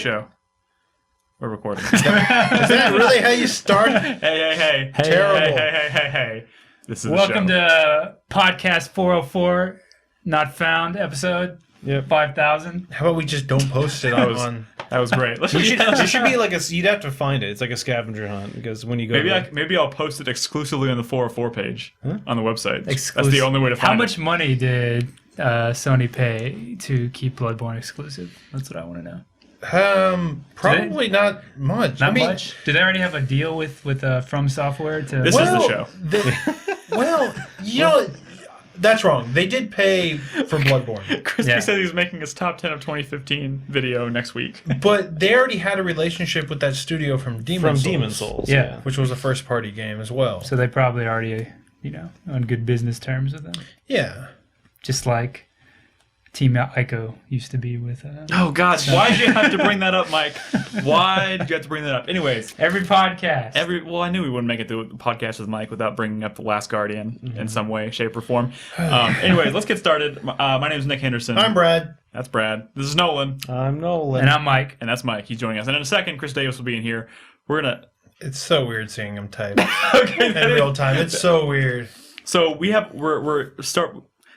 show. We're recording. Is that really how you start? Hey. Terrible. Hey. This is Welcome to podcast 404, Not Found episode. Yep. 5,000. How about we just don't post it on... That was great. It should be like you'd have to find it. It's like a scavenger hunt because when you go, maybe I'll post it exclusively on the 404 page on the website. Exclusive. That's the only way to find it. How much money did Sony pay to keep Bloodborne exclusive? That's what I want to know. Probably not much. Not much. Do they already have a deal with From Software to? This is the show. That's wrong. They did pay for Bloodborne. Krispy said he's making his top 10 of 2015 video next week. But they already had a relationship with that studio from Demon Souls. Yeah. Which was a first-party game as well. So they probably already, on good business terms with them. Yeah. Just like Team Ico used to be with... Oh, God. Why'd you have to bring that up, Mike? Why did you have to bring that up? Anyways. Every podcast. Well, I knew we wouldn't make it through the podcast with Mike without bringing up The Last Guardian in some way, shape, or form. Anyways, let's get started. My name is Nick Henderson. I'm Brad. That's Brad. This is Nolan. I'm Nolan. And I'm Mike. And that's Mike. He's joining us. And in a second, Chris Davis will be in here. We're going to... It's so weird seeing him type Okay, in real time. It's so weird. So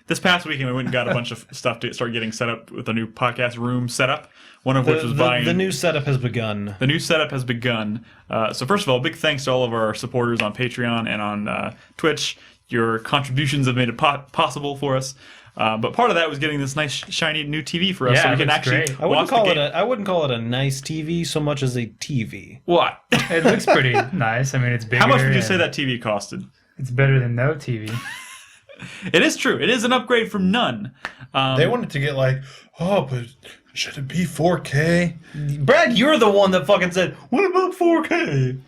this past weekend, we went and got a bunch of stuff to start getting set up with a new podcast room setup. One of which was buying... The new setup has begun. The new setup has begun. So first of all, big thanks to all of our supporters on Patreon and on Twitch. Your contributions have made it possible for us. But part of that was getting this nice, shiny new TV for us, so we can actually great. I wouldn't call it a nice TV so much as a TV. What? It looks pretty nice. I mean, it's bigger. How much would you say that TV costed? It's better than no TV. It is true. It is an upgrade from none. They wanted to get but should it be 4K? Brad, you're the one that fucking said, "What about 4K?"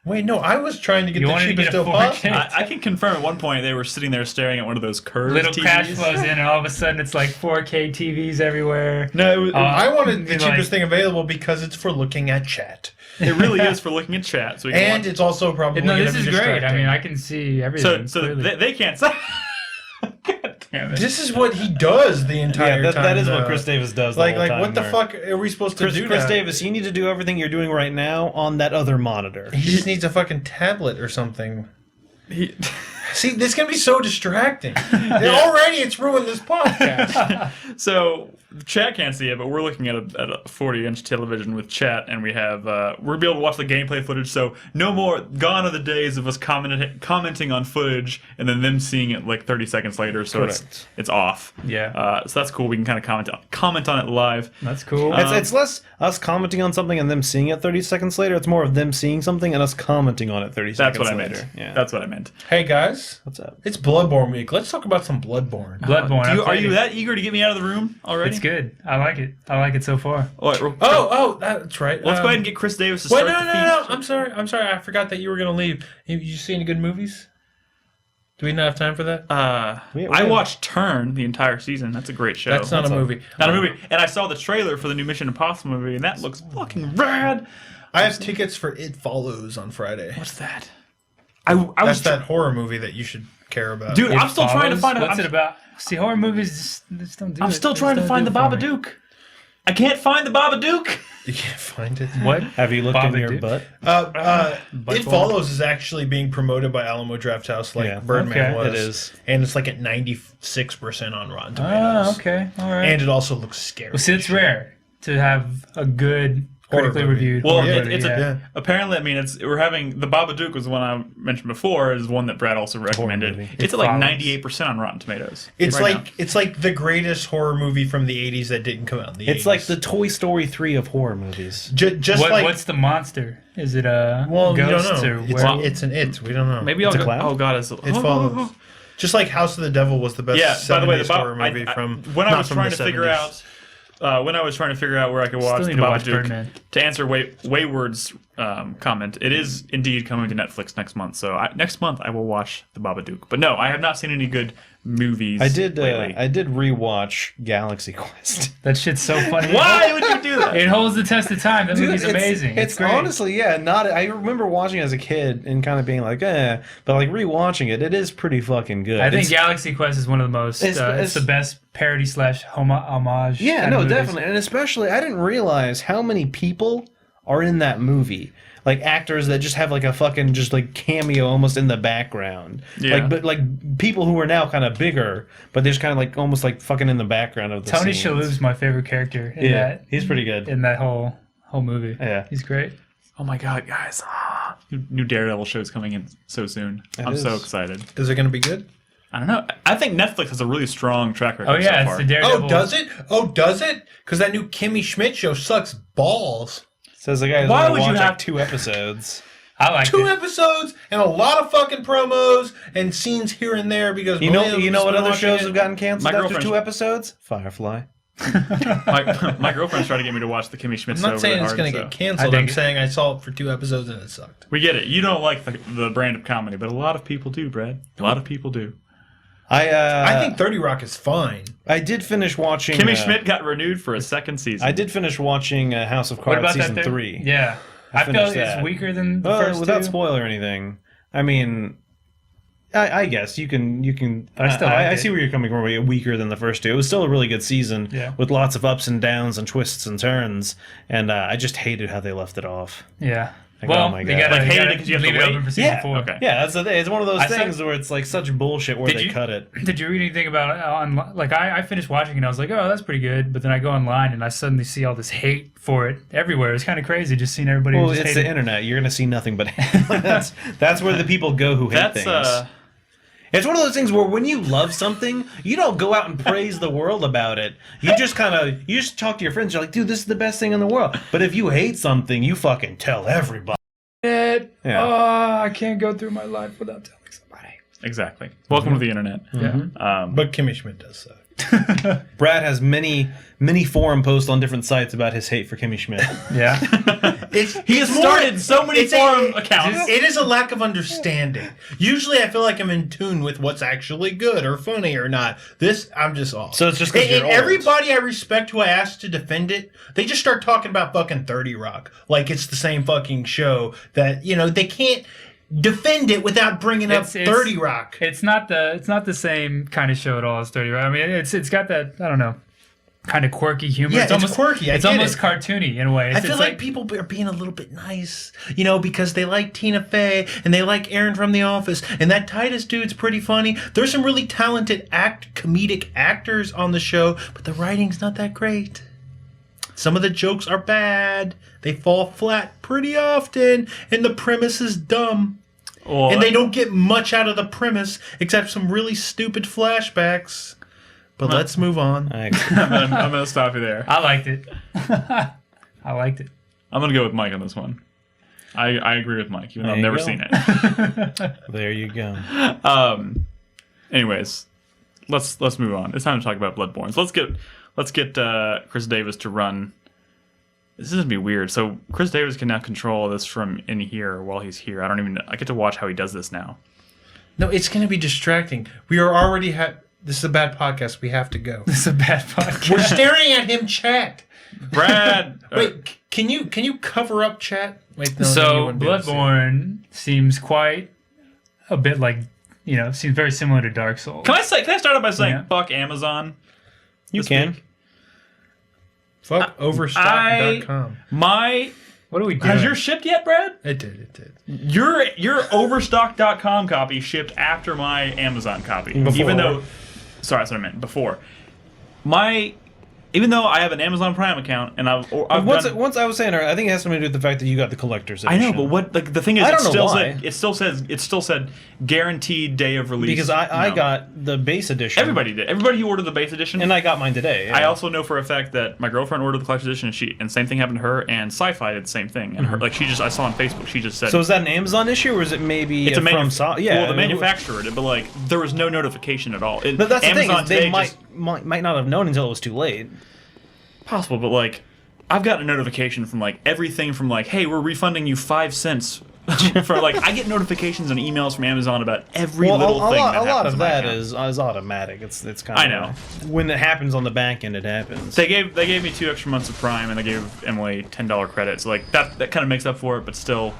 Wait, no, I was trying to get the cheapest deal 4K? possible. I can confirm at one point they were sitting there staring at one of those curved Little TVs. crash flows in, and all of a sudden it's like 4K TVs everywhere. No, I wanted the cheapest thing available because it's for looking at chat. it really is for looking at chat. So we can watch. It's also probably No, this gonna is be great. distracting. I mean, I can see everything. So they can't say. God damn it. This is what he does the entire time. That is what though. Chris Davis does. Like, the whole time what the there. fuck are we supposed to do? Chris now? Davis, you need to do everything you're doing right now on that other monitor. He just needs a fucking tablet or something. See, this is gonna be so distracting. Already, it's ruined this podcast. So chat can't see it, but we're looking at a 40-inch television with chat, and we have we'll be able to watch the gameplay footage. So no more. Gone are the days of us commenting on footage and then them seeing it like 30 seconds later. So it's off. Yeah. So that's cool. We can kind of comment on it live. That's cool. It's less us commenting on something and them seeing it 30 seconds later. It's more of them seeing something and us commenting on it 30 That's seconds what I later. meant. Yeah. That's what I meant. Hey guys, What's up? it's Bloodborne week. Let's talk about some Bloodborne. Bloodborne. Are you that eager to get me out of the room already? It's good. I like it. I like it so far. All right, Oh, that's right. let's go ahead and get Chris Davis to Wait, start the feed. no. I'm sorry. I forgot that you were gonna leave. You see any good movies? Do we not have time for that? I watched Turn the entire season. That's a great show. That's not a movie. Not a movie. And I saw the trailer for the new Mission Impossible movie, and that looks fucking rad. I have tickets for It Follows on Friday. What's that? That's that horror movie that you should care about. Dude, I'm still trying to find What's it about? See, horror movies just don't do it. I'm still They trying to just find the don't do it for me. Babadook. I can't find the Babadook. You can't find it. What? Have you looked in your Babadook? butt? It Follows is actually being promoted by Alamo Drafthouse like Birdman Okay. was. It is. And it's like at 96% on Rotten Tomatoes. Oh, okay. All right. And it also looks scary. Well, see, it's rare to have a good critically movie. reviewed Well, horror it's movie, a, apparently, I mean, we're having the Babadook was the one I mentioned before. Is one that Brad also recommended. movie. It's at like 98% on Rotten Tomatoes. It's right like now. it's like the greatest horror movie from the 80s that didn't come out in the 80s. It's like the Toy Story 3 of horror movies. Just like what's the monster? Is it a well, ghost we don't or know. werewolf? It's an it. We don't know. Maybe It's I'll a go. clown? Oh God, It Follows. Just like House of the Devil was the best Yeah. By the way, 70s the horror movie from when I not was from trying the to figure 70s. out when I was trying to figure out where I could watch Still the need to watch Babadook, Birdman. to answer Wayward's comment, it is indeed coming to Netflix next month. So next month I will watch the Babadook. But no, I have not seen any good movies. I did lately. rewatch Galaxy Quest. That shit's so funny. Why would you do that? It holds the test of time. That movie's amazing. It's great. honestly, not. I remember watching it as a kid and kind of being like, but like rewatching it, it is pretty fucking good. I think Galaxy Quest is one of the most. It's the best parody / homage. Yeah, kind no, of movies. definitely, and especially I didn't realize how many people are in that movie. Like actors that just have like a fucking just like cameo almost in the background. Yeah. Like people who are now kind of bigger, but they're just kind of like almost like fucking in the background of the Tony scenes. Shalhoub's my favorite character in that. He's pretty good. In that whole movie. Yeah. He's great. Oh my god, guys! New Daredevil show's coming in so soon. I'm so excited. Is it going to be good? I don't know. I think Netflix has a really strong track record. Oh yeah, so it's far. the Daredevil. Oh, does it? Oh, does it? Because that new Kimmy Schmidt show sucks balls. Says the guy who's Why only would you watched have- like 2 episodes. I like Two it. episodes and a lot of fucking promos and scenes here and there because You know millennials what been other watching shows it. have gotten canceled My after girlfriend's- 2 episodes? Firefly. my girlfriend's trying to get me to watch the Kimmy Schmidt I'm show. not saying really it's hard, going to so. get canceled. I I'm think- saying I saw it for 2 episodes and it sucked. We get it. You don't like the brand of comedy, but a lot of people do, Brad. A lot of people do. I think 30 Rock is fine. I did finish watching. Kimmy Schmidt got renewed for a second season. I did finish watching House of What Cards about season that 3. Yeah. I feel finished it's that. weaker than the first Without two. spoiler or anything. I mean, I guess you can. I still like I it. see where you're coming from. Weaker than the first 2. It was still a really good season with lots of ups and downs and twists and turns. And I just hated how they left it off. Yeah. Like, Well, oh my you God. gotta, Like, you hated gotta it 'cause you have to leave it wait? open for season Yeah. 4. Okay. Yeah, that's the thing. It's one of those I saw- things where it's like such bullshit where Did they you- cut it. Did you read anything about like I finished watching it and I was like, oh, that's pretty good, but then I go online and I suddenly see all this hate for it everywhere. It's kind of crazy just seeing everybody. Well, just it's hate the it. internet. You're gonna see nothing but that's where the people go who hate That's things. It's one of those things where when you love something, you don't go out and praise the world about it. You just you just talk to your friends. You're like, dude, this is the best thing in the world. But if you hate something, you fucking tell everybody. Yeah. Oh, I can't go through my life without telling somebody. exactly. Welcome to the internet. Yeah. But Kimmy Schmidt does suck. Brad has many forum posts on different sites about his hate for Kimmy Schmidt. Yeah. He has started so many forum accounts. It is a lack of understanding. Usually I feel like I'm in tune with what's actually good or funny or not. This, I'm just off. So it's just 'cause And you're old. everybody I respect who I asked to defend it, they just start talking about fucking 30 Rock. Like it's the same fucking show that, they can't defend it without bringing up 30 Rock. It's not the same kind of show at all as 30 Rock. I mean, it's got that, I don't know, kind of quirky humor. Yeah, it's quirky. It's I get almost it. cartoony in a way. I feel like people are being a little bit nice, because they like Tina Fey and they like Aaron from The Office, and that Titus dude's pretty funny. There's some really talented comedic actors on the show, but the writing's not that great. Some of the jokes are bad. They fall flat pretty often, and the premise is dumb. Well, And they don't get much out of the premise except some really stupid flashbacks. But let's move on. I'm gonna stop you there. I liked it. I liked it. I'm gonna go with Mike on this one. I agree with Mike, even though I've There you never go. seen it. There you go. Anyways, let's move on. It's time to talk about Bloodborne. So let's get Chris Davis to run. This is gonna be weird. So Chris Davis can now control this from in here while he's here. I get to watch how he does this now. No, it's going to be distracting. We are already this is a bad podcast. We have to go. This is a bad podcast. We're staring at him chat. Brad, Wait, can you cover up chat? Wait, no, then you So wouldn't be able to see it. Bloodborne seems quite a bit like, seems very similar to Dark Souls. can I start out by saying Yeah. fuck Amazon? You This can. week? Fuck overstock.com. What are we doing? Has yours shipped yet, Brad? It did. Your overstock.com copy shipped after my Amazon copy. Before. Even though sorry, that's what I meant. Before. Even though I have an Amazon Prime account and I've done, Once I was saying, I think it has something to do with the fact that you got the collector's I edition. know, but what the thing is, I don't know why. it still said guaranteed day of release. because I No. got the base edition. everybody did. Everybody who ordered the base edition, And I got mine today. I also know for a fact that my girlfriend ordered the collector's edition, and same thing happened to her. And Sci-Fi did the same thing. And her, I saw on Facebook, she just said, So is that an Amazon issue, or is it maybe it's a from well, the manufacturer did, but there was no notification at all. But that's the thing. Amazon Is they today might not have known until it was too late. possible, but I've gotten a notification from everything from hey, we're refunding you 5 cents For like, I get notifications and emails from Amazon about every Well, little thing. a that lot happens of in my that account. is automatic. It's kind of. I know. When it happens on the back end, it happens. They gave me 2 extra months of Prime, and they gave Emily $10 credits. So like that kind of makes up for it, but still,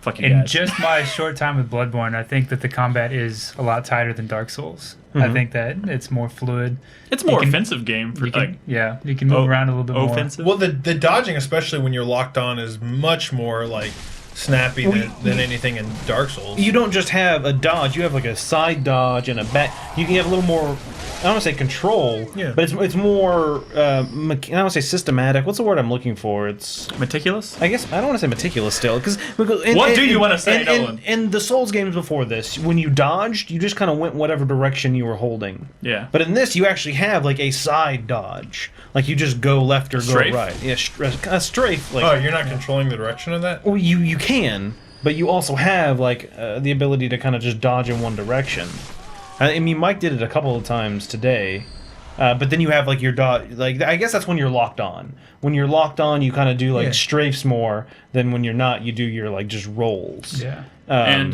fuck you In guys. just my short time with Bloodborne, I think that the combat is a lot tighter than Dark Souls. I think that it's more fluid. It's a more can- offensive game for You can, like you can move around a little bit more. offensive. Well, the dodging, especially when you're locked on, is much more like snappy than anything in Dark Souls. You don't just have a dodge. You have like a side dodge and a back. You can have a little more. I don't want to say control, but it's more. I don't want to say systematic. What's the word I'm looking for? It's. Meticulous. I guess I don't want to say meticulous still, because What do you want to say, Nolan? In the Souls games before this, when you dodged, you just kind of went whatever direction you were holding. Yeah. But in this, you actually have like a side dodge, like you just go left or Strafe? go right. Yeah, a strafe. Like, Oh, you're not controlling the direction of that? well, you can, but you also have like the ability to kind of just dodge in one direction. I mean, Mike did it a couple of times today, but then you have like your dodge. Like, I guess that's when you're locked on. When you're locked on, you kind of do like strafes more than when you're not. You do your like just rolls. Yeah. And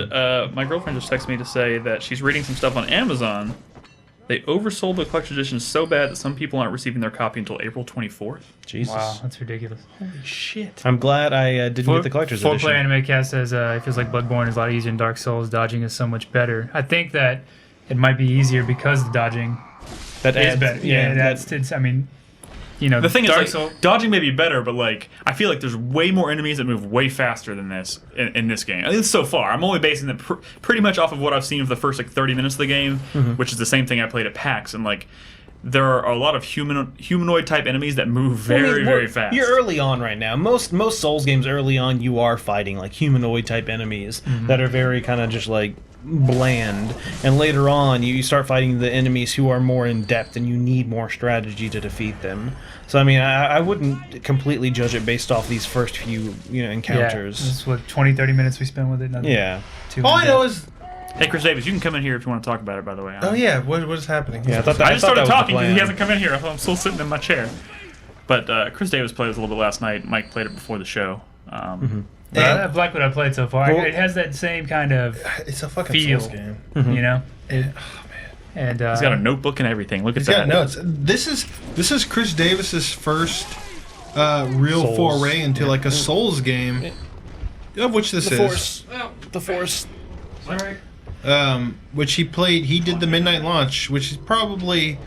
my girlfriend just texted me to say that she's reading some stuff on Amazon. They oversold the collector's edition so bad that some people aren't receiving their copy until April 24th. Jesus. Wow, that's ridiculous. Holy shit. I'm glad I didn't get the collector's 4Player edition. Anime Cast says it feels like Bloodborne is a lot easier than Dark Souls. Dodging is so much better. I think that it might be easier because the dodging That is adds, better. Yeah, that's it's. I mean, you know, The thing Dark is, like, Souls. dodging may be better, but like I feel like there's way more enemies that move way faster than this in this game. At least so far. I'm only basing it pretty much off of what I've seen for the first like 30 minutes of the game, which is the same thing I played at PAX. And like, there are a lot of humanoid type enemies that move very fast. You're early on right now. Most Souls games early on, you are fighting like humanoid type enemies that are very kind of just like bland, and later on you start fighting the enemies who are more in depth and you need more strategy to defeat them. So I mean, I wouldn't completely judge it based off these first few encounters. Yeah, that's what 20-30 minutes we spent with it. Nothing too All I know in-depth. is, Hey, Chris Davis, you can come in here if you want to talk about it. By the way. oh yeah, what is happening? Yeah, I I just started talking because he because hasn't come in here. I'm still sitting in my chair. But Chris Davis played it a little bit last night. Mike played it before the show. But I like what I played so far. Well- It has that same kind of, It's a fucking Feel. Souls game. you know. And He's got a notebook and everything. Look at He's that. got notes. This is Chris Davis's first real Souls. foray into like a Souls game, of which this is. The Force. Sorry. Which he played. He did the midnight launch, which is probably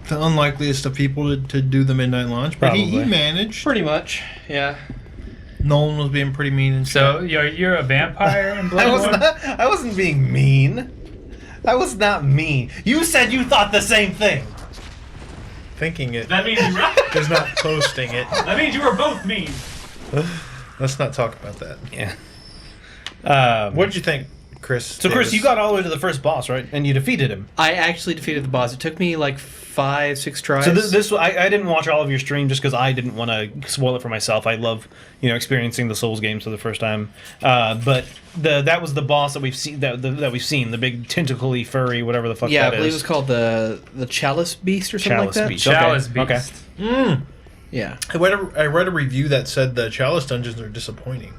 the unlikeliest of people to do the midnight launch. But he Probably. managed. Pretty much, yeah. Nolan was being pretty mean and So you're a vampire in Bloodborne? I wasn't being mean. I was not mean. You said you thought the same thing. thinking it That means you were, is not posting it. that means you were both mean. Let's not talk about that. Yeah. What did you think, Chris? So Chris, you got all the way to the first boss, right? And you defeated him. I actually defeated the boss. It took me like 5-6 tries. So this I didn't watch all of your stream just because I didn't want to spoil it for myself. I love experiencing the Souls games for the first time. But that was the boss that we've seen that we've seen, the big tentacly furry whatever the fuck yeah, I that believe is. it was called the Chalice Beast or something Chalice like that. Beast. Chalice Okay. Beast. Yeah. I read a review that said the Chalice dungeons are disappointing.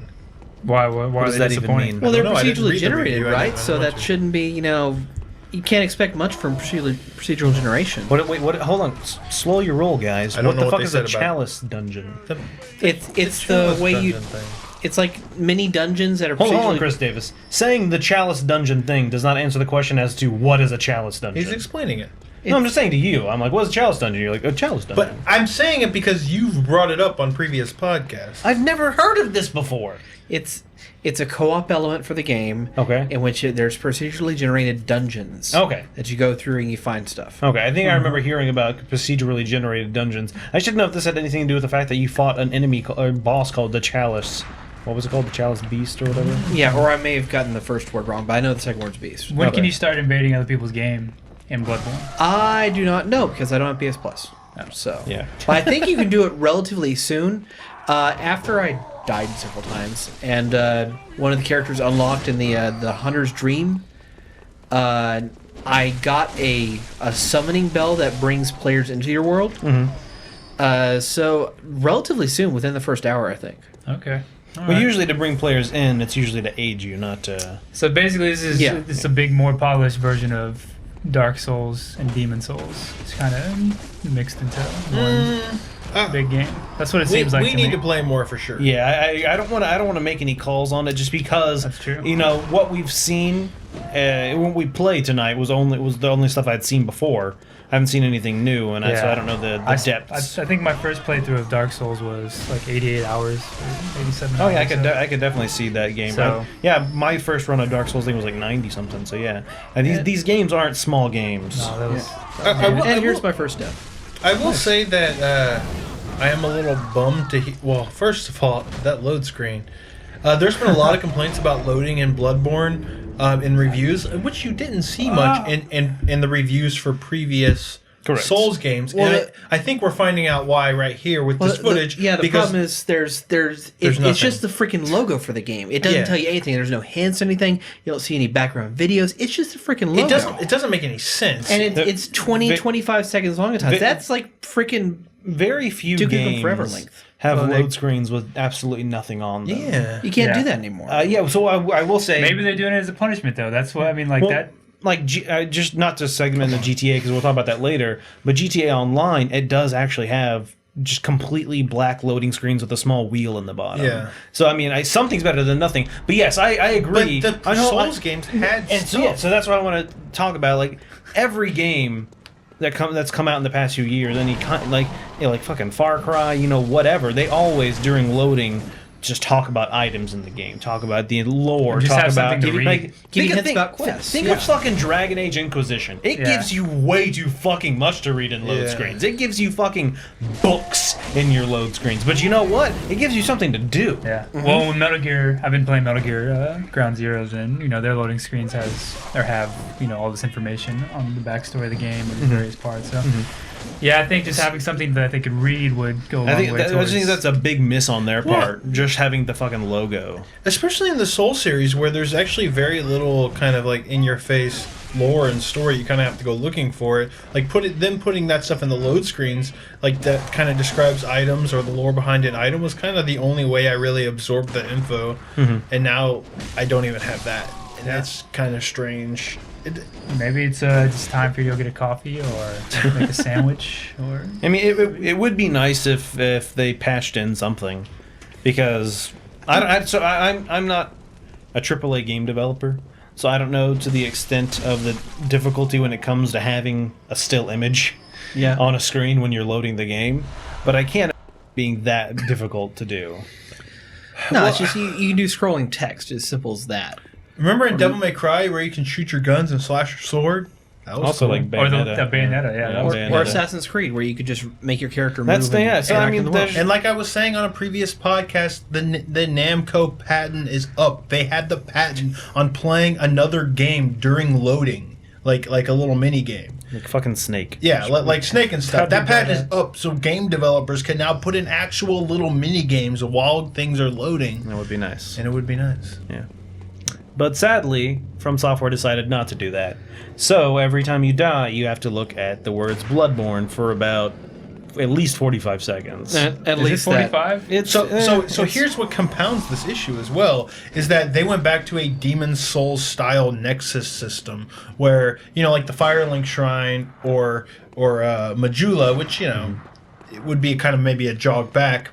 Why What are does they that even disappointing? mean? Well, they're don't know, I didn't procedurally read the generated, review, I right? didn't So want that to. shouldn't be, you can't expect much from procedural generation. What? Hold on. Slow your roll, guys. I don't What know the what fuck they is a said about- chalice dungeon? It's the Chalice way you. dungeon thing. It's like mini dungeons that are Hold on, procedurally. Chris Davis. Saying the chalice dungeon thing does not answer the question as to what is a chalice dungeon. He's explaining it. No, I'm just saying to you. I'm like, what's a chalice dungeon? You're like, a chalice dungeon. But I'm saying it because you've brought it up on previous podcasts. I've never heard of this before. It's a co-op element for the game. Okay. In which there's procedurally generated dungeons. Okay. That you go through and you find stuff. Okay, I think I remember hearing about procedurally generated dungeons. I should know if this had anything to do with the fact that you fought an enemy or boss called the Chalice. What was it called? The Chalice Beast or whatever? Yeah, or I may have gotten the first word wrong, but I know the second word's beast. When can Okay. you start invading other people's game in Bloodborne? I do not know because I don't have PS Plus. So Yeah. but I think you can do it relatively soon. After I died several times, and one of the characters unlocked in the Hunter's Dream, I got a summoning bell that brings players into your world. So relatively soon, within the first hour, I think. Okay. But usually to bring players in, it's usually to aid you, not to. So basically, this is Yeah. it's a big, more polished version of Dark Souls and Demon Souls. It's kind of mixed into one big game. That's what it seems like. We to need me. to play more for sure. Yeah, I don't want to make any calls on it just because That's true. what we've seen when we played tonight was the only stuff I'd seen before. I haven't seen anything new, and so I don't know the depths. I think my first playthrough of Dark Souls was like 88 hours, or 87 Oh hours. yeah, so. I could definitely see that game. So- My first run of Dark Souls thing was like 90 something. So yeah, and these games aren't small games. No, that was. And here's my first step. I will say that I am a little bummed to well, first of all, that load screen. There's been a lot of complaints about loading in Bloodborne in reviews, which you didn't see much in the reviews for previous Correct. Souls games. Well, And I think we're finding out why right here with this footage. The because problem is it's nothing. just the freaking logo for the game. It doesn't Yeah. tell you anything. There's no hints, anything. You don't see any background videos. It's just a freaking logo. it doesn't make any sense. and it's 20, vi- 25 seconds long at times. vi- That's like freaking. Very few Duke Nukem games Forever length. have Well, load screens with absolutely nothing on them. yeah. You can't Yeah. do that anymore. So I will say Maybe they're doing it as a punishment, though. That's what I mean. Like Well, that. like just not to segment the GTA because we'll talk about that later. But GTA Online, it does actually have just completely black loading screens with a small wheel in the bottom. Yeah. So I mean, something's better than nothing. But yes, I agree. But the I know- Souls games had and so, stuff. so that's what I want to talk about. Like every game that's come out in the past few years, like fucking Far Cry, whatever. They always during loading just talk about items in the game, talk about the lore, Just talk have about something to read. Give you think hints about quests. Think of fucking Dragon Age Inquisition. It Yeah. gives you way too fucking much to read in load Yeah. screens. It gives you fucking books in your load screens. But you know what? It gives you something to do. Yeah. Well, when Metal Gear, I've been playing Metal Gear Ground Zeroes, and their loading screens have all this information on the backstory of the game and various parts. So, yeah, I think just having something that they could read would go a long I think, way I towards. think that's a big miss on their part. Just having the fucking logo. Especially in the Soul series, where there's actually very little kind of like in-your-face lore and story. You kind of have to go looking for it. Like putting that stuff in the load screens, like that kind of describes items or the lore behind an item, was kind of the only way I really absorbed the info. And now I don't even have that, and that's kind of strange. Maybe it's just time for you to go get a coffee or make a sandwich or. I mean, it would be nice if they patched in something, because I'm not a AAA game developer, so I don't know to the extent of the difficulty when it comes to having a still image on a screen when you're loading the game, but I can't being that difficult to do. No, it's just you can do scrolling text. As simple as that. Remember in Devil May Cry where you can shoot your guns and slash your sword? That was Also, cool. like Or Bayonetta. the Bayonetta, yeah. That was Bayonetta. Or Assassin's Creed, where you could just make your character move. That's the- yeah, so, I interact mean, in the there's- world. And like I was saying on a previous podcast, the Namco patent is up. They had the patent on playing another game during loading, like a little mini game. Like fucking Snake. Yeah, like Snake and stuff. How'd you That patent do is up, so game developers can now put in actual little mini games while things are loading, That would be nice. and it would be nice. Yeah. But sadly, From Software decided not to do that. So every time you die, you have to look at the words Bloodborne for about at least 45 seconds. At Is it least that. 45? It's So here's what compounds this issue as well, is that they went back to a Demon Souls style Nexus system where, like the Firelink Shrine or Majula, which, it would be kind of maybe a jog back,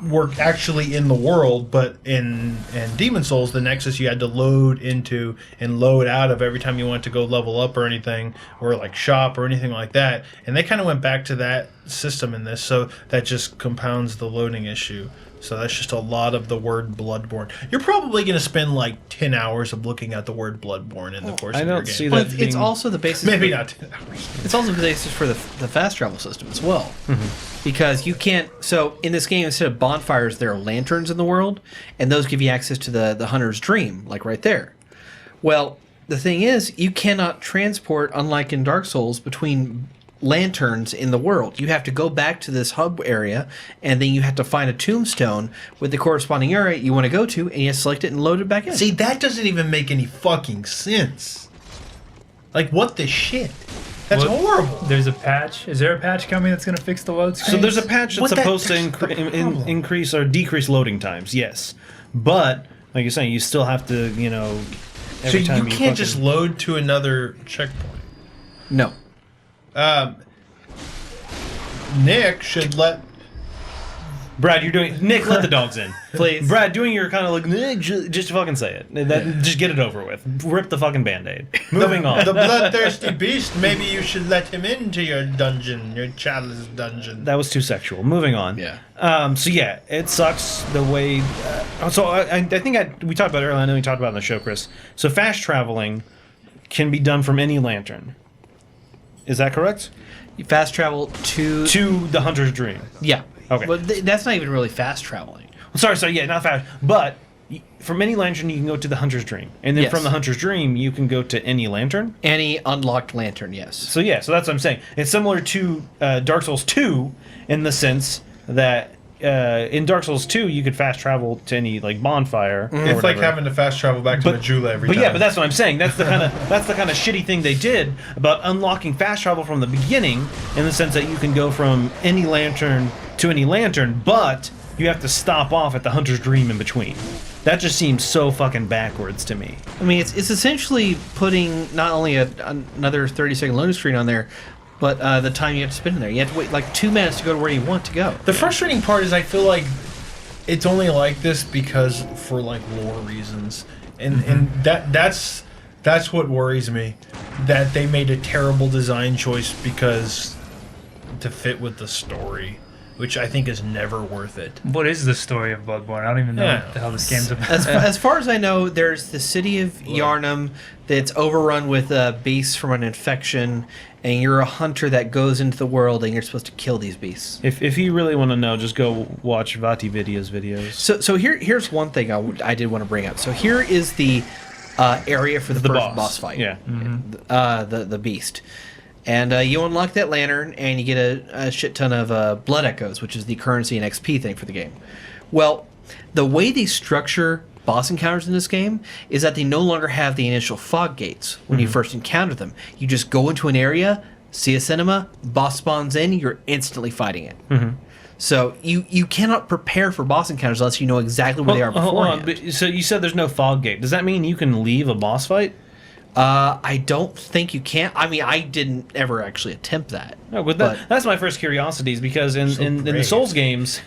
were actually in the world, but in Demon Souls, the Nexus you had to load into and load out of every time you wanted to go level up or anything, or like shop or anything like that. And they kind of went back to that system in this, so that just compounds the loading issue. So that's just a lot of the word Bloodborne. You're probably going to spend like 10 hours of looking at the word Bloodborne in the course I of your don't game. see Well, that it's being- also the basis. Maybe for, not 10 hours. It's also the basis for the fast travel system as well, because you can't. So in this game, instead of bonfires, there are lanterns in the world, and those give you access to the hunter's dream, like right there. Well, the thing is, you cannot transport, unlike in Dark Souls, between lanterns in the world. You have to go back to this hub area, and then you have to find a tombstone with the corresponding area you want to go to, and you select it and load it back in. See, that doesn't even make any fucking sense. Like, what the shit? That's Well, horrible. There's a patch. Is there a patch coming that's going to fix the load screens? So there's a patch that's What supposed to that's the problem. increase or decrease loading times, yes. But, like you're saying, you still have to, So every time you can't just load to another checkpoint. No. Nick should let. Brad, you're doing... Nick, let the dogs in. Please. Brad, doing your kind of like... Nick, just fucking say it. Just get it over with. Rip the fucking Band-Aid. Moving on. The bloodthirsty beast. Maybe you should let him into your dungeon, your chalice dungeon. That was too sexual. Moving on. Yeah. So yeah, it sucks the way... I think we talked about it earlier. I know we talked about it on the show, Chris. So fast traveling can be done from any lantern. Is that correct? You fast travel to... To the Hunter's Dream. Yeah. Okay. But that's not even really fast traveling. Sorry, yeah, not fast. But from any lantern, you can go to the Hunter's Dream. And then Yes. from the Hunter's Dream, you can go to any lantern. Any unlocked lantern, yes. So yeah, so that's what I'm saying. It's similar to Dark Souls 2 in the sense that in Dark Souls 2, you could fast travel to any like bonfire. or It's like whatever. having to fast travel back to Majula every time. But yeah, but that's what I'm saying. That's the kind of shitty thing they did about unlocking fast travel from the beginning, in the sense that you can go from any lantern to any lantern, but you have to stop off at the Hunter's Dream in between. That just seems so fucking backwards to me. I mean, it's essentially putting not only another 30-second loading screen on there, but the time you have to spend in there. You have to wait like 2 minutes to go to where you want to go. The frustrating part is I feel like it's only like this because for like lore reasons, and that's what worries me, that they made a terrible design choice because to fit with the story, which I think is never worth it. What is the story of Bloodborne? I don't even know what the hell this game's about. As far as I know, there's the city of Yharnam that's overrun with beasts from an infection, and you're a hunter that goes into the world, and you're supposed to kill these beasts. If you really want to know, just go watch Vati Vidya's videos. So here's one thing I did want to bring up. So here is the area for the first boss fight. Yeah. The beast. And you unlock that lantern, and you get a shit ton of blood echoes, which is the currency and XP thing for the game. Well, the way they structure boss encounters in this game is that they no longer have the initial fog gates when you first encounter them. You just go into an area, see a cinema, boss spawns in, you're instantly fighting it. So you cannot prepare for boss encounters unless you know exactly where they are beforehand. So you said there's no fog gate. Does that mean you can leave a boss fight? I don't think you can. I mean, I didn't ever actually attempt that. No, but that's my first curiosity, is because in the Souls games,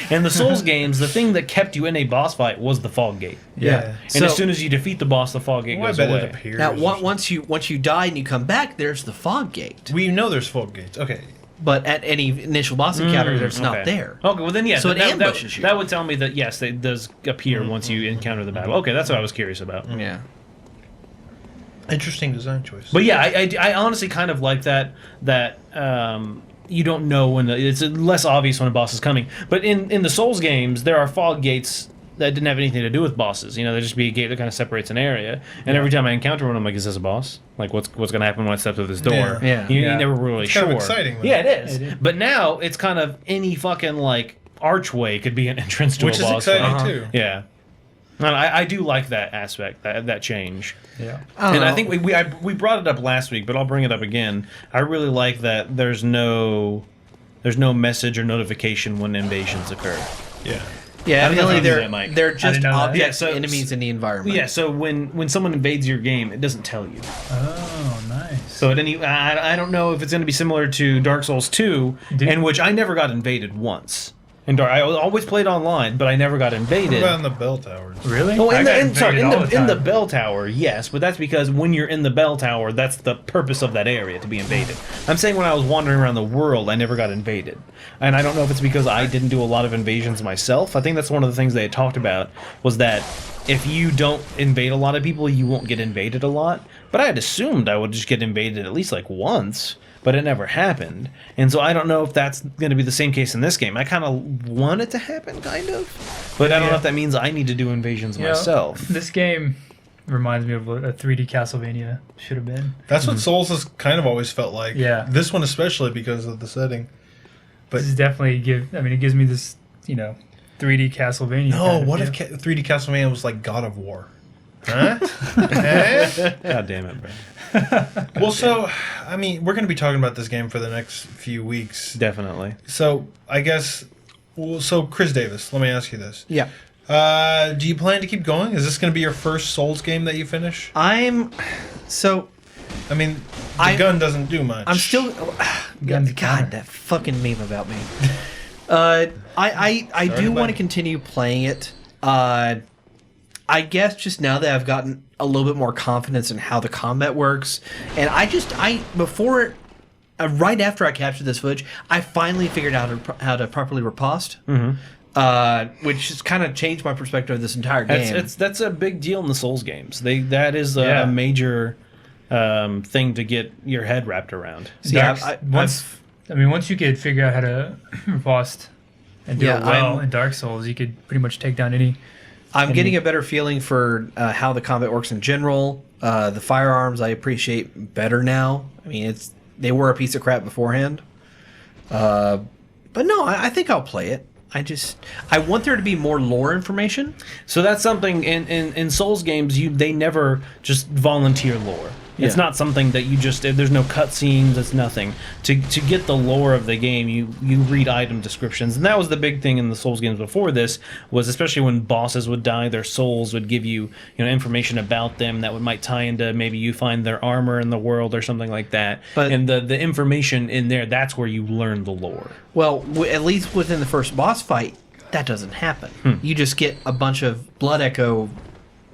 the thing that kept you in a boss fight was the fog gate. Yeah. And as soon as you defeat the boss, the fog gate goes I bet away. it appears. Now, once you die and you come back, there's the fog gate. We know there's fog gates. Okay. But at any initial boss encounter, there's not there. Okay, well then yes. So it that ambushes you. That would tell me that yes, it does appear once you encounter the battle. Okay, that's what I was curious about. Yeah. Interesting design choice. But yeah, I honestly kind of like that you don't know when it's less obvious when a boss is coming. But in the Souls games, there are fog gates that didn't have anything to do with bosses. You know, there just be a gate that kind of separates an area. And every time I encounter one, I'm like, is this a boss? Like, what's going to happen when I step through this door? Yeah. You're never really It's sure. kind of exciting, though. Yeah, it is. But now it's kind of any fucking like archway could be an entrance to Which a is boss exciting fight. too. Yeah. And I do like that aspect, that change. Yeah. And I think we brought it up last week, but I'll bring it up again. I really like that there's no message or notification when invasions occur. Yeah. Yeah, I don't know if evidently you knew that, Mike. they're just didn't know that. objects, Yeah, so- enemies in the environment. Yeah, so when someone invades your game, it doesn't tell you. Oh, nice. So I don't know if it's going to be similar to Dark Souls 2, in which I never got invaded once. I always played online, but I never got invaded. What about in the bell towers? Really? Oh, I got in invaded all the the time. bell tower, yes, but that's because when you're in the bell tower, that's the purpose of that area, to be invaded. I'm saying when I was wandering around the world, I never got invaded. And I don't know if it's because I didn't do a lot of invasions myself. I think that's one of the things they had talked about, was that if you don't invade a lot of people, you won't get invaded a lot. But I had assumed I would just get invaded at least like once, but it never happened. And so I don't know if that's going to be the same case in this game. I kind of want it to happen, kind of. But I don't know if that means I need to do invasions You know, myself. This game reminds me of what a 3D Castlevania should have been. That's what Souls has kind of always felt like. Yeah. This one especially because of the setting. But This is definitely it gives me this, 3D Castlevania. no, kind of what feel. if 3D Castlevania was like God of War? Huh? Eh? God damn it, Brad. Well, so, I mean, we're going to be talking about this game for the next few weeks. Definitely. So, I guess, so Chris Davis, let me ask you this. Yeah. Do you plan to keep going? Is this going to be your first Souls game that you finish? I mean, the gun doesn't do much. I'm still... God, that fucking meme about me. I do want to continue playing it. I guess just now that I've gotten a little bit more confidence in how the combat works, and right after I captured this footage, I finally figured out how to properly riposte, which has kind of changed my perspective of this entire game. That's a big deal in the Souls games. That is a major thing to get your head wrapped around. Once you could figure out how to riposte and do it well in Dark Souls, you could pretty much take down any. I'm getting a better feeling for how the combat works in general. The firearms I appreciate better now. I mean, they were a piece of crap beforehand. But no, I think I'll play it. I want there to be more lore information. So that's something in Souls games, they never just volunteer lore. It's not something that you just, there's no cutscenes, it's nothing. To get the lore of the game, you read item descriptions. And that was the big thing in the Souls games before this, was especially when bosses would die, their souls would give you information about them that might tie into maybe you find their armor in the world or something like that. And the information in there, that's where you learn the lore. Well, at least within the first boss fight, that doesn't happen. You just get a bunch of Blood Echo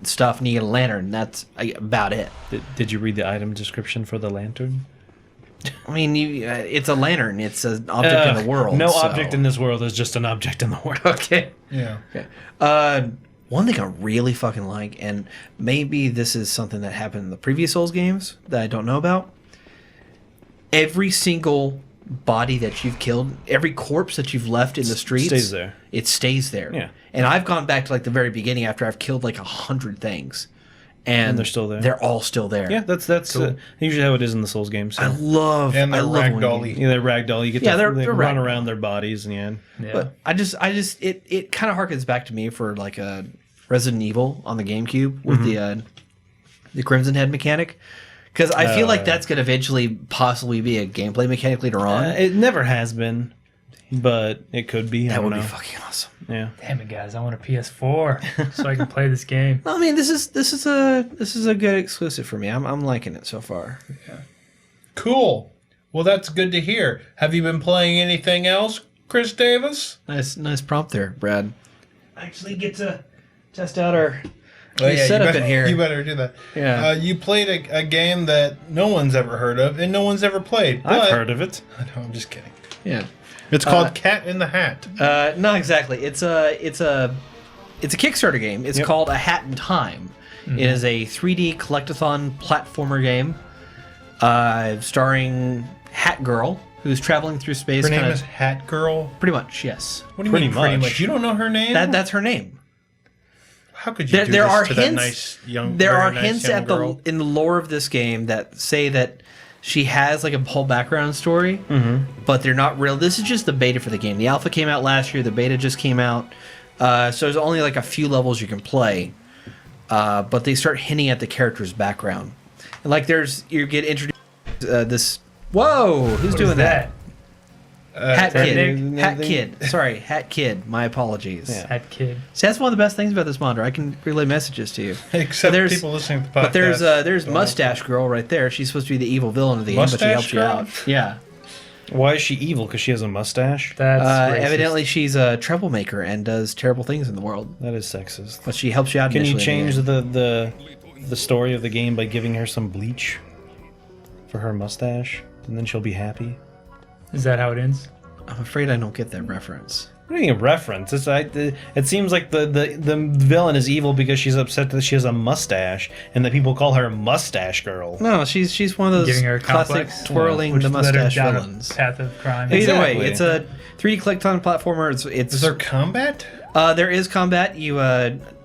stuff and you get a lantern. That's about it. Did you read the item description for the lantern? I mean, it's a lantern. It's an object in the world. No object in this world is just an object in the world. Okay. Yeah. Okay. One thing I really fucking like, and maybe this is something that happened in the previous Souls games that I don't know about. Every single body that you've killed, every corpse that you've left in the streets, stays there. It stays there. Yeah. And I've gone back to like the very beginning after I've killed like 100 things, and they're still there. They're all still there. Yeah, that's cool. Usually how it is in the Souls games. So. I love and they're ragdoll-y. Yeah, they're ragdoll. You get they're run around their bodies in the end. Yeah. But I just it kind of harkens back to me for like a Resident Evil on the GameCube with the Crimson Head mechanic. Because I feel like that's going to eventually possibly be a gameplay mechanic later on. It never has been, but it could be. That would be fucking awesome. Yeah. Damn it, guys! I want a PS4 so I can play this game. I mean, this is a good exclusive for me. I'm liking it so far. Yeah. Cool. Well, that's good to hear. Have you been playing anything else, Chris Davis? Nice prompt there, Brad. I actually get to test out our You setup better, in here. You better do that. Yeah. You played a game that no one's ever heard of and no one's ever played. I've heard of it. No, I'm just kidding. Yeah. It's called Cat in the Hat. Not exactly. It's a Kickstarter game. It's called A Hat in Time. Mm-hmm. It is a 3D collectathon platformer game, starring Hat Girl, who's traveling through space. Her name is Hat Girl. Pretty much, yes. What do you mean? Pretty much. You don't know her name? That's her name. How could you do this to that nice young? There are hints in the lore of this game that say that she has like a whole background story, but they're not real. This is just the beta for the game. The alpha came out last year. The beta just came out, so there's only like a few levels you can play. But they start hinting at the character's background, and like you get introduced this. Whoa, who's doing that? Hat Kid. Sorry, Hat Kid. My apologies. Yeah. Hat Kid. See, that's one of the best things about this monitor. I can relay messages to you. Except people listening to the podcast. But there's Mustache Girl right there. She's supposed to be the evil villain of the game, but she helps you out. Yeah. Why is she evil? Because she has a mustache? That's evidently she's a troublemaker and does terrible things in the world. That is sexist. But she helps you out. Can you change the story of the game by giving her some bleach for her mustache, and then she'll be happy? Is that how it ends? I'm afraid I don't get that reference. What do you mean a reference? It seems like the villain is evil because she's upset that she has a mustache and that people call her Mustache Girl. No, she's one of those giving her classic twirling the mustache villains. Path of crime. Either way, it's a 3D collectathon platformer. Is there combat? There is combat. You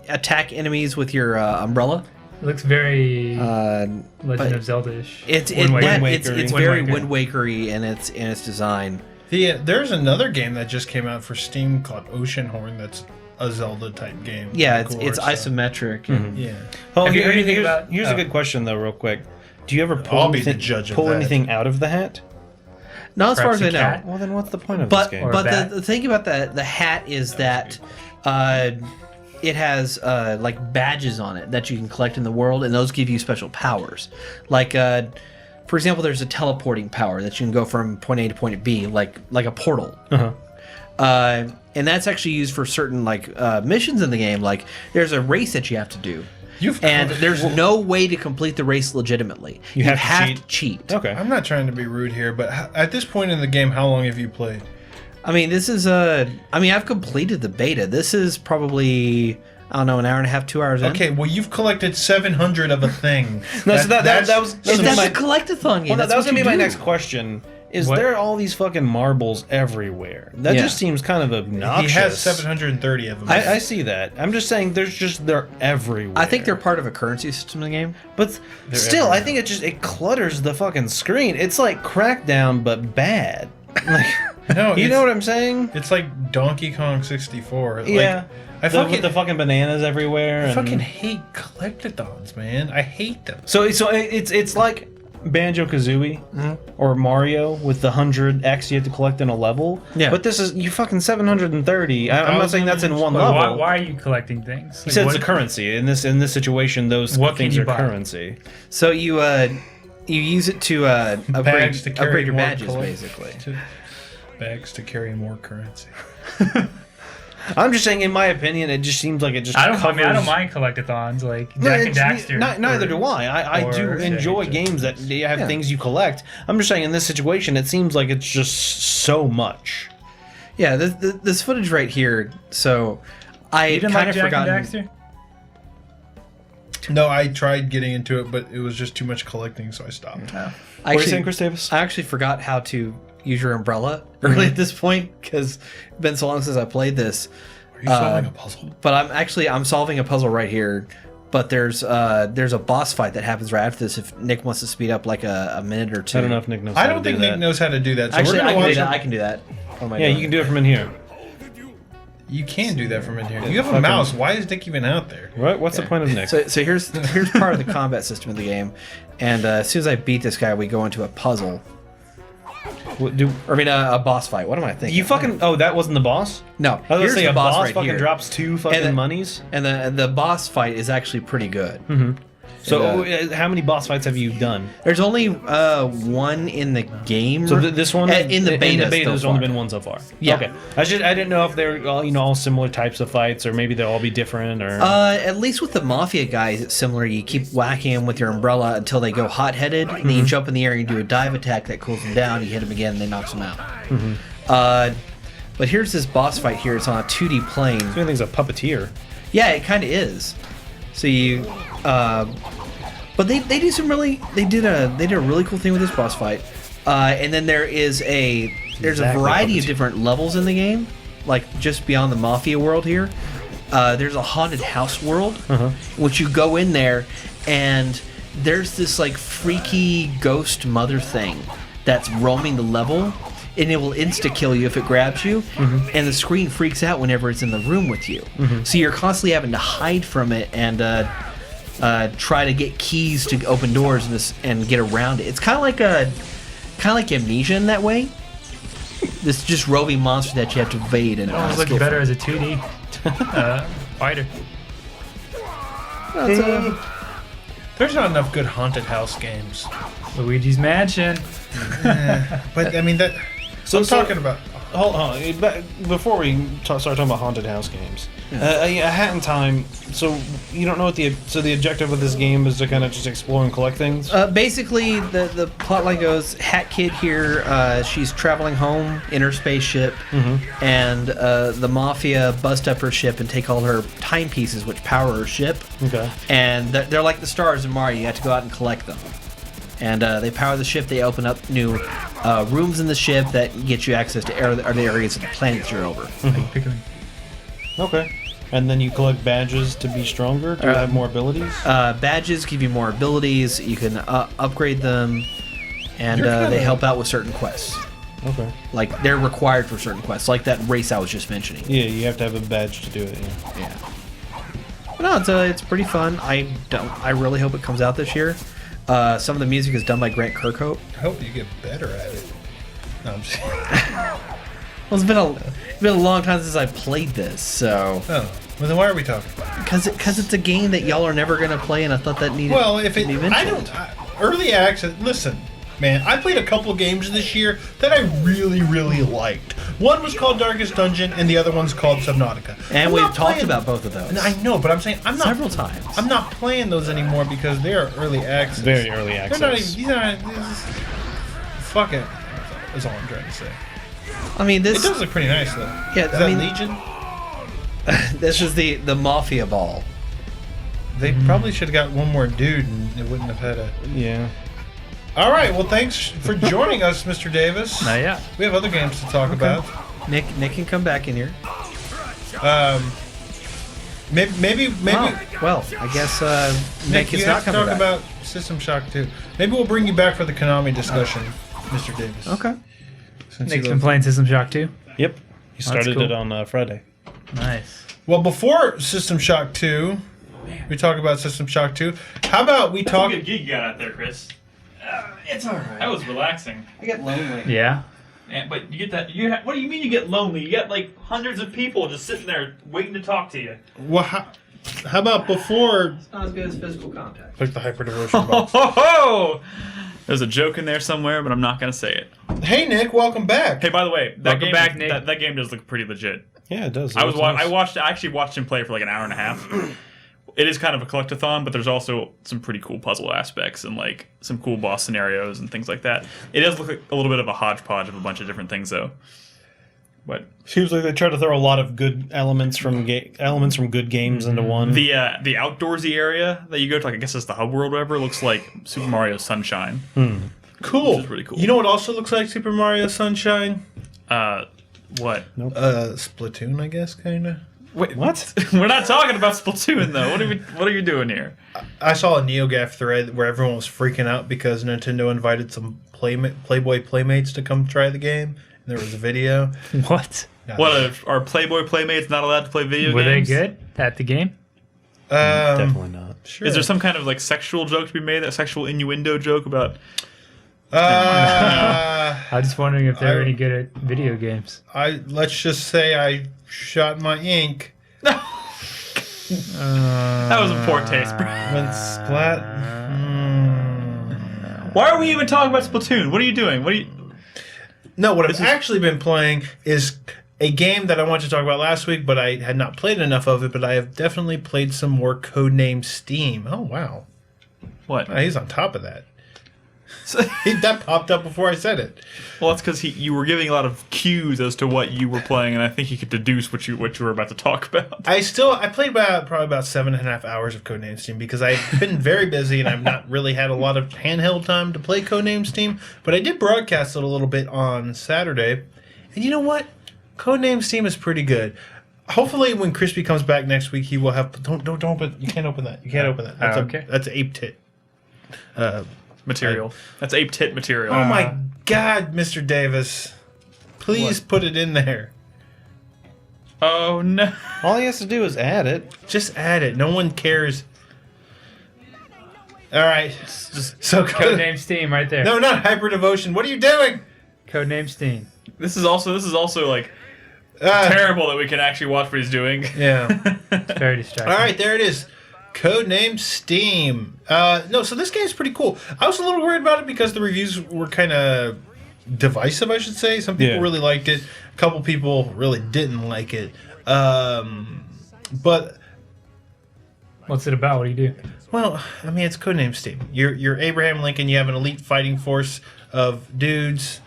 attack enemies with your umbrella. It looks very Legend of Zelda-ish. It's very Wind Waker-y in its design. There's another game that just came out for Steam called Oceanhorn that's a Zelda type game. Yeah, Core, it's so- isometric. And, Yeah. Oh, Have you heard anything about- here's a good question though, real quick. Do you ever I'll be the judge of that. anything out of the hat? Not as far Perhaps as I a know. cat? Well, then what's the point of But this game? Or a but bat. the thing about the hat is that it has like badges on it that you can collect in the world, and those give you special powers. Like for example, there's a teleporting power that you can go from point A to point B, like a portal. And that's actually used for certain like missions in the game. Like there's a race that you have to do. And there's no way to complete the race legitimately. You have to cheat. Okay. I'm not trying to be rude here, but at this point in the game, how long have you played? I mean, this is I've completed the beta. This is probably, I don't know, an hour and a half, 2 hours in. Okay, well, you've collected 700 of a thing. No, so that was That's my, a collectathon game. well, that was what gonna be you my do. next question. Is What? there all these fucking marbles everywhere? That Yeah. just seems kind of He obnoxious. has 730 of them. I see that. I'm just saying they're everywhere. I think they're part of a currency system in the game. But still, I think it clutters the fucking screen. It's like Crackdown, but bad. Like, No, you it's- know what I'm saying? It's like Donkey Kong 64. Yeah. Like, With the fucking bananas everywhere. I and- fucking hate collectathons, man. I hate them. So it's like Banjo Kazooie or Mario with the 100x you have to collect in a level. Yeah. But this is you fucking 730. I'm not saying that's in one Why, level. why are you collecting things? He said it's a what- currency. In this situation, those What can things you are buy? currency. So you use it to upgrade, Bags to carry upgrade your more badges, collect- basically. Bags to carry more currency. I'm just saying, in my opinion, it just seems like it just. I don't covers... mind collectathons like No, Jack and Daxter. neither do I. I do or- enjoy games that they have things you collect. I'm just saying, in this situation, it seems like it's just so much. Yeah, this footage right here. So I You didn't kind like of Jack forgotten. and Daxter? No, I tried getting into it, but it was just too much collecting, so I stopped. I What are you saying, actually, Chris Davis? I actually forgot how to use your umbrella early at this point because it's been so long since I played this. Are you solving a puzzle? But I'm solving a puzzle right here. But there's a boss fight that happens right after this. If Nick wants to speed up like a minute or two, I don't know if Nick knows. I how don't to think do Nick that. knows how to do that. So Actually, we're I gonna can do watch that. I can do that. What am I Yeah, doing? you can do it from in here. You can do that from in here. You have a mouse. Why is Nick even out there? What? What's the point of Nick? So here's part of the combat system of the game, and as soon as I beat this guy, we go into a puzzle. A boss fight. What am I thinking? You fucking. Oh, that wasn't the boss? No. I was gonna Here's say the a boss boss right fucking here. drops 2 fucking And then- monies. And the boss fight is actually pretty good. So, And, how many boss fights have you done? There's only one in the game. So this one in the beta. there's so only far. been one so far. Yeah. Okay. I didn't know if they're all similar types of fights, or maybe they'll all be different, or. At least with the mafia guys, it's similar. You keep whacking them with your umbrella until they go hot-headed, and then you jump in the air and you do a dive attack that cools them down. You hit them again, and they knocks them out. But here's this boss fight here. It's on a 2D plane. I think it's a puppeteer. Yeah, it kind of is. So you, but they do some really they did a really cool thing with this boss fight, and then there's a Exactly variety of puppeteer. different levels in the game, like just beyond the mafia world here. There's a haunted house world, which you go in there, and there's this like freaky ghost mother thing that's roaming the level. And it will insta-kill you if it grabs you, and the screen freaks out whenever it's in the room with you. So you're constantly having to hide from it and try to get keys to open doors and get around it. It's kind of like Amnesia in that way. This just roving monster that you have to evade and Almost looks escape better from. as a 2D fighter. There's not enough good haunted house games. Luigi's Mansion. But I mean that. So I'm talking about. Hold on. Before we start talking about haunted house games, a Hat in Time. So you don't know what the objective of this game is to kind of just explore and collect things. Basically, the plotline goes: Hat Kid here, she's traveling home in her spaceship, and the mafia bust up her ship and take all her timepieces, which power her ship. Okay. And they're like the stars in Mario. You have to go out and collect them. And they power the ship. They open up new rooms in the ship that get you access to other areas of the planet you're over. Pickling. Okay. And then you collect badges to be stronger, to have more abilities. Badges give you more abilities. You can upgrade them, and they help out with certain quests. Okay. Like they're required for certain quests, like that race I was just mentioning. Yeah, you have to have a badge to do it. Yeah. Yeah. But no, it's pretty fun. I really hope it comes out this year. Some of the music is done by Grant Kirkhope. I hope you get better at it. No, I'm just Well, it's been a long time since I played this, so Oh, well then why are we talking? because it's a game that y'all are never gonna play, and I thought that needed. Well, if to it, be I mentioned. don't. Early access. Listen, man, I played a couple games this year that I really, really liked. One was called Darkest Dungeon, and the other one's called Subnautica. And I'm we've not talked playing- about both of those. I know, but I'm saying I'm not Several times. I'm not playing those anymore because they are early access. Very early access. They're not even. These are. Fuck it. That's all I'm trying to say. I mean, It this does look pretty nice though. Yeah, Is I that mean- Legion? this is the Mafia ball. They probably should have got one more dude, and it wouldn't have had a. Yeah. All right. Well, thanks for joining us, Mr. Davis. Yeah. We have other games to talk about. Nick can come back in here. Maybe. Oh, well, I guess Nick, Nick is you not have to coming talk back. about System Shock 2. Maybe we'll bring you back for the Konami discussion, Mr. Davis. Okay. Since Nick's you been playing System Shock 2. Yep. He started cool. it on Friday. Nice. Well, before System Shock 2, we talk about System Shock 2. How about we talk? Good gig you got out there, Chris. It's alright. That was relaxing. I get lonely. Yeah. But you get that. What do you mean you get lonely? You get like hundreds of people just sitting there waiting to talk to you. Well, how about before? Not as good as physical contact. Like the Hyperdevotion box. Oh, there's a joke in there somewhere, but I'm not gonna say it. Hey, Nick, welcome back. Hey, by the way, that Welcome game, back, Nick. That game does look pretty legit. Yeah, it does. I Nice. actually watched him play for like an hour and a half. It is kind of a collectathon, but there's also some pretty cool puzzle aspects and like some cool boss scenarios and things like that. It does look like a little bit of a hodgepodge of a bunch of different things, though. But Seems like they try to throw a lot of good elements from good games into one. the outdoorsy area that you go to, like I guess it's the hub world, or whatever, looks like Super Mario Sunshine. Cool. Which is really cool. You know what also looks like Super Mario Sunshine? What? Splatoon, I guess, kind of. Wait, what? We're not talking about Splatoon though. What are you doing here? I saw a NeoGAF thread where everyone was freaking out because Nintendo invited some Playboy Playmates to come try the game. And there was a video. What? What are Playboy Playmates not allowed to play video Were they games? good at the game? Definitely not. Sure. Is there some kind of like sexual joke to be made? That sexual innuendo joke about? Uh, I was just wondering if they were any good at video games. let's just say I shot my ink That was in poor taste. when Splat. Why are we even talking about Splatoon? What are you doing? No, what I've actually been playing is a game that I wanted to talk about last week, but I had not played enough of it. But I have definitely played some more Codename Steam. Oh wow, What? he's on top of that. That popped up before I said it. Well, that's because you were giving a lot of cues as to what you were playing, and I think he could deduce what you were about to talk about. I played probably about 7.5 hours of Codename Steam because I've been very busy and I've not really had a lot of handheld time to play Codename Steam. But I did broadcast it a little bit on Saturday, and you know what? Codename Steam is pretty good. Hopefully, when Krispy comes back next week, he will have. Don't open. You can't open that. You can't open that. That's okay. That's ape tit. Material. That's ape tit material. Oh my God, Mr. Davis! Please put it in there. Oh no. All he has to do is add it. Just add it. No one cares. All right. So Codename Steam right there. No, not Hyperdevotion. What are you doing? Codename Steam. This is also like terrible that we can actually watch what he's doing. Yeah. It's very distracting. All right, there it is. Codename Steam. No, so this game's pretty cool. I was a little worried about it because the reviews were kind of divisive, I should say. Some people really liked it. A couple people really didn't like it. But What's it about? What do you do? well, I mean, it's Codename Steam. You're Abraham Lincoln. You have an elite fighting force of dudes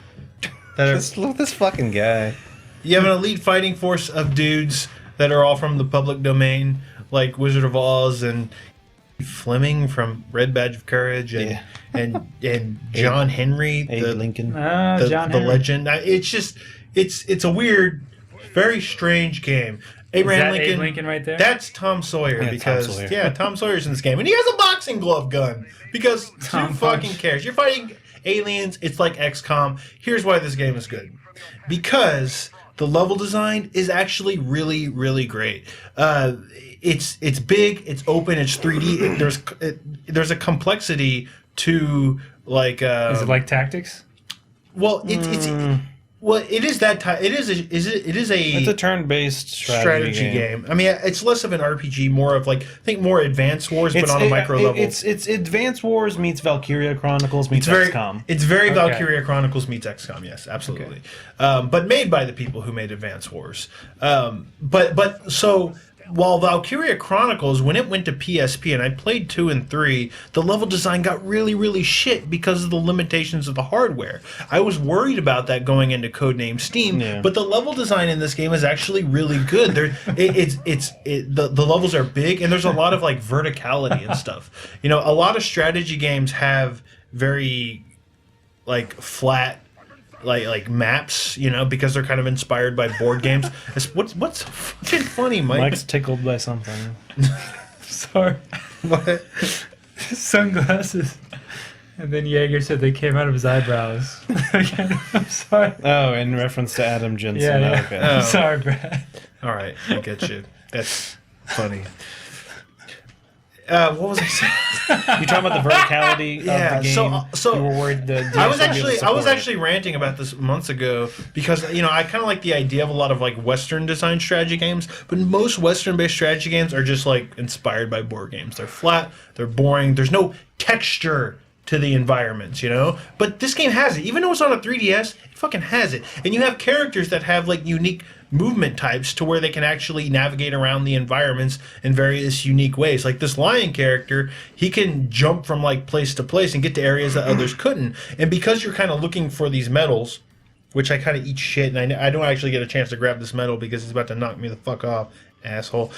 that are. Look at this fucking guy. You have an elite fighting force of dudes that are all from the public domain, like Wizard of Oz and Fleming from Red Badge of Courage, and and John Henry, Abe Lincoln. John the Henry. legend. It's just it's a weird, very strange game. Abraham that Lincoln. Abe Lincoln right there? That's Tom Sawyer Yeah, because Tom Sawyer. Tom Sawyer's in this game, and he has a boxing glove gun because Tom who fucking Punch. cares? You're fighting aliens. It's like XCOM. Here's why this game is good, because the level design is actually really, really great. It's big, it's open, it's 3D. There's a complexity to like. Is it like Tactics? Well, it is that type. It is It's a turn-based strategy game. I mean, it's less of an RPG, more of like I think more Advanced Wars, but on a micro level. It's Advanced Wars meets Valkyria Chronicles meets XCOM. It's very Okay. Valkyria Chronicles meets XCOM. Yes, absolutely. But made by the people who made Advanced Wars. But so while Valkyria Chronicles, when it went to PSP and I played 2 and 3, the level design got really, really shit because of the limitations of the hardware. I was worried about that going into Codename Steam, but the level design in this game is actually really good. The levels are big and there's a lot of like verticality and stuff. You know, a lot of strategy games have very like flat like maps, you know, because they're kind of inspired by board games. What's fucking funny, Mike? Mike's tickled by something. Sorry. What? Sunglasses. And then Jaeger said they came out of his eyebrows. I'm sorry. Oh, in reference to Adam Jensen. Yeah. Okay. Oh. Sorry, Brad. All right, I get you. That's funny. What was I saying? You talking about the verticality of Yeah, the game? so you were worried the I was DS wouldn't be able to I was support it. actually ranting about this months ago because you know I kind of like the idea of a lot of like Western design strategy games, but most Western based strategy games are just like inspired by board games. They're flat, they're boring. There's no texture to the environments, you know. But this game has it, even though it's on a 3DS. It fucking has it, and you have characters that have like unique movement types to where they can actually navigate around the environments in various unique ways. Like this lion character, he can jump from like place to place and get to areas that others couldn't. And because you're kind of looking for these medals, which I kind of eat shit, and I don't actually get a chance to grab this medal because he's about to knock me the fuck off, asshole.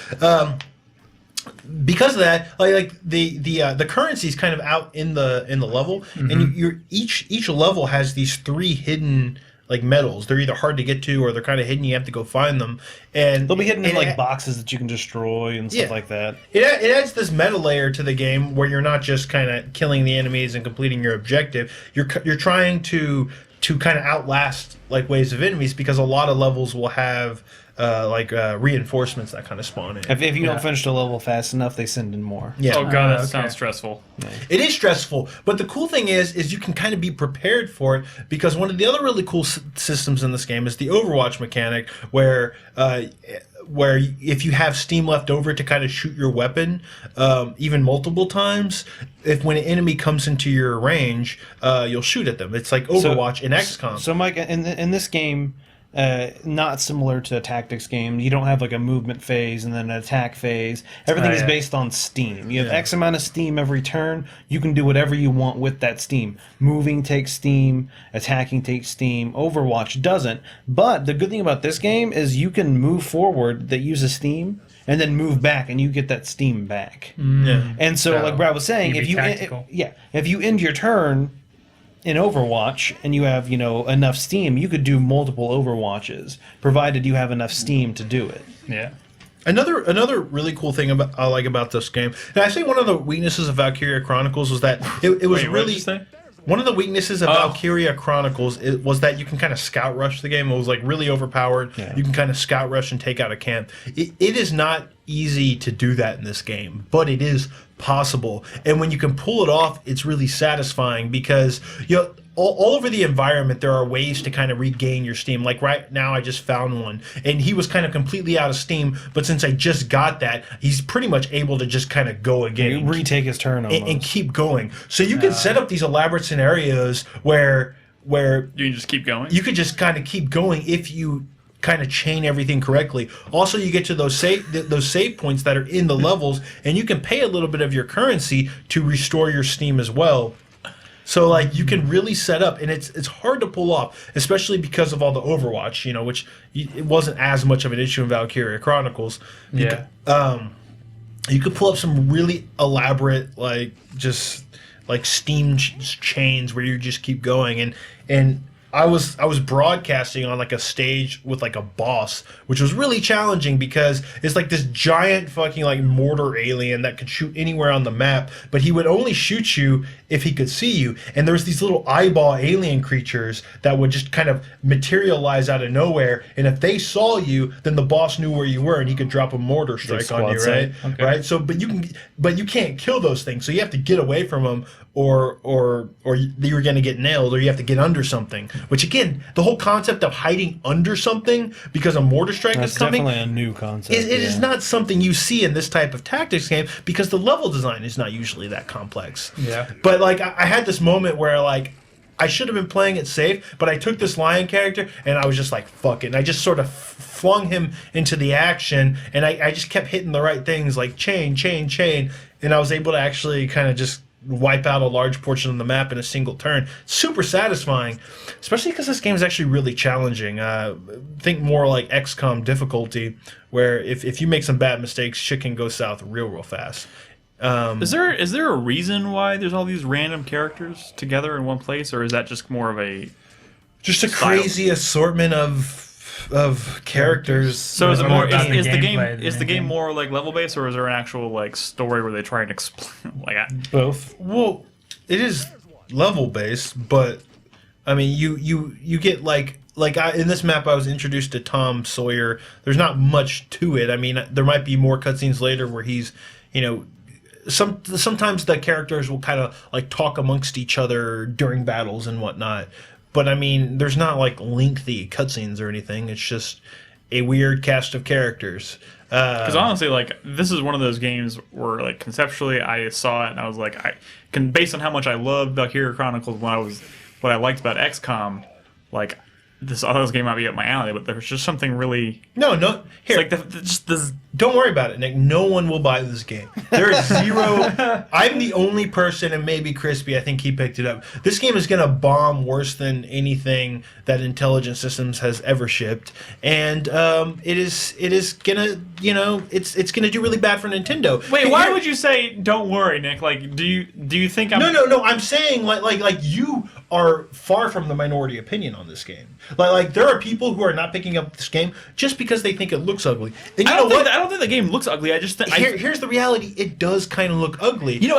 Because of that, like the currency is kind of out in the level, and you're each level has these 3 hidden like medals. They're either hard to get to or they're kind of hidden. You have to go find them, and They'll be hidden in and like it- boxes that you can destroy and stuff like that. It adds this meta layer to the game where you're not just kind of killing the enemies and completing your objective. You're trying to kind of outlast like waves of enemies because a lot of levels will have reinforcements that kind of spawn in. If you don't finish the level fast enough, they send in more. Yeah. Oh god, that okay. sounds stressful. It is stressful, but the cool thing is you can kind of be prepared for it because one of the other really cool systems in this game is the Overwatch mechanic, where if you have steam left over to kind of shoot your weapon, even multiple times, when an enemy comes into your range, you'll shoot at them. It's like Overwatch in XCOM. So, Mike, in this game, not similar to a tactics game, you don't have like a movement phase and then an attack phase. Everything is based on steam. You have X amount of steam every turn. You can do whatever you want with that steam. Moving takes steam, attacking takes steam. Overwatch doesn't. But the good thing about this game is you can move forward that uses steam and then move back and you get that steam back. Yeah. And so, like Brad was saying, You if can be tactical. if you end your turn in Overwatch and you have, enough steam, you could do multiple Overwatches, provided you have enough steam to do it. Yeah. Another really cool thing I like about this game, and I say one of the weaknesses of Valkyria Chronicles was that it was Wait, what did really you say? one of the weaknesses of Valkyria Chronicles was that you can kind of scout rush the game. It was like really overpowered. Yeah. You can kind of scout rush and take out a camp. It is not easy to do that in this game, but it is possible. And when you can pull it off, it's really satisfying because all over the environment, there are ways to kind of regain your steam. Like right now, I just found one, and he was kind of completely out of steam. But since I just got that, he's pretty much able to just kind of go again. You retake his turn almost. And keep going. So you can set up these elaborate scenarios where You can just keep going. you could just kind of keep going if you kind of chain everything correctly. Also, you get to those save points that are in the levels, and you can pay a little bit of your currency to restore your steam as well. So like you can really set up, and it's hard to pull off, especially because of all the Overwatch, which it wasn't as much of an issue in Valkyria Chronicles. You could pull up some really elaborate like steam chains where you just keep going, and I was broadcasting on like a stage with like a boss, which was really challenging because it's like this giant fucking like mortar alien that could shoot anywhere on the map, but he would only shoot you if he could see you. And there's these little eyeball alien creatures that would just kind of materialize out of nowhere, and if they saw you, then the boss knew where you were and he could drop a mortar strike on you, right? Okay. Right? So but you can't kill those things. So you have to get away from them or you're going to get nailed, or you have to get under something. Which again, the whole concept of hiding under something because a mortar strike is coming, definitely a new concept. it is not something you see in this type of tactics game because the level design is not usually that complex. Yeah. But like I had this moment where like I should have been playing it safe, but I took this lion character and I was just like, fuck it. And I just sort of flung him into the action, and I just kept hitting the right things like chain, and I was able to actually kind of just wipe out a large portion of the map in a single turn. Super satisfying, especially because this game is actually really challenging. Think more like XCOM difficulty, where if you make some bad mistakes, shit can go south real fast. Is there a reason why there's all these random characters together in one place, or is that just more of a Just a crazy assortment of characters. So is it It's more about the is the game gameplay than is the game anything. more like level based, or is there an actual like story where they try and explain like Both. Well, it is level based, but I mean, you get in this map I was introduced to Tom Sawyer. There's not much to it. I mean, there might be more cutscenes later where he's, sometimes the characters will kind of like talk amongst each other during battles and whatnot. But I mean, there's not like lengthy cutscenes or anything. It's just a weird cast of characters. Because honestly, like, this is one of those games where, like, conceptually, I saw it and I was like, based on how much I loved Valkyria Chronicles what I liked about XCOM, like, this other game might be up my alley, but there's just something really. No. Here, It's like just this. don't worry about it, Nick. No one will buy this game. There is zero. I'm the only person, and maybe Krispy, I think he picked it up. This game is going to bomb worse than anything that Intelligent Systems has ever shipped, and it is gonna, it's gonna do really bad for Nintendo. Wait, why would you say don't worry, Nick? Like, do you think I'm? No. I'm saying like you are far from the minority opinion on this game. Like there are people who are not picking up this game just because they think it looks ugly. And I don't think the game looks ugly. I just think here's the reality. It does kind of look ugly. you know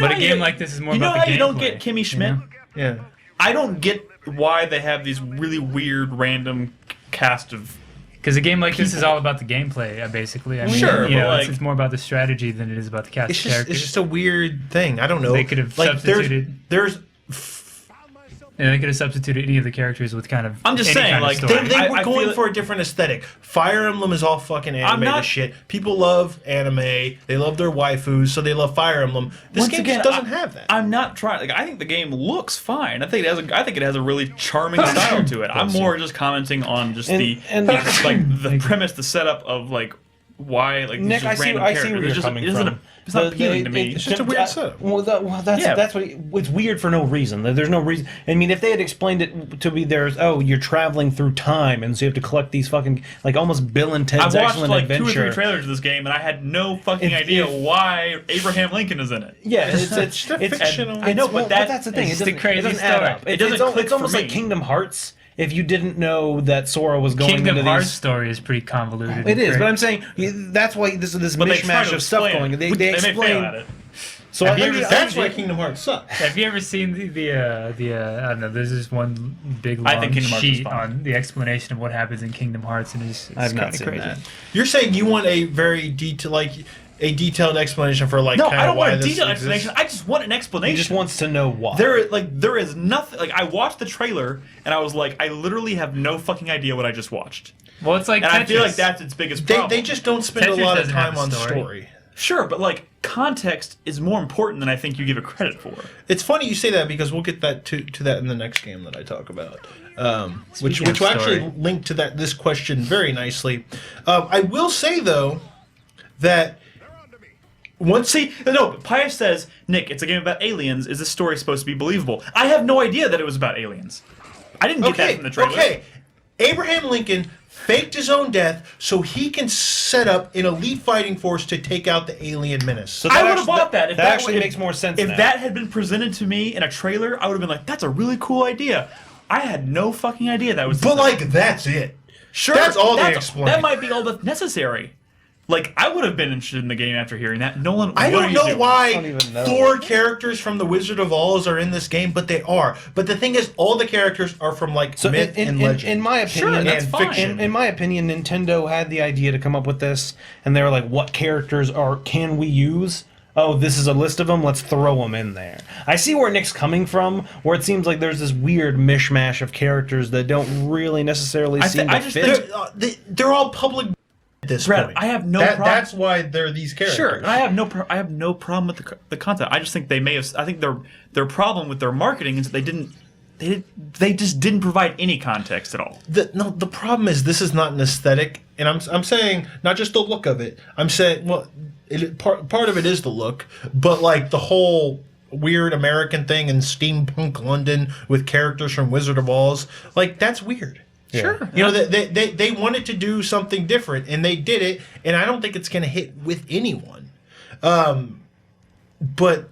But how a game like this is more you know about how the you don't gameplay, get Kimmy Schmidt. Yeah. I don't get why they have these really weird random cast of. Because a game like this is all about the gameplay, basically. I mean, Sure, but it's more about the strategy than it is about the cast It's of just characters. it's just a weird thing. I don't know. They could have like substituted. there's And they could have substituted any of the characters with kind of. I'm just any saying, kind of like, story. they I were going feel for a different aesthetic. Fire Emblem is all fucking animated not- shit. People love anime. They love their waifus, so they love Fire Emblem. This Once game again, just doesn't have that. I'm not trying. Like, I think the game looks fine. I think it has a really charming style to it. I'm more just commenting on just the premise, the setup of like why like Nick, these I just see random where characters. you're It's just- coming it doesn't- from. It's not appealing to me. It's just a weird setup. That's what it's weird for no reason. There's no reason. I mean, if they had explained it to be you're traveling through time, and so you have to collect these fucking like almost Bill and Ted's I've watched Excellent like Adventure. 2 or 3 trailers of this game, and I had no fucking idea why Abraham Lincoln is in it. Yeah, it's fictional. I know, but Well, that's the thing. it's It the doesn't, crazy it doesn't add story. up. It doesn't click It's almost for like me. Kingdom Hearts. If you didn't know that Sora was going Kingdom into Hearts these. story is pretty convoluted. It is, and but great. I'm saying that's why this But they try mishmash to of stuff explain going. it. They may fail explain. at it. So Have you ever That's why Kingdom Hearts sucks. Have you ever seen the I don't know, there's this one big I long think Kingdom Hearts is sheet fine. on the explanation of what happens in Kingdom Hearts, and it's I've not kind of seen crazy. that. You're saying you want a very detailed explanation for like No, kind I of don't why want a this detailed exists? explanation. I just want an explanation. He just wants to know why. There is nothing. Like, I watched the trailer and I was like, I literally have no fucking idea what I just watched. Well, it's like And I feel Tetris. like that's its biggest problem. They just don't spend Tetris a lot of doesn't have time a on story. story. Sure, but like context is more important than I think you give it credit for. It's funny you say that because we'll get that to that in the next game that I talk about, which Speaking of will actually story. link to this question very nicely. I will say though that Pius says, Nick, it's a game about aliens. Is this story supposed to be believable? I have no idea that it was about aliens. I didn't get that from the trailer. Okay, Abraham Lincoln faked his own death so he can set up an elite fighting force to take out the alien menace. So I would actually- have bought that. If that actually if- makes more sense If now. that had been presented to me in a trailer, I would have been like, that's a really cool idea. I had no fucking idea that was. But like, that's it. Sure, that's all they explain. That might be all that's necessary. Like, I would have been interested in the game after hearing that. Nolan, I what don't are you know doing? why don't even know. 4 characters from the Wizard of Oz are in this game, but they are. But the thing is, all the characters are from like So myth and legend. in my opinion, Sure, that's and fine. fiction. in my opinion, Nintendo had the idea to come up with this, and they were like, "What characters can we use? Oh, this is a list of them. Let's throw them in there." I see where Nick's coming from, where it seems like there's this weird mishmash of characters that don't really necessarily seem I to just fit. think- they're all public at this Brad, point. I have no problem. That's why they're these characters. Sure, and I have no problem with the content. I just think they may have. I think their problem with their marketing is that they just didn't provide any context at all. The problem is this is not an aesthetic, and I'm saying not just the look of it. I'm saying part of it is the look, but like the whole weird American thing in steampunk London with characters from Wizard of Oz, like that's weird. Sure, You know, they wanted to do something different, and they did it, and I don't think it's going to hit with anyone. But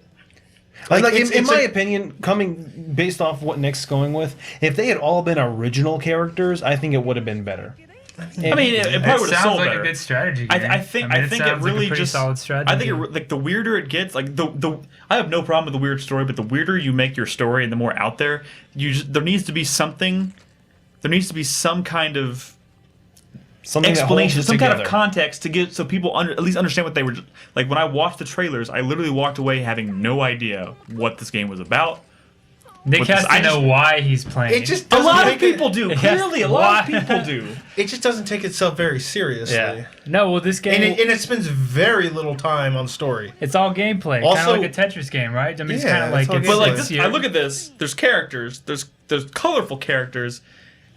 Like it's in my a- opinion, coming based off what Nick's going with, if they had all been original characters, I think it would have been better. I mean, it It probably would have sounds sold like better. a good strategy. I game. think mean, it sounds really like a pretty just solid strategy. I think like the weirder it gets, like the I have no problem with the weird story, but the weirder you make your story and the more out there, there needs to be something. There needs to be some kind of Something explanation, that holds it some kind of together. context to give so people at least understand what they were like. When I watched the trailers, I literally walked away having no idea what this game was about. Nick What has this- to I know just- why he's playing. it just A doesn't lot of take it- people do. Yes, Clearly, a lot of why? people do. It just doesn't take itself very seriously. yeah. No, well, this game And it spends very little time on story. it's all gameplay, kind Also- of like a Tetris game, right? I mean, it's Yeah, kind of like it's all it's, But like it's this, I look at this. There's characters. There's colorful characters.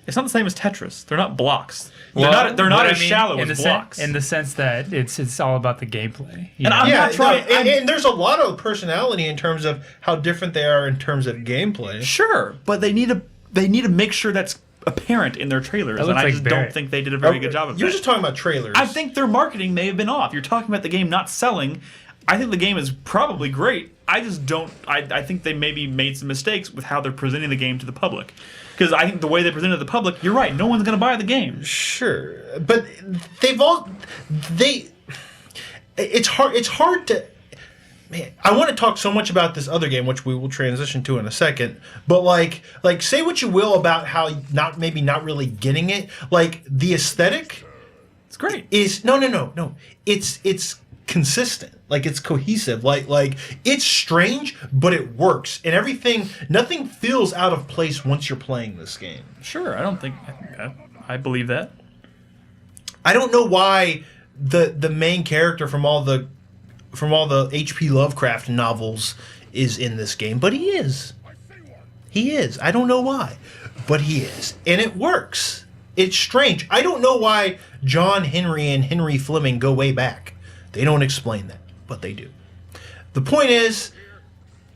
It's not the same as Tetris. They're not blocks. They're not as shallow in as the blocks. in the sense that it's all about the gameplay. you And know? I'm not trying. and there's a lot of personality in terms of how different they are in terms of gameplay. Sure, but they need to make sure that's apparent in their trailers, That and looks I like just Barrett. don't think they did a very good job of You're that. just talking about trailers. I think their marketing may have been off. You're talking about the game not selling. I think the game is probably great. I just don't. I think they maybe made some mistakes with how they're presenting the game to the public. Because I think the way they presented it to the public, you're right. No one's going to buy the game. Sure, but it's hard to. Man, I want to talk so much about this other game, which we will transition to in a second. But like say what you will about how not really getting it. Like the aesthetic It's great. is no. It's consistent. Like it's cohesive. Like it's strange, but it works. And nothing feels out of place once you're playing this game. Sure, I believe that. I don't know why the main character from all the H.P. Lovecraft novels is in this game, but he is. He is. I don't know why, but he is, and it works. It's strange. I don't know why John Henry and Henry Fleming go way back. They don't explain that, but they do. The point is,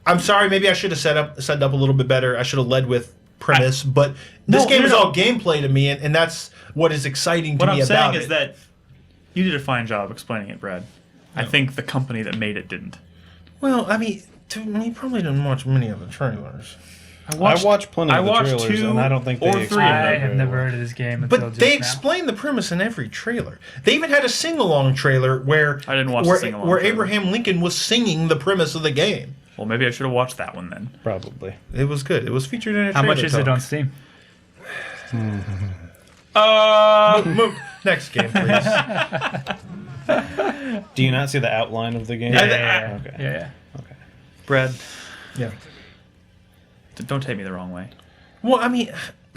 I'm sorry. Maybe I should have set up a little bit better. I should have led with premise, but this game is all gameplay to me, and that's what is exciting to What me I'm about saying it. is that you did a fine job explaining it, Brad. I think the company that made it didn't. Well, I mean, you probably didn't watch many of the trailers. I watched plenty of the trailers, two and I don't think they or three. explained I that have very never well. heard of this game until But just they now. explain the premise in every trailer. They even had a sing-along trailer where I didn't watch the sing-along where trailer. Abraham Lincoln was singing the premise of the game. Well, maybe I should have watched that one then. Probably. It was good. It was featured in a How trailer. much is it on Steam? Next game, please. Do you not see the outline of the game? Yeah. Okay. Yeah. Brad, Yeah. don't take me the wrong way. Well, I mean,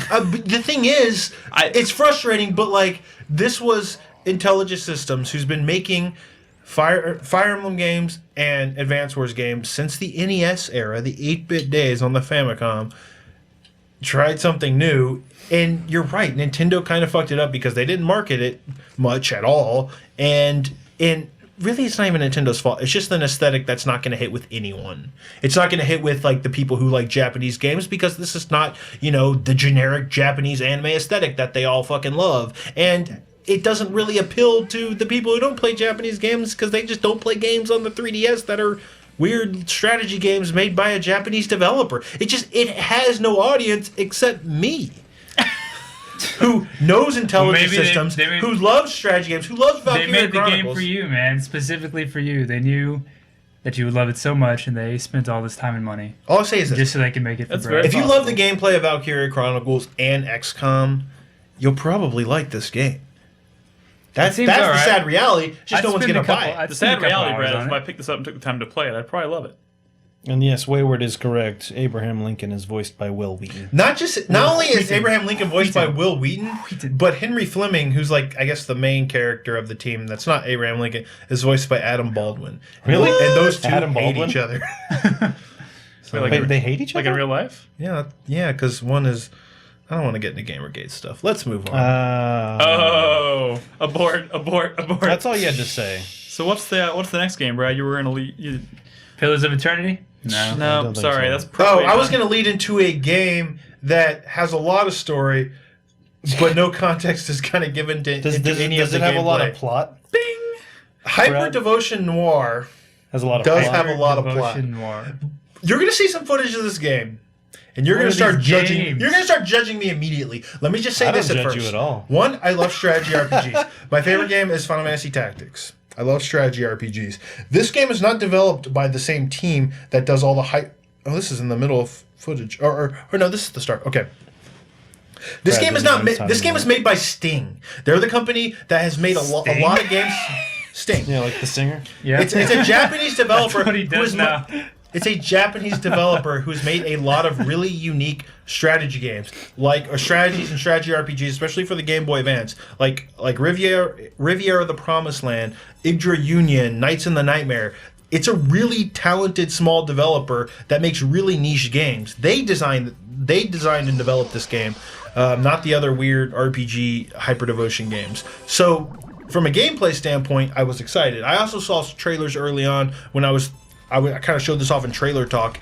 but the thing is, it's frustrating, but like this was Intelligent Systems, who's been making Fire Emblem games and Advance Wars games since the NES era, the 8-bit days on the Famicom. Tried something new, and you're right. Nintendo kind of fucked it up because they didn't market it much at all, and really, it's not even Nintendo's fault. It's just an aesthetic that's not going to hit with anyone. It's not going to hit with like the people who like Japanese games because this is not, the generic Japanese anime aesthetic that they all fucking love. And it doesn't really appeal to the people who don't play Japanese games because they just don't play games on the 3DS that are weird strategy games made by a Japanese developer. It has no audience except me. Who knows intelligent systems, who loves strategy games, who loves Valkyria They made the Chronicles. game for you, man, specifically for you. They knew that you would love it so much, and they spent all this time and money All I'll say is this. just so they can make it for That's Brad. very If you possible. love the gameplay of Valkyria Chronicles and XCOM, you'll probably like this game. That's seems the alright. sad reality. Just no one's spend going to a buy couple- it. I'd The spend a sad couple reality, hours Brad, is on if I it. picked this up and took the time to play it, I'd probably love it. And yes, Wayward is correct. Abraham Lincoln is voiced by Will Wheaton. Not only is Abraham Lincoln voiced by Will Wheaton, Wheaton. but Henry Fleming, who's like I guess the main character of the team, that's not Abraham Lincoln, is voiced by Adam Baldwin. Really? And those two Adam hate Baldwin? each other. So, like, They hate each like other? in real life? yeah, because one is. I don't want to get into Gamergate stuff. Let's move on. Oh, abort. That's all you had to say. So what's the next game, Brad? You were gonna lead. Pillars of Eternity? No. No, don't think sorry, so. that's Oh, probably I was going to lead into a game that has a lot of story, but no context is kind of given to Does any of it the have a lot gameplay. of plot? Hyperdevotion Noire Has a lot of does plot. have a lot of plot. Devotion Noire. You're going to see some footage of this game, and you're What going are to start these judging. games? You're going to start judging me immediately. Let me just say I don't this at judge first. you at all. One, I love strategy RPGs. My favorite game is Final Fantasy Tactics. I love strategy RPGs. This game is not developed by the same team that does all the hype. Oh, this is in the middle of footage. Or no, this is the start. Okay. This Brad game is doesn't not. know his time This game anymore. is made by Sting. They're the company that has made a lot of games. Sting. Yeah, like the singer. Yeah. It's a Japanese developer. That's what he who does is now. It's a Japanese developer who's made a lot of really unique strategy games, like strategies and strategy RPGs, especially for the Game Boy Advance, like Riviera of the Promised Land, Yggdra Union, Knights in the Nightmare. It's a really talented small developer that makes really niche games. They designed and developed this game, not the other weird RPG Hyperdevotion games. So, from a gameplay standpoint, I was excited. I also saw trailers early on when I kind of showed this off in Trailer Talk.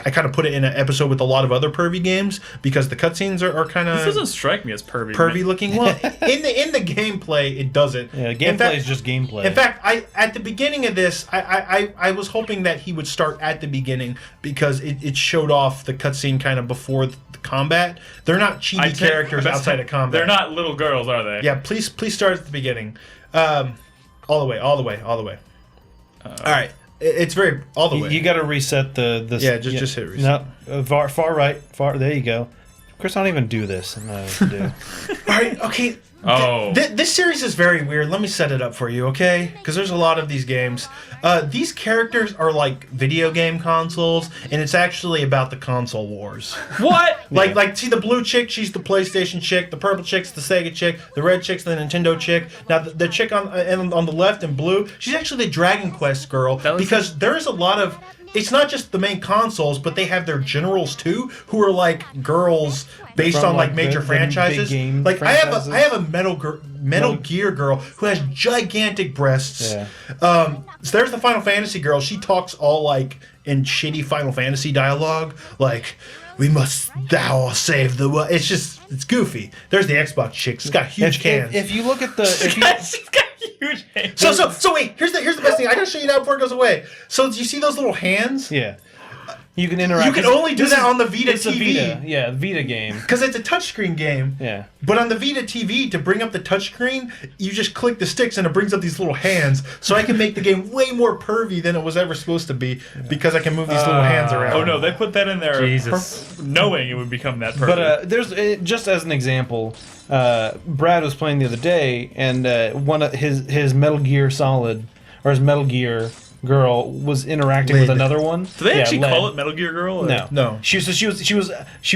I kind of put it in an episode with a lot of other pervy games because the cutscenes are kind This of doesn't strike me as pervy. pervy looking. Well, in the gameplay, it doesn't. Yeah, In gameplay fact- is just gameplay. In fact, at the beginning of this, I was hoping that he would start at the beginning because it showed off the cutscene kind of before the combat. They're not chibi characters outside of combat. They're not little girls, are they? Yeah, please start at the beginning. All the way. All right. It's very all the way. You got to reset the. Yeah, just hit reset. No, far right. There you go. Chris, I don't even do this. I don't know what to do. All right, okay. Oh. This series is very weird. Let me set it up for you, okay? Because there's a lot of these games. These characters are like video game consoles, and it's actually about the console wars. What? Like, see the blue chick, she's the PlayStation chick. The purple chick's the Sega chick. The red chick's the Nintendo chick. Now, the chick on the left in blue, she's actually the Dragon Quest girl because there's a lot of. It's not just the main consoles, but they have their generals too, who are like girls based From, on like like, major the big franchises. game Like franchises? I have a Metal Gear girl who has gigantic breasts. Yeah. So there's the Final Fantasy girl. She talks all like in shitty Final Fantasy dialogue, like "We must thou save the world." It's goofy. There's the Xbox chick. It's got huge cans. If you look at the. She's got huge hands. So wait. Here's the best thing. I gotta show you now before it goes away. So do you see those little hands? Yeah. You can interact. You can only do that on the Vita It's a TV. Vita. Yeah, Vita game. Because it's a touchscreen game. Yeah. But on the Vita TV, to bring up the touchscreen, you just click the sticks and it brings up these little hands. So I can make the game way more pervy than it was ever supposed to be because I can move these little hands around. Oh no, they put that in there Jesus. knowing it would become that perfect. But there's just as an example, Brad was playing the other day, and one of his Metal Gear Solid or his Metal Gear girl was interacting with Lid. another one. Do they actually Led. call it Metal Gear Girl? Or? No, No. She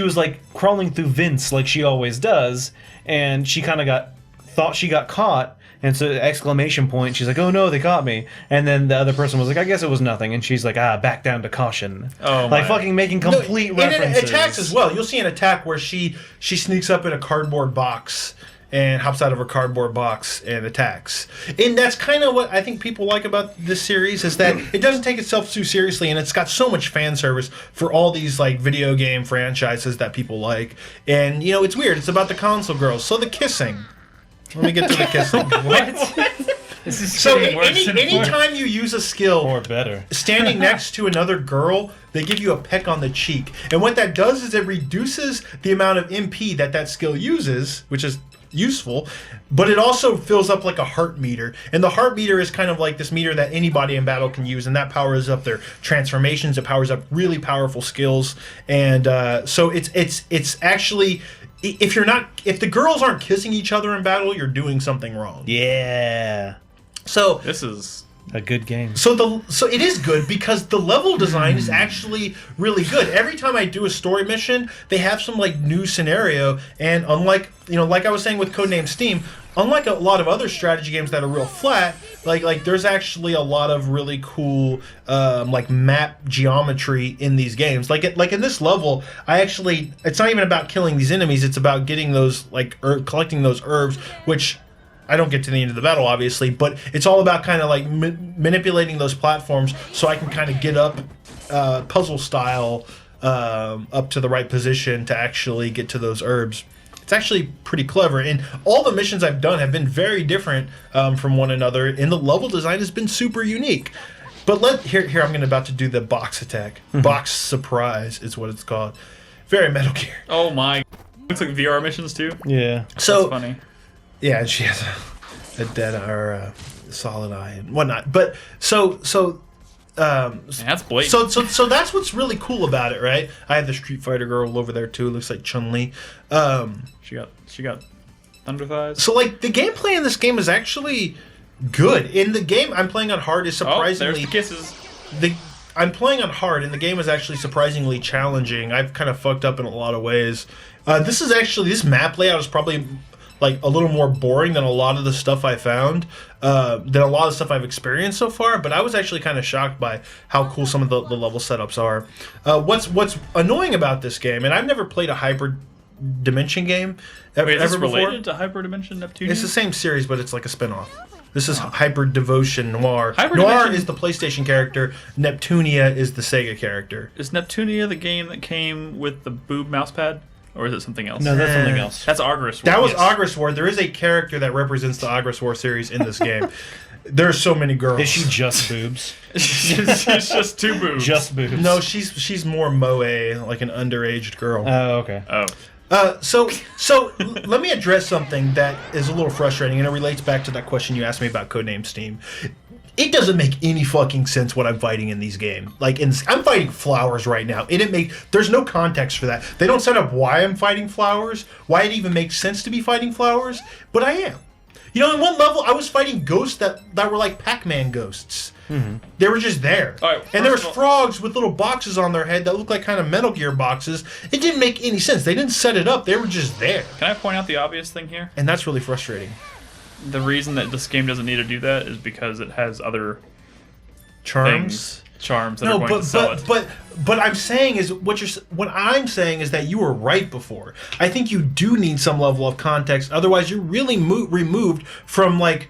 was like crawling through vents like she always does, and she kind of thought she got caught, and so exclamation point. She's like, "Oh no, they caught me!" And then the other person was like, "I guess it was nothing," and she's like, "Back down to caution." Oh, like my. fucking making complete and references. it attacks as well. You'll see an attack where she sneaks up in a cardboard box and hops out of her cardboard box and attacks. And that's kind of what I think people like about this series is that it doesn't take itself too seriously, and it's got so much fan service for all these like video game franchises that people like. And it's weird. It's about the console girls. So the kissing. Let me get to the kissing. This is So getting worse and worse. anytime you use a skill, Or better. standing next to another girl, they give you a peck on the cheek. And what that does is it reduces the amount of MP that skill uses, which is useful, but it also fills up like a heart meter. And the heart meter is kind of like this meter that anybody in battle can use, and that powers up their transformations, it powers up really powerful skills. And so it's actually, if the girls aren't kissing each other in battle, you're doing something wrong. Yeah. So This is A good game. So it is good because the level design is actually really good. Every time I do a story mission, they have some like new scenario, and unlike like I was saying with Codename S.T.E.A.M, unlike a lot of other strategy games that are real flat, like there's actually a lot of really cool like map geometry in these games. Like in this level, it's not even about killing these enemies. It's about getting those collecting those herbs, which I don't get to the end of the battle, obviously, but it's all about kind of like manipulating those platforms so I can kind of get up puzzle style up to the right position to actually get to those herbs. It's actually pretty clever, and all the missions I've done have been very different from one another, and the level design has been super unique. But here I'm about to do the box attack. Box surprise is what it's called. Very Metal Gear. Oh my! Looks like VR missions too. Yeah. So That's funny. yeah, and she has a dead or a solid eye and whatnot. But so That's blatant. so that's what's really cool about it, right? I have the Street Fighter girl over there too. It looks like Chun-Li. She got thunder thighs. So like the gameplay in this game is actually good. In the game I'm playing on hard is Oh, there's surprisingly the kisses. I'm playing on hard, and the game is actually surprisingly challenging. I've kind of fucked up in a lot of ways. This map layout is probably like a little more boring than a lot of the stuff I found, than a lot of stuff I've experienced so far. But I was actually kind of shocked by how cool some of the level setups are. What's annoying about this game, and I've never played a Hyperdimension game Wait, is this ever before. related to Hyperdimension Neptunia? It's the same series, but it's like a spin-off. This is Hyperdevotion Noire. Hyperdimension- Noire is the PlayStation character. Neptunia is the Sega character. Is Neptunia the game that came with the boob mousepad? Or is it something else? No, that's something else. That's Ogris. That was Yes. Ogris War. There is a character that represents the Ogris War series in this game. There's so many girls. Is she just boobs? She's just two boobs. Just boobs. No, she's more moe, like an underaged girl. Oh, okay. Oh. So let me address something that is a little frustrating, and it relates back to that question you asked me about Codename S.T.E.A.M. It doesn't make any fucking sense what I'm fighting in these games. I'm fighting flowers right now. There's no context for that. They don't set up why I'm fighting flowers, why it even makes sense to be fighting flowers, but I am. In one level, I was fighting ghosts that were like Pac-Man ghosts. Mm-hmm. They were just there. All right, and there was first of all- frogs with little boxes on their head that looked like kind of Metal Gear boxes. It didn't make any sense. They didn't set it up. They were just there. Can I point out the obvious thing here? And that's really frustrating. The reason that this game doesn't need to do that is because it has other Charms? charms that are going to sell it. But I'm saying is what I'm saying is that you were right before. I think you do need some level of context. Otherwise, you're really removed from like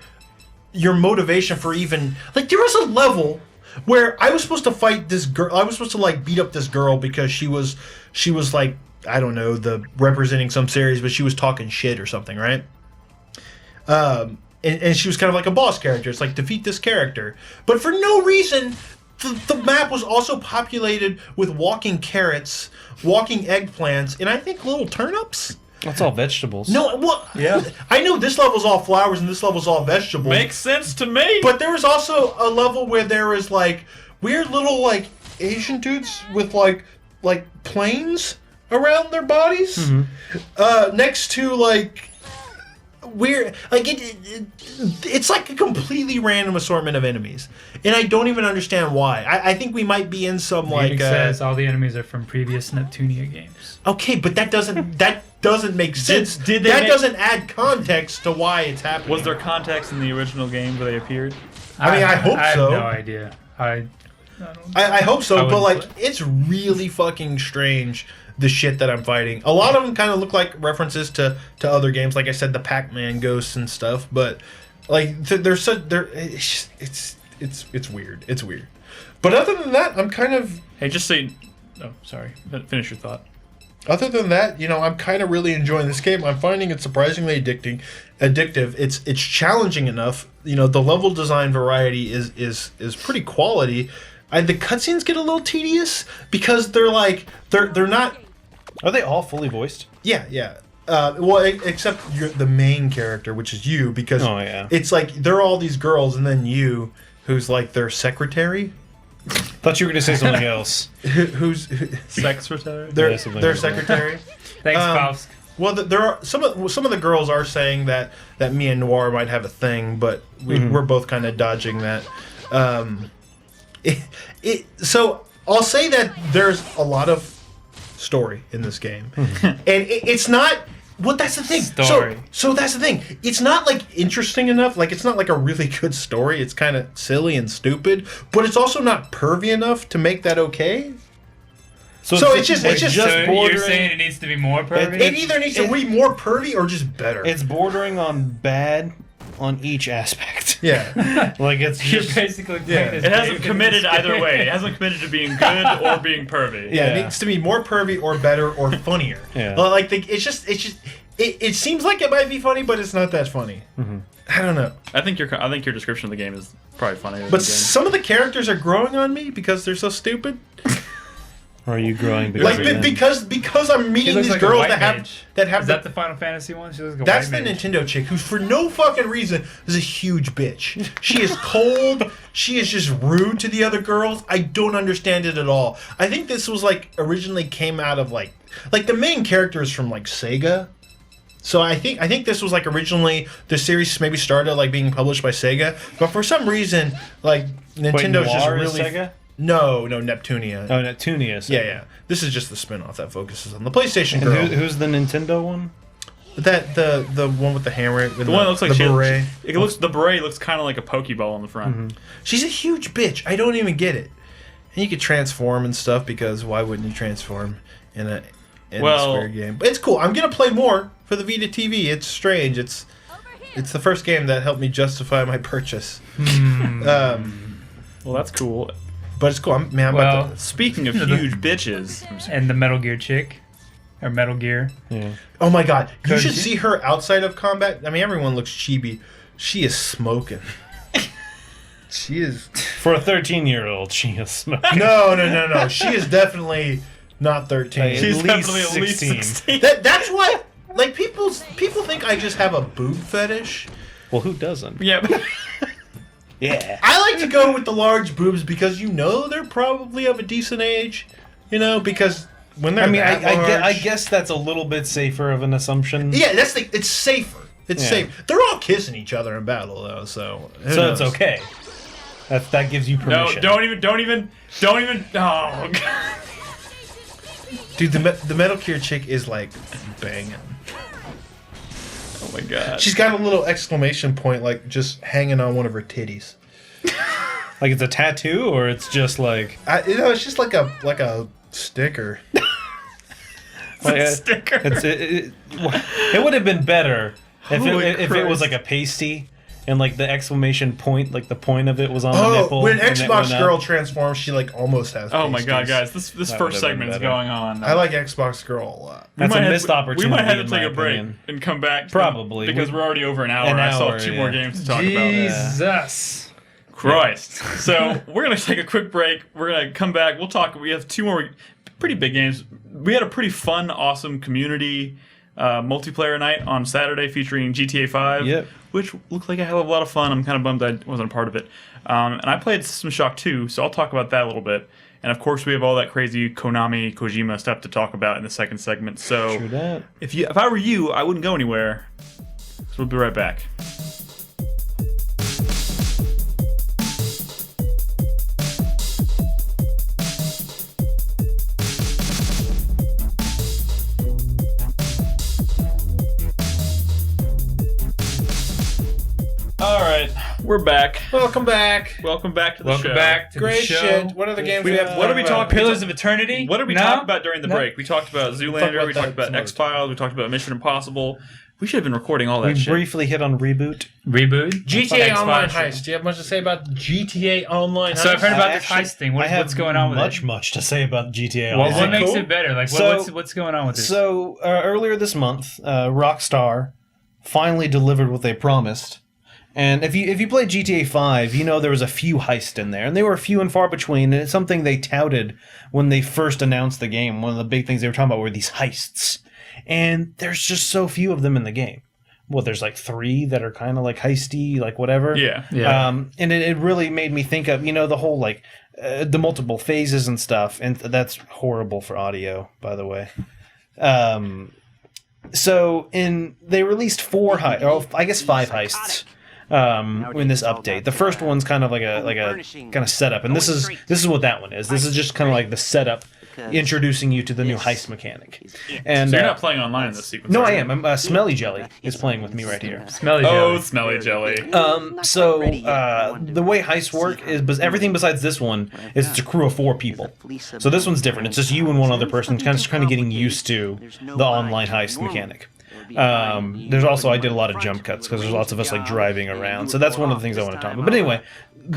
your motivation for even like there was a level where I was supposed to fight this girl. I was supposed to like beat up this girl because she was like I don't know representing some series, but she was talking shit or something, right? And she was kind of like a boss character. It's like defeat this character, but for no reason. The map was also populated with walking carrots, walking eggplants, and I think little turnips. That's all vegetables. No, what? Yeah. I know this level's all flowers and this level's all vegetables. Makes sense to me. But there was also a level where there was like weird little like Asian dudes with like planes around their bodies, next to like weird like it's like a completely random assortment of enemies, and I don't even understand why. I think we might be in some Phoenix like says all the enemies are from previous Neptunia games. okay, but that doesn't make sense. did they that make- doesn't add context to why it's happening. Was there context in the original game where they appeared? I mean, I hope I so. have no idea. I hope so, I but wouldn't like it's really fucking strange the shit that I'm fighting. A lot of them kind of look like references to other games, like I said, the Pac-Man ghosts and stuff. But like it's weird. It's weird. But other than that, I'm kind of Hey, just say. Oh, sorry. Finish your thought. Other than that, I'm kind of really enjoying this game. I'm finding it surprisingly addictive. It's challenging enough. The level design variety is pretty quality. The cutscenes get a little tedious because they're not. Are they all fully voiced? Yeah. Well, except the main character, which is you, because it's like they're all these girls, and then you, who's like their secretary. Thought you were going to say something else. Who's secretary? Their secretary. Thanks, Faust. Well, there are some of the girls are saying that me and Noir might have a thing, but we're both kind of dodging that. So I'll say that there's a lot of story in this game, and it's not. Well, that's the thing. Story. So that's the thing. It's not like interesting enough. Like it's not like a really good story. It's kind of silly and stupid, but it's also not pervy enough to make that okay. So it's just So bordering. you're saying it needs to be more pervy? It either needs to be more pervy or just better. It's bordering on bad on each aspect. Yeah. Like it's You're just basically playing as It hasn't David committed instead. either way. It hasn't committed to being good or being pervy. Yeah, Yeah. it needs to be more pervy or better or funnier. Yeah. It seems like it might be funny, but it's not that funny. I don't know. I think your description of the game is probably funnier. But some of the characters are growing on me because they're so stupid. Or are you growing because of them? because I'm She meeting looks these like a girls white that have mage. Is the that the Final Fantasy one? She looks like a That's the white mage. Nintendo chick who's for no fucking reason is a huge bitch. She is cold. She is just rude to the other girls. I don't understand it at all. I think this was originally came out of like the main character is from Sega. So I think this was originally the series maybe started being published by Sega, but for some reason Nintendo's just Noir really is Sega? No, Neptunia. Oh, Neptunia. Sega. Yeah. This is just the spin-off that focuses on the PlayStation And girl. who's the Nintendo one? That the one with the hammer, with The one that looks like the beret. the beret looks kind of like a Pokeball on the front. She's a huge bitch. I don't even get it. And you could transform and stuff because why wouldn't you transform in a square game? But it's cool. I'm gonna play more for the Vita TV. It's strange. It's the first game that helped me justify my purchase. Well, that's cool. But it's cool. I'm about Well, to. Speaking of huge bitches, And the Metal Gear chick. Or Metal Gear. Yeah. Oh my god! You Cause should you- see her outside of combat. I mean, everyone looks chibi. She is smoking. She is. For a 13-year-old, she is smoking. No. She is definitely not 13. she's At least definitely at least 16. 16. That's what. People think I just have a boob fetish. Well, who doesn't? Yeah. Yeah. I like to go with the large boobs because they're probably of a decent age. Because when they're I guess that's a little bit safer of an assumption. yeah, it's safer. It's Yeah. safe. They're all kissing each other in battle though, so who So it's knows? okay. That gives you No, permission. don't even. Oh, God. Dude, the Metal Gear chick is banging. Oh my God. She's got a little exclamation point just hanging on one of her titties. Like it's a tattoo, or it's just like It's just like a sticker. like sticker. It would have been better if Holy it was Christ. like a pasty and the exclamation point, the point of it was on the Oh, nipple. when and it Xbox went Girl up. transforms, she almost has. Oh my God, pasties. guys! This That first would've been segment is better. going on. I like Xbox Girl a lot. We That's might a have- missed opportunity. We might have to in take my a break opinion. and come back. Probably. because we're already over an hour. An and I still hour, have two yeah. more games to talk about. Jesus. Christ. So we're gonna take a quick break. We're gonna come back. We'll talk. We have two more pretty big games. We had a pretty fun, awesome community multiplayer night on Saturday featuring GTA 5. Yep. Which looked like a hell of a lot of fun. I'm kind of bummed I wasn't a part of it. And I played System Shock 2, so I'll talk about that a little bit. And of course, we have all that crazy Konami, Kojima stuff to talk about in the second segment. So True that. if I were you, I wouldn't go anywhere. So we'll be right back. All right, we're back. Welcome back. Welcome back to the Welcome show. back to Great the show. shit. What other games we have? what did we talk? Pillars of Eternity? What did we No? talk about during the No? break? We talked about talked Zoolander. about We that talked about some other X Files. We talked about Mission Impossible. We should have been recording all that We shit. briefly hit on reboot. Reboot. GTA Xbox. Online Heist. Do you have much to say about GTA Online Heist? So I've heard about this Actually, heist thing. I have What's going on with much to say about GTA. Well, Online. what makes cool? it better? Like, So- what's going on with this? So earlier this month, Rockstar finally delivered what they promised. And if you played GTA 5, you know there was a few heists in there, and they were few and far between. And it's something they touted when they first announced the game. One of the big things they were talking about were these heists, and there's just so few of them in the game. Well, there's like 3 that are kind of like heisty, like whatever. Yeah. And it really made me think of, the whole like the multiple phases and stuff. And that's horrible for audio, by the way. So they released 5 heists in this update. The first one's kind of like a kind of setup, and this is what that one is. This is just kind of like the setup, introducing you to the new heist mechanic. And So you're not playing online in this sequence. no, are I you? am. Smelly Jelly is playing with me right here. Smelly Oh, jelly. smelly jelly. The way heists work is everything besides this one is it's a crew of 4 people. So this one's different. It's just you and one other person, kind of getting used to the online heist mechanic. There's also, I did a lot of jump cuts because there's lots of us like driving around. So that's one of the things I want to talk about. But anyway,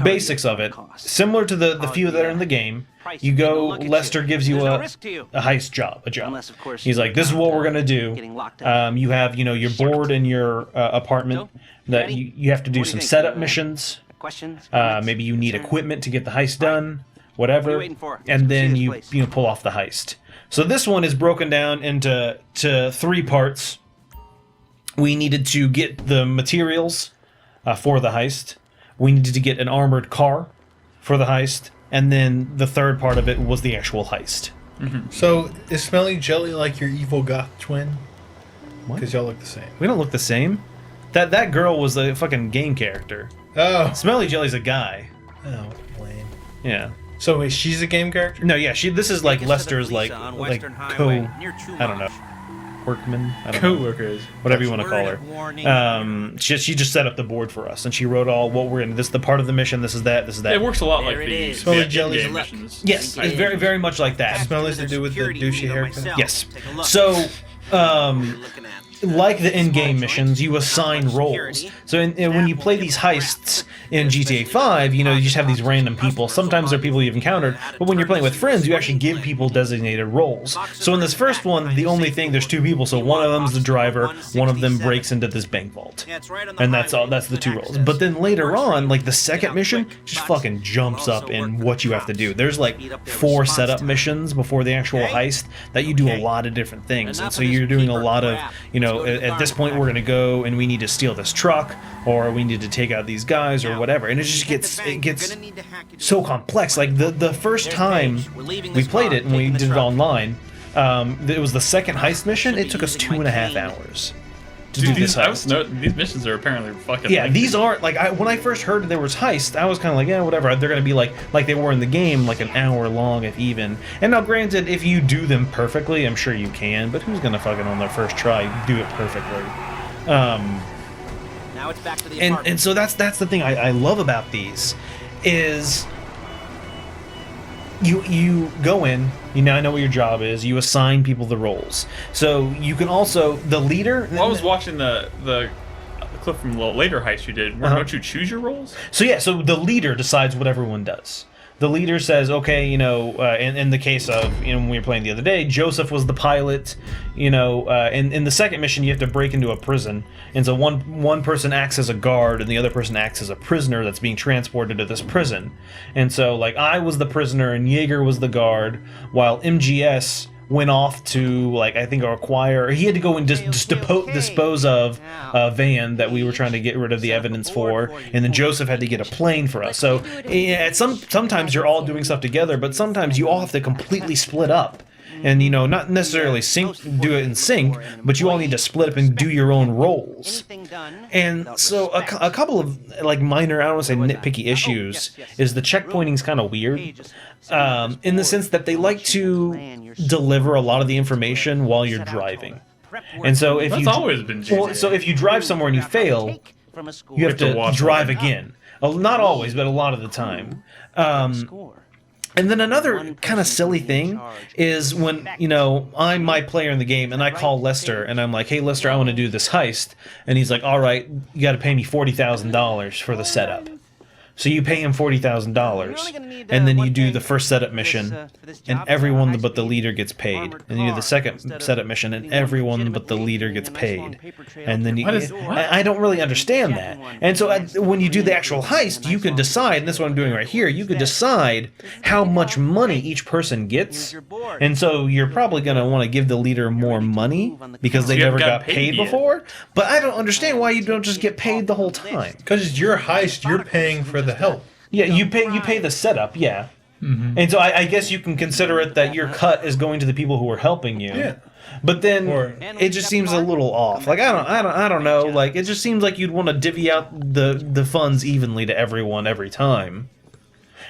basics of it, similar to the few that are in the game. You go, Lester gives you a heist job, He's like, this is what we're going to do. You have, your board in your apartment that you have to do some setup missions. Maybe you need equipment to get the heist done, whatever. And then you pull off the heist. So this one is broken down into 3 parts. We needed to get the materials for the heist. We needed to get an armored car for the heist. And then the third part of it was the actual heist. So is Smelly Jelly like your evil goth twin? Because y'all look the same. We don't look the same. That girl was a fucking game character. Oh. Smelly Jelly's a guy. Oh, lame. Yeah. So wait, she's a game character? No, yeah, this is like Lester's like I don't know, workman, I don't know, Co-workers. whatever you want to call her. She just set up the board for us, and she wrote all what we're in. This is the part of the mission. This is that. This is that. It works a lot like There it the is. Smelly in-game jelly's missions. Yes, it's very very much like that. Smelly's to do with the douchey haircut? Yes. So, like the in-game missions, you assign roles. So when you play these heists in GTA 5, you just have these random people. Sometimes they're people you've encountered, but when you're playing with friends, you actually give people designated roles. So in this first one, the only thing, there's 2 people, so one of them's the driver, one of them breaks into this bank vault. And that's all, that's the 2 roles. But then later on, like the second mission, just fucking jumps up in what you have to do. There's like 4 setup missions before the actual heist that you do a lot of different things. And so you're doing a lot of, at this point we're going to go and we need to steal this truck, or we need to take out these guys or whatever. And it just gets so complex. Like the first time we played it and we did it online, it was the second heist mission. It took us 2.5 hours to do this heist. These missions are apparently fucking. Yeah, lengthy. these aren't like when I first heard there was heist, I was kind of like, yeah, whatever. They're gonna be like they were in the game, like an hour long, if even. And now, granted, if you do them perfectly, I'm sure you can. But who's gonna fucking on their first try do it perfectly? Now it's back to the And so that's the thing I love about these, is you go in, you now know what your job is, you assign people the roles. So you can also, the leader... Well, I was watching the clip from the later heist you did. Don't you choose your roles? So yeah, so the leader decides what everyone does. The leader says, okay, in the case of, when we were playing the other day, Joseph was the pilot, in the second mission you have to break into a prison, and so one person acts as a guard and the other person acts as a prisoner that's being transported to this prison. And so, like, I was the prisoner and Jaeger was the guard, while MGS went off to, like, I think acquire, he had to go and just dispose of a van that we were trying to get rid of the evidence for, and then Joseph had to get a plane for us. So sometimes you're all doing stuff together, but sometimes you all have to completely split up. And, not necessarily do it in sync, but you all need to split up and do your own roles. And so a couple of, like, minor, I don't want to say nitpicky issues, is the checkpointing's kind of weird, in the sense that they like to deliver a lot of the information while you're driving. And so if That's always been GTA. well, so if you drive somewhere and you fail, you have to watch drive it. again. Not always, but a lot of the time. And then another kind of silly thing is when, I'm my player in the game and I call Lester and I'm like, hey, Lester, I want to do this heist. And he's like, all right, you got to pay me $40,000 for the setup. So you pay him $40,000, and then you do the first setup mission, and everyone but the leader gets paid. And you do the second setup mission, and everyone but the leader gets paid. And then I don't really understand that. And so when you do the actual heist, you can decide, and this is what I'm doing right here, you can decide how much money each person gets. And so you're probably going to want to give the leader more money because they never got paid before. But I don't understand why you don't just get paid the whole time. Because it's your heist, you're paying for the help. Yeah, you pay the setup, yeah. Mm-hmm. And so I guess you can consider it that your cut is going to the people who are helping you. Yeah. But then it just seems a little off. Like I don't know. Like it just seems like you'd want to divvy out the funds evenly to everyone every time.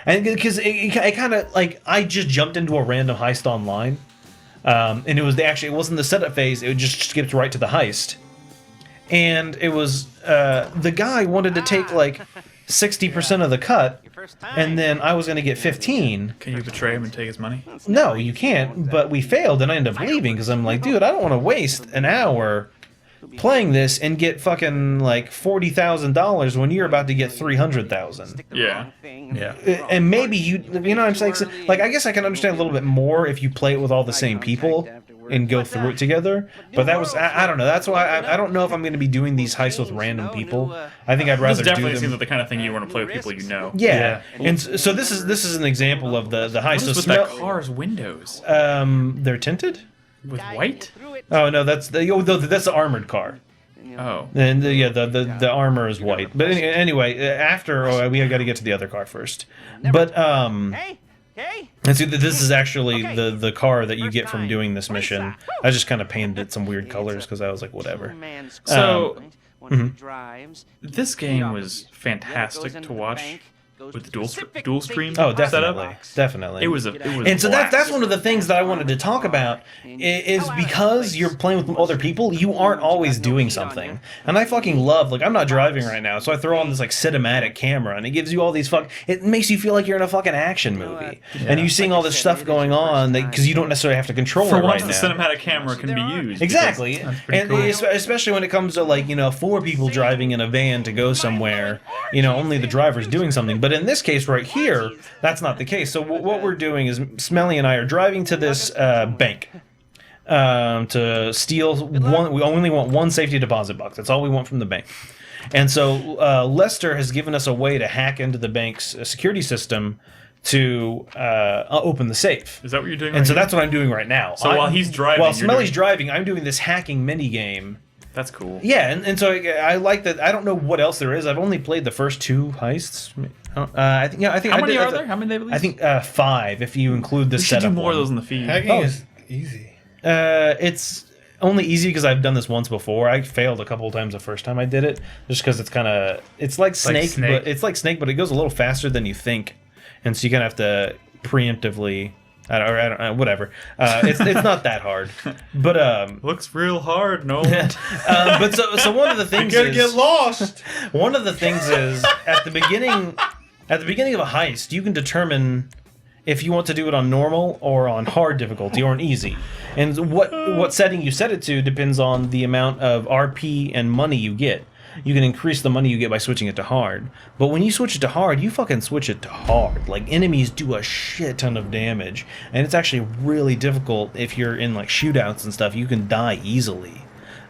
And because it kind of like I just jumped into a random heist online, and it wasn't the setup phase. It just skipped right to the heist, and it was the guy wanted to take like 60% of the cut, and then I was going to get 15. Can you betray him and take his money? No, you can't, but we failed, and I ended up leaving, because I'm like, dude, I don't want to waste an hour playing this and get fucking, like, $40,000 when you're about to get $300,000. Yeah. And maybe you know what I'm saying? So, like, I guess I can understand a little bit more if you play it with all the same people and go through it together, but that was I don't know. That's why I don't know if I'm going to be doing these heists with random people. I think I'd rather this definitely do them. seems like the kind of thing you want to play with people you know. Yeah. And so this is an example of the heist. What is with that car's windows? They're tinted with white. Oh no, that's the armored car. Oh. And the armor is white. But anyway, after we got to get to the other car first. But and see, this is actually the car that you get from doing this mission. I just kind of painted it some weird colors because I was like, whatever. So, this game was fantastic to watch with the dual screen definitely. It was and so that's one of the things that I wanted to talk about is because you're playing with other people, you aren't always doing something. And I fucking love, like, I'm not driving right now, so I throw on this like cinematic camera, and it gives you all these it makes you feel like you're in a fucking action movie, and you're seeing all this stuff going on because you don't necessarily have to control it right now. For once, the cinematic camera can be used. Exactly, and cool. Especially when it comes to like 4 people driving in a van to go somewhere, only the driver's doing something. But in this case right here, that's not the case. So what we're doing is Smelly and I are driving to this bank to steal one. We only want one safety deposit box. That's all we want from the bank. And so Lester has given us a way to hack into the bank's security system to open the safe. Is that what you're doing? And so that's what I'm doing right now. So while he's driving, while Smelly's driving, I'm doing this hacking mini game. That's cool. Yeah, and so I like that. I don't know what else there is. I've only played the first 2 heists. I think. How many are there? How many they released? I think 5 if you include the setup. We should do more of those in the feed. Hacking is easy. It's only easy because I've done this once before. I failed a couple of times the first time I did it, just because it's like Snake, but it's like Snake, but it goes a little faster than you think, and so you kind of have to preemptively. I don't know, whatever. It's not that hard, but looks real hard, Nolan. But so one of the things you gotta get lost. One of the things is at the beginning of a heist, you can determine if you want to do it on normal or on hard difficulty or on easy, and what setting you set it to depends on the amount of RP and money you get. You can increase the money you get by switching it to hard. But when you switch it to hard, you fucking switch it to hard. Like, enemies do a shit ton of damage. And it's actually really difficult if you're in, like, shootouts and stuff. You can die easily.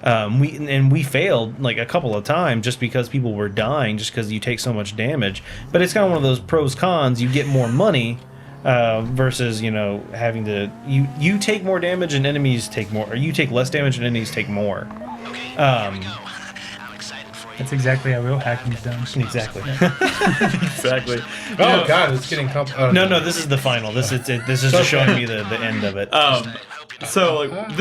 We failed, like, a couple of times just because people were dying just because you take so much damage. But it's kind of one of those pros cons. You get more money versus, having to... You take more damage and enemies take more. Or you take less damage and enemies take more. That's exactly how real hacking's done. Exactly. Exactly. Oh god, it's getting complicated. No, this is the final. This is just showing me the end of it. So like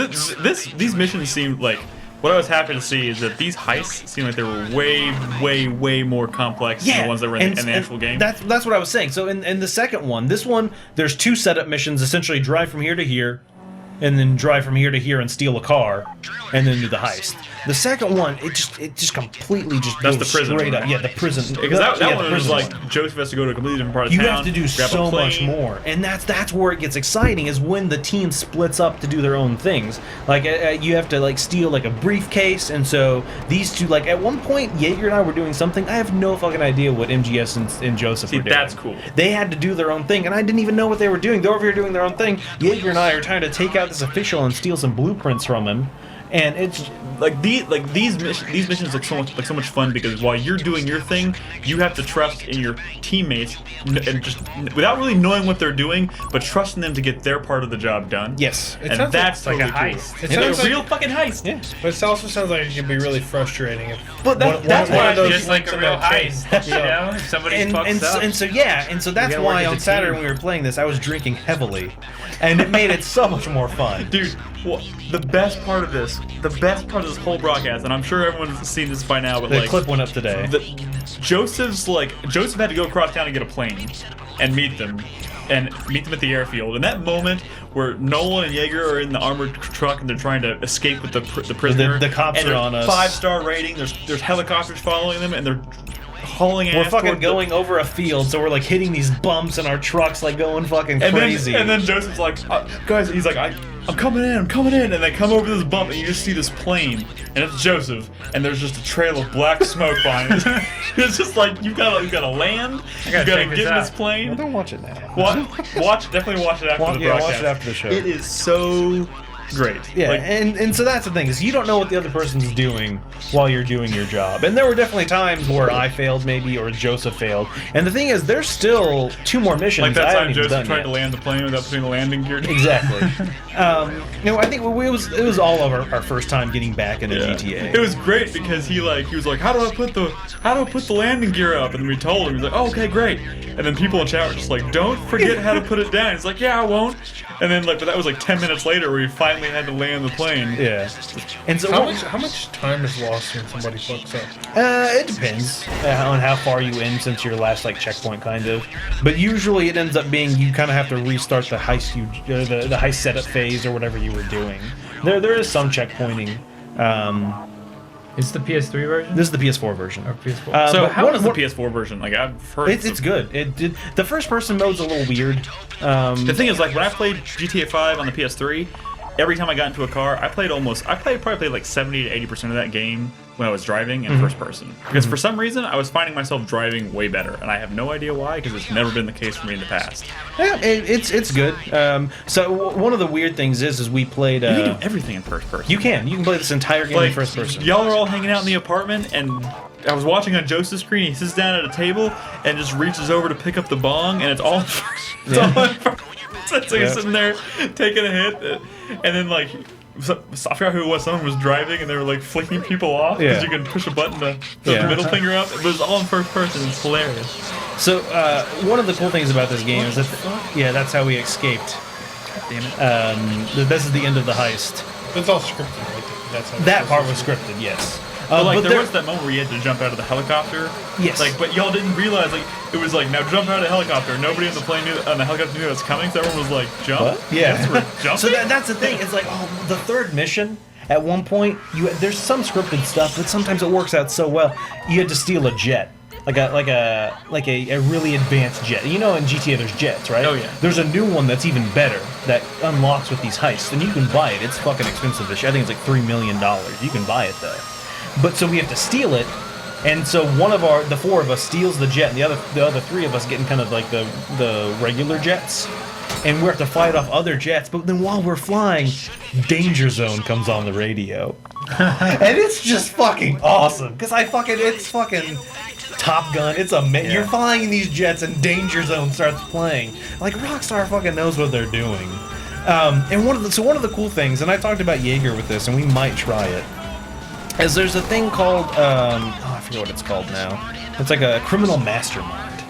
these missions seem like what I was happy to see is that these heists seem like they were way more complex than the ones that were in the actual game. That's what I was saying. So in the second one, this one, there's 2 setup missions. Essentially, drive from here to here. and then drive from here to here and steal a car, and then do the heist. The second one, it just completely just That's goes the prison straight one, up. right? Yeah, the prison. Because that yeah, one the was prison like one. Joseph has to go to a completely different part of You town. have to do grab a so much plane. more, and that's where it gets exciting. Is when the team splits up to do their own things. Like you have to like steal like a briefcase, and so these two like at one point Jaeger and I were doing something. I have no fucking idea what MGS and Joseph See, were doing. that's cool. They had to do their own thing, and I didn't even know what they were doing. They're over here doing their own thing. Jaeger and I are trying to take out this official and steal some blueprints from him, and it's these missions look so much fun because while you're doing your thing, you have to trust in your teammates and just without really knowing what they're doing, but trusting them to get their part of the job done. yes. And sounds that's like a totally heist. cool. It It's sounds a like- real fucking heist. Yeah. But it also sounds like it can be really frustrating. If But that's one why of those Just like a links in real that chain- heist, you know? If somebody fucks up. and so that's gotta work why as a on Saturday team. when we were playing this, I was drinking heavily, and it made it so much more fun. Dude, well, the best part of this whole broadcast, and I'm sure everyone's seen this by now, but The like clip went up today. Joseph had to go across town and get a plane and meet them at the airfield. And that moment where Nolan and Jaeger are in the armored truck and they're trying to escape with the prisoner. The cops and are they're on us. 5-star rating. There's helicopters following them and they're hauling ass. We're fucking toward going over a field, so we're like hitting these bumps in our trucks, like going fucking and crazy. then Joseph's like, guys, he's like, I'm coming in, and they come over this bump, and you just see this plane, and it's Joseph, and there's just a trail of black smoke behind it. It's just like you gotta land, you gotta check get this in out. this plane. Don't watch it now. Definitely watch it after the broadcast. watch it after the show. It is so great. Yeah, Like, and so that's the thing is you don't know what the other person's doing while you're doing your job. And there were definitely times where I failed maybe or Joseph failed. And the thing is there's still 2 more missions like that I time haven't even Joseph done tried yet. to land the plane without putting the landing gear down. Exactly. I think it was all of our first time getting back into Yeah. GTA. It was great because he was like, how do I put the landing gear up? And then we told him, he's like, oh, okay, great. And then people in chat were just like, don't forget how to put it down. He's like, yeah, I won't. And then but that was like 10 minutes later where he finally had to land the plane. Yeah. And so How much time is lost when somebody fucks up? it depends on how far you in since your last like checkpoint kind of. But usually it ends up being you kind of have to restart the heist the heist setup phase or whatever you were doing. There is some checkpointing. It's the PS3 version? This is the PS4 version. Or PS4? So but how one- is the one- PS4 version? Like I've heard It's good. The first person mode's a little weird. The thing is, like, when I played GTA 5 on the PS3, every time I got into a car, I probably played like 70 to 80% of that game when I was driving in first person. Because for some reason, I was finding myself driving way better, and I have no idea why, because it's never been the case for me in the past. Yeah, it's good. So one of the weird things is we played. You can do everything in first person. You can play this entire game in first person. Y'all are all hanging out in the apartment, and I was watching on Joseph's screen. He sits down at a table and just reaches over to pick up the bong, and it's all in first. So he's sitting there taking a hit, and then like I forgot who it was. Someone was driving, and they were like flicking people off because you can push a button to throw the middle finger up. But it's all in first person. It's hilarious. So one of the cool things about this game is that that's how we escaped. Damn it. This is the end of the heist. It's all scripted. Right? That's how That part was scripted, yes. But like but there was that moment where you had to jump out of the helicopter. Yes. Like, but y'all didn't realize like it was like now jump out of the helicopter. Nobody on the plane on the helicopter knew that was coming. So everyone was like jump. What? Yeah. Yes, we're jumping. So that's the thing. It's like the third mission. At one point, there's some scripted stuff, but sometimes it works out so well. You had to steal a jet, like a really advanced jet. You know, in GTA there's jets, right? Oh, yeah. There's a new one that's even better that unlocks with these heists, and you can buy it. It's fucking expensive. I think it's like $3 million. You can buy it though. But so we have to steal it, and so the 4 of us steals the jet, and the other 3 of us get in kind of like the regular jets, and we have to fight off other jets. But then while we're flying, Danger Zone comes on the radio, and it's just fucking awesome because it's fucking Top Gun. It's amazing. You're flying in these jets, and Danger Zone starts playing. Like Rockstar fucking knows what they're doing. And one of the cool things, and I talked about Jaeger with this, and we might try it. As there's a thing called, I forget what it's called now. It's like a criminal mastermind.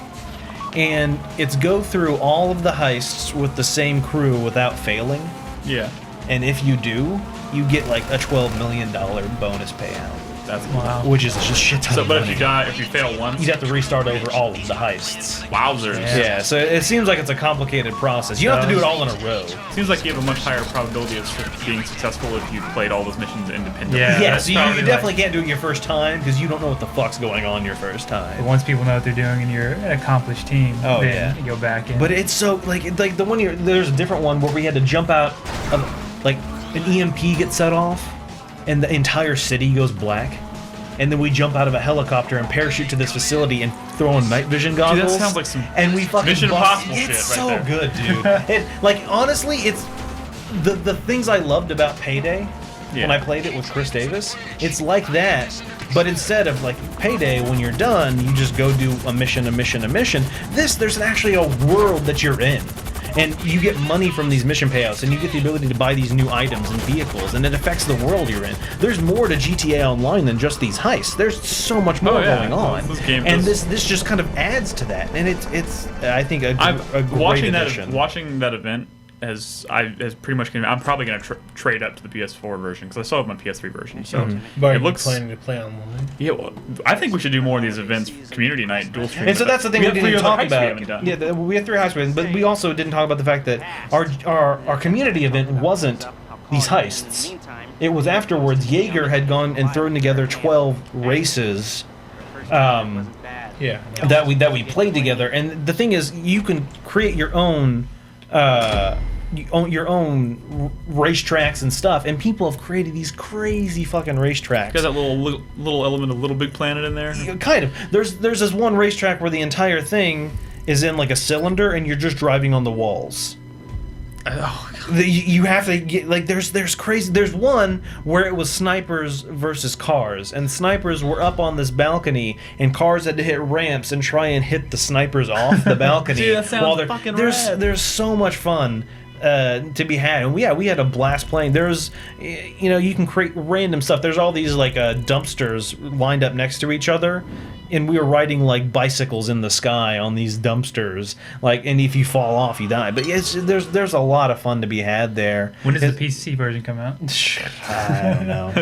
And it's go through all of the heists with the same crew without failing. Yeah. And if you do, you get like a $12 million bonus payout. That's cool. Wow. which is just a shit ton So, of but money. if you fail once, You'd have to restart over all of the heists. wowzers. Yeah, so it seems like it's a complicated process. You don't have to do it all in a row. Seems like you have a much higher probability of being successful if you played all those missions independently. Yeah. Yeah, that's so you probably definitely can't do it your first time because you don't know what the fuck's going on your first But time. once people know what they're doing and you're an accomplished team, Oh, then yeah. you go back in. But it's so like the one there's a different one where we had to jump out of like an EMP gets set off and the entire city goes black. And then we jump out of a helicopter and parachute to this facility and throw on night vision goggles. that sounds like some and we fucking Mission bust- Impossible It's shit so right there. good, dude. Like honestly, it's the things I loved about Payday when I played it with Chris Davis. It's like that, but instead of like Payday, when you're done, you just go do a mission. There's actually a world that you're in. And you get money from these mission payouts, and you get the ability to buy these new items and vehicles, and it affects the world you're in. There's more to GTA Online than just these heists. There's so much more going on, This game and does- this just kind of adds to that. And it's I think a great watching addition. that event has pretty much. I'm probably gonna trade up to the PS4 version because I still have my PS3 version. So But it looks. planning to play online. Yeah, well, I think we should do more of these events, community night, dual stream. And so that's the thing we have didn't 3 even other talk heists we about. haven't done. Yeah, we have 3 heists, but we also didn't talk about the fact that our community event wasn't these heists. It was afterwards. Jaeger had gone and thrown together 12 races Yeah. that we played together. And the thing is, you can create your own. Your own racetracks and stuff, and people have created these crazy fucking racetracks. Got that little element of Little Big Planet in there. Kind of. There's this one racetrack where the entire thing is in like a cylinder, and you're just driving on the walls. You have to get like there's crazy. There's one where it was snipers versus cars, and snipers were up on this balcony, and cars had to hit ramps and try and hit the snipers off the balcony. Dude, that sounds while they're- fucking there's rad. there's so much fun to be had, and we had a blast playing. There's you can create random stuff. There's all these like dumpsters lined up next to each other, and we were riding like bicycles in the sky on these dumpsters. Like, and if you fall off, you die. But there's a lot of fun to be had there. when does the PC version come out? I don't know.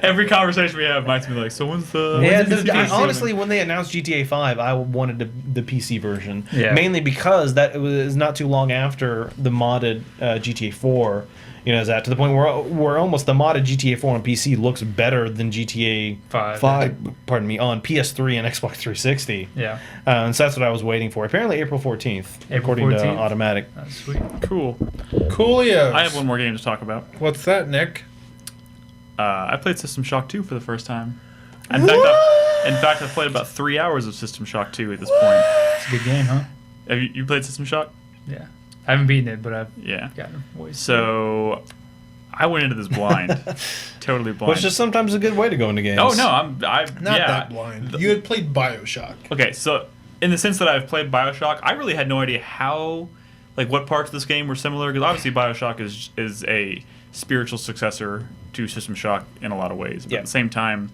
Every conversation we have might be like, so when's the? Yeah, when's the PC? honestly, when they announced GTA 5, I wanted the PC version. Yeah. Mainly because that was not too long after the modded GTA 4. Is that to the point where almost the modded GTA 4 on PC looks better than GTA 5. 5, pardon me, on PS3 and Xbox 360. Yeah. And so that's what I was waiting for. Apparently April 14th, according to 14th? Automatic. That's sweet. Cool. Coolio. I have one more game to talk about. What's that, Nick? I played System Shock 2 for the first time. In fact, I've played about 3 hours of System Shock 2 at this point. It's a good game, huh? Have you played System Shock? Yeah. I haven't beaten it, but I've Yeah. gotten a voice. So I went into this blind, totally blind. Which is sometimes a good way to go into games. Oh no, I'm Not that blind. You had played Bioshock. Okay, so in the sense that I've played Bioshock, I really had no idea how, like, what parts of this game were similar. Because obviously, Bioshock is a spiritual successor to System Shock in a lot of ways. But Yeah. at the same time,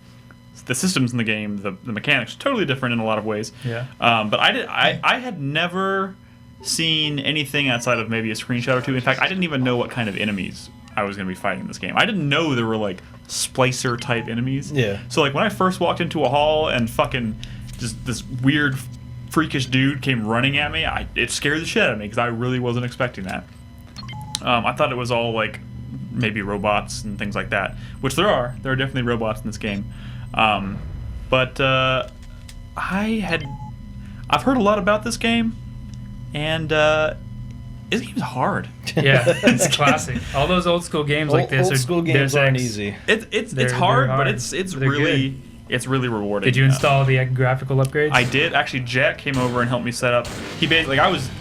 the systems in the game, the mechanics, are totally different in a lot of ways. Yeah. But I had never seen anything outside of maybe a screenshot or two. In fact, I didn't even know what kind of enemies I was going to be fighting in this game. I didn't know there were like splicer type enemies. Yeah. So like when I first walked into a hall and fucking just this weird freakish dude came running at me, it scared the shit out of me because I really wasn't expecting that. I thought it was all like maybe robots and things like that, which there are. There are definitely robots in this game. But I've heard a lot about this game, and this game's hard. Yeah, it's a classic. All those old school games like this old are school games Deus aren't Ex. easy. It's They're hard, but hard. it's They're really good. it's really rewarding. Did you install the graphical upgrades? I did actually. Jack came over and helped me set up. He basically,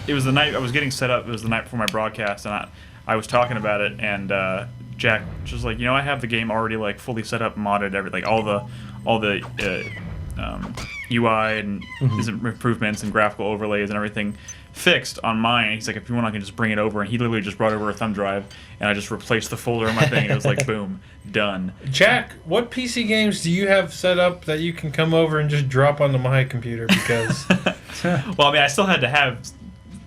it was the night I was getting set up. It was the night before my broadcast, and I was talking about it, and Jack just like, I have the game already like fully set up, modded, everything, all the UI and improvements and graphical overlays and everything fixed on mine. He's like, if you want, I can just bring it over, and he literally just brought over a thumb drive, and I just replaced the folder in my thing, and it was like, boom, done. Jack, what PC games do you have set up that you can come over and just drop onto my computer? Because Well, I mean, I still had to have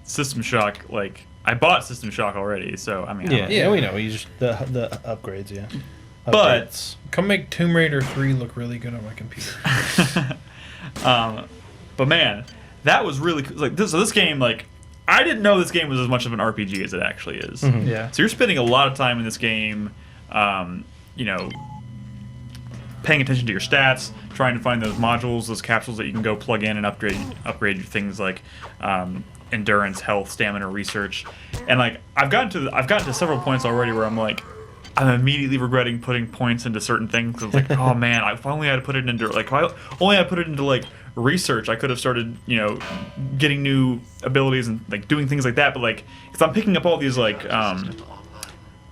System Shock. Like, I bought System Shock already, so I mean, I don't know. Yeah, we know. You just the upgrades, yeah. But updates. Come make Tomb Raider 3 look really good on my computer. but man, that was really like this. So this game, like, I didn't know this game was as much of an RPG as it actually is. Yeah. So you're spending a lot of time in this game, you know, paying attention to your stats, trying to find those modules, those capsules that you can go plug in and upgrade your things like endurance, health, stamina, research. And like I've gotten to several points already where I'm like, I'm immediately regretting putting points into certain things. 'Cause it's like, oh man, if only I had put it into if I only had put it into like research, I could have started, you know, getting new abilities and like doing things like that. But like, because I'm picking up all these like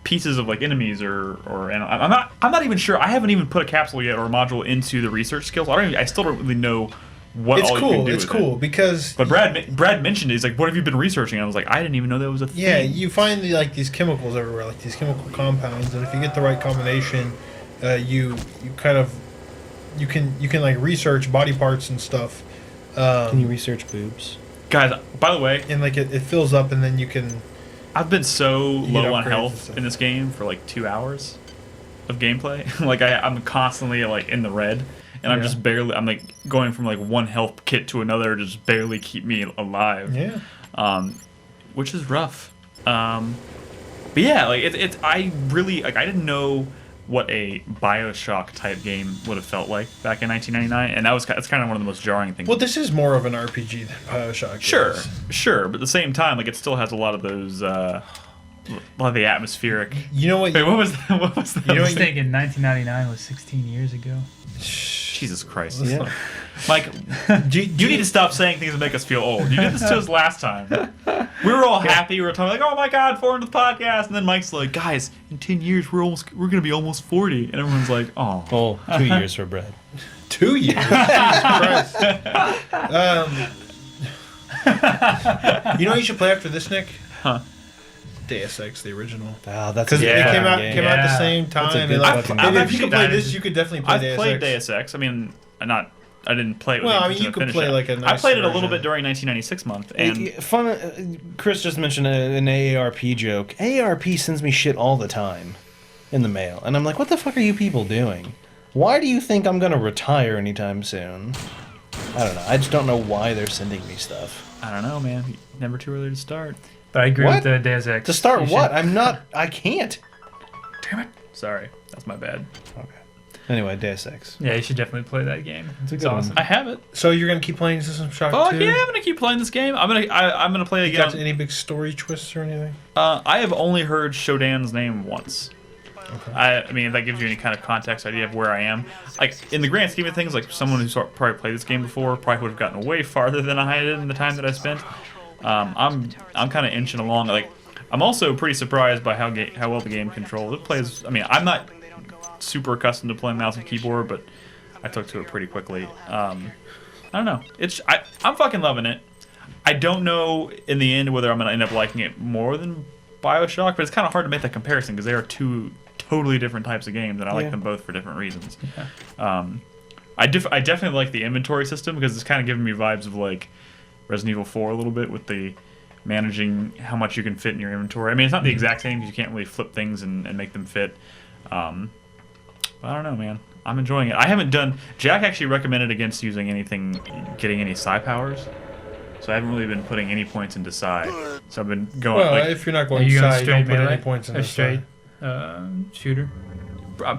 pieces of like enemies and I'm not even sure. I haven't even put a capsule yet or a module into the research skills. I still don't really know what It's all you can cool. do It's with cool it. because But Brad mentioned it. He's like, "What have you been researching?" And I was like, "I didn't even know that was a thing." yeah, you find like these chemicals everywhere, like these chemical compounds, and if you get the right combination, you can like research body parts and stuff. Can you research boobs? Guys, by the way, And like it fills up, and then you can. I've been so get low on upgrades and health stuff. in this game for like 2 hours of gameplay. Like I'm constantly like in the red, and I'm just barely. I'm like going from like one health kit to another, to just barely keep me alive. Yeah. Which is rough. But yeah, like it's I really like I didn't know what a BioShock type game would have felt like back in 1999, and that's kind of one of the most jarring things. Well, this is more of an RPG than BioShock. Sure, is. sure, but at the same time, like it still has a lot of those, a lot of the atmospheric. You know what? Wait, what was that? What was that? You know I what was thinking 1999 was 16 years ago. Jesus Christ, Yeah. Mike, you need to stop saying things that make us feel old. You did this to us last time. We were all happy. We were talking like, "Oh my God, 400th podcast," and then Mike's like, "Guys, in 10 years, we're gonna be almost 40," and everyone's like, "Oh." Oh, 2 years for Brad. 2 years. Jesus Christ. You know what you should play after this, Nick? Huh. Deus Ex, the original. Wow, that's Because a it good came out game. came out at the Yeah. same That's a time. good and, like, fucking maybe game. if you could I've play actually this, you could definitely play I've Deus played Ex. Deus Ex. I mean, I didn't play it. With Well, the I mean, you intention could of play, finish like, a it. I nicer played it a little version. bit during 1996 month, and Chris just mentioned an AARP joke. AARP sends me shit all the time in the mail, and I'm like, what the fuck are you people doing? Why do you think I'm gonna retire anytime soon? I don't know. I just don't know why they're sending me stuff. I don't know, man. Never too early to start. But I agree What? with the Deus Ex. To start You what? should- I can't. Damn it. Sorry, that's my bad. Okay. Anyway, Deus Ex. Yeah, you should definitely play that game. It's a It's good one. awesome. I have it. So you're gonna keep playing System Shock Oh 2? yeah, I'm gonna keep playing this game. I'm gonna play it Got again. any big story twists or anything? I have only heard Shodan's name once. I mean, if that gives you any kind of context idea of where I am. Like in the grand scheme of things, like someone who's probably played this game before probably would have gotten way farther than I did in the time that I spent. I'm kind of inching along. Like I'm also pretty surprised by how well the game controls. It plays. I mean, I'm not super accustomed to playing mouse and keyboard, but I took to it pretty quickly. I don't know. I'm fucking loving it. I don't know in the end whether I'm gonna end up liking it more than BioShock, but it's kind of hard to make that comparison because they are two totally different types of games, and I like them both for different reasons. I definitely like the inventory system because it's kind of giving me vibes of like Resident Evil 4 a little bit with the managing how much you can fit in your inventory. I mean, it's not the exact same because you can't really flip things and make them fit. But I don't know, man. I'm enjoying it. I haven't done... Jack actually recommended against using getting any psi powers. So I haven't really been putting any points into psi. So I've been going... Well, like, if you're not Are going you going side, straight don't put melee? any points in Or the straight shooter?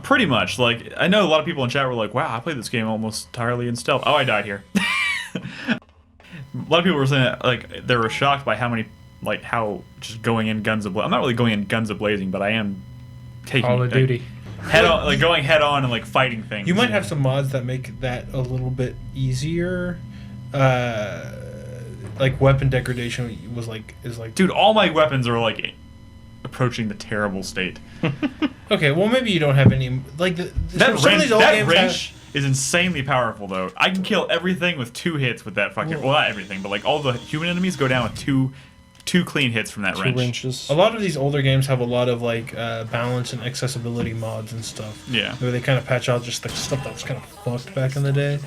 pretty much. Like, I know a lot of people in chat were like, wow, I played this game almost entirely in stealth. Oh, I died here. A lot of people were saying that, like, they were shocked by how just going in guns a-blazing. I'm not really going in guns a-blazing, but I am taking... Call of Duty. Head on, like going head on and like fighting things. You might have some mods that make that a little bit easier. Like weapon degradation is like. Dude, all my weapons are like approaching the terrible state. Okay, well maybe you don't have any like That some of wrench, these old games wrench is insanely powerful though. I can kill everything with 2 hits with that fucking. Well, not everything, but like all the human enemies go down with two clean hits from that Two wrench. wrenches. a lot of these older games have a lot of like balance and accessibility mods and stuff. Yeah. Where they kind of patch out just the stuff that was kind of fucked back in the day.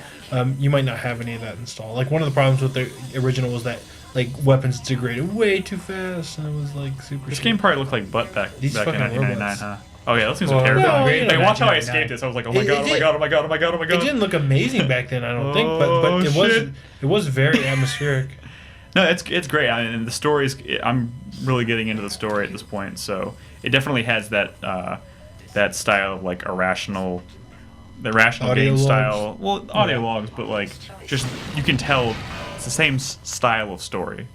You might not have any of that installed. Like one of the problems with the original was that like weapons degraded way too fast, and it was like super. This shit. game probably looked like butt back These in fucking 1999, robots. huh? Oh yeah, those things are Well, terrifying. no, Like, you know, watch how I 1999. escaped this. I was like, oh my It- god, oh it my did- god, oh my god, oh my god, oh my It god. didn't look amazing back then, I don't think, but Oh, it shit. was very atmospheric. No, it's great. And the story's. I'm really getting into the story at this point, so it definitely has that style of like the rational Audio game logs. style. Well, audio logs, but like just you can tell it's the same style of story,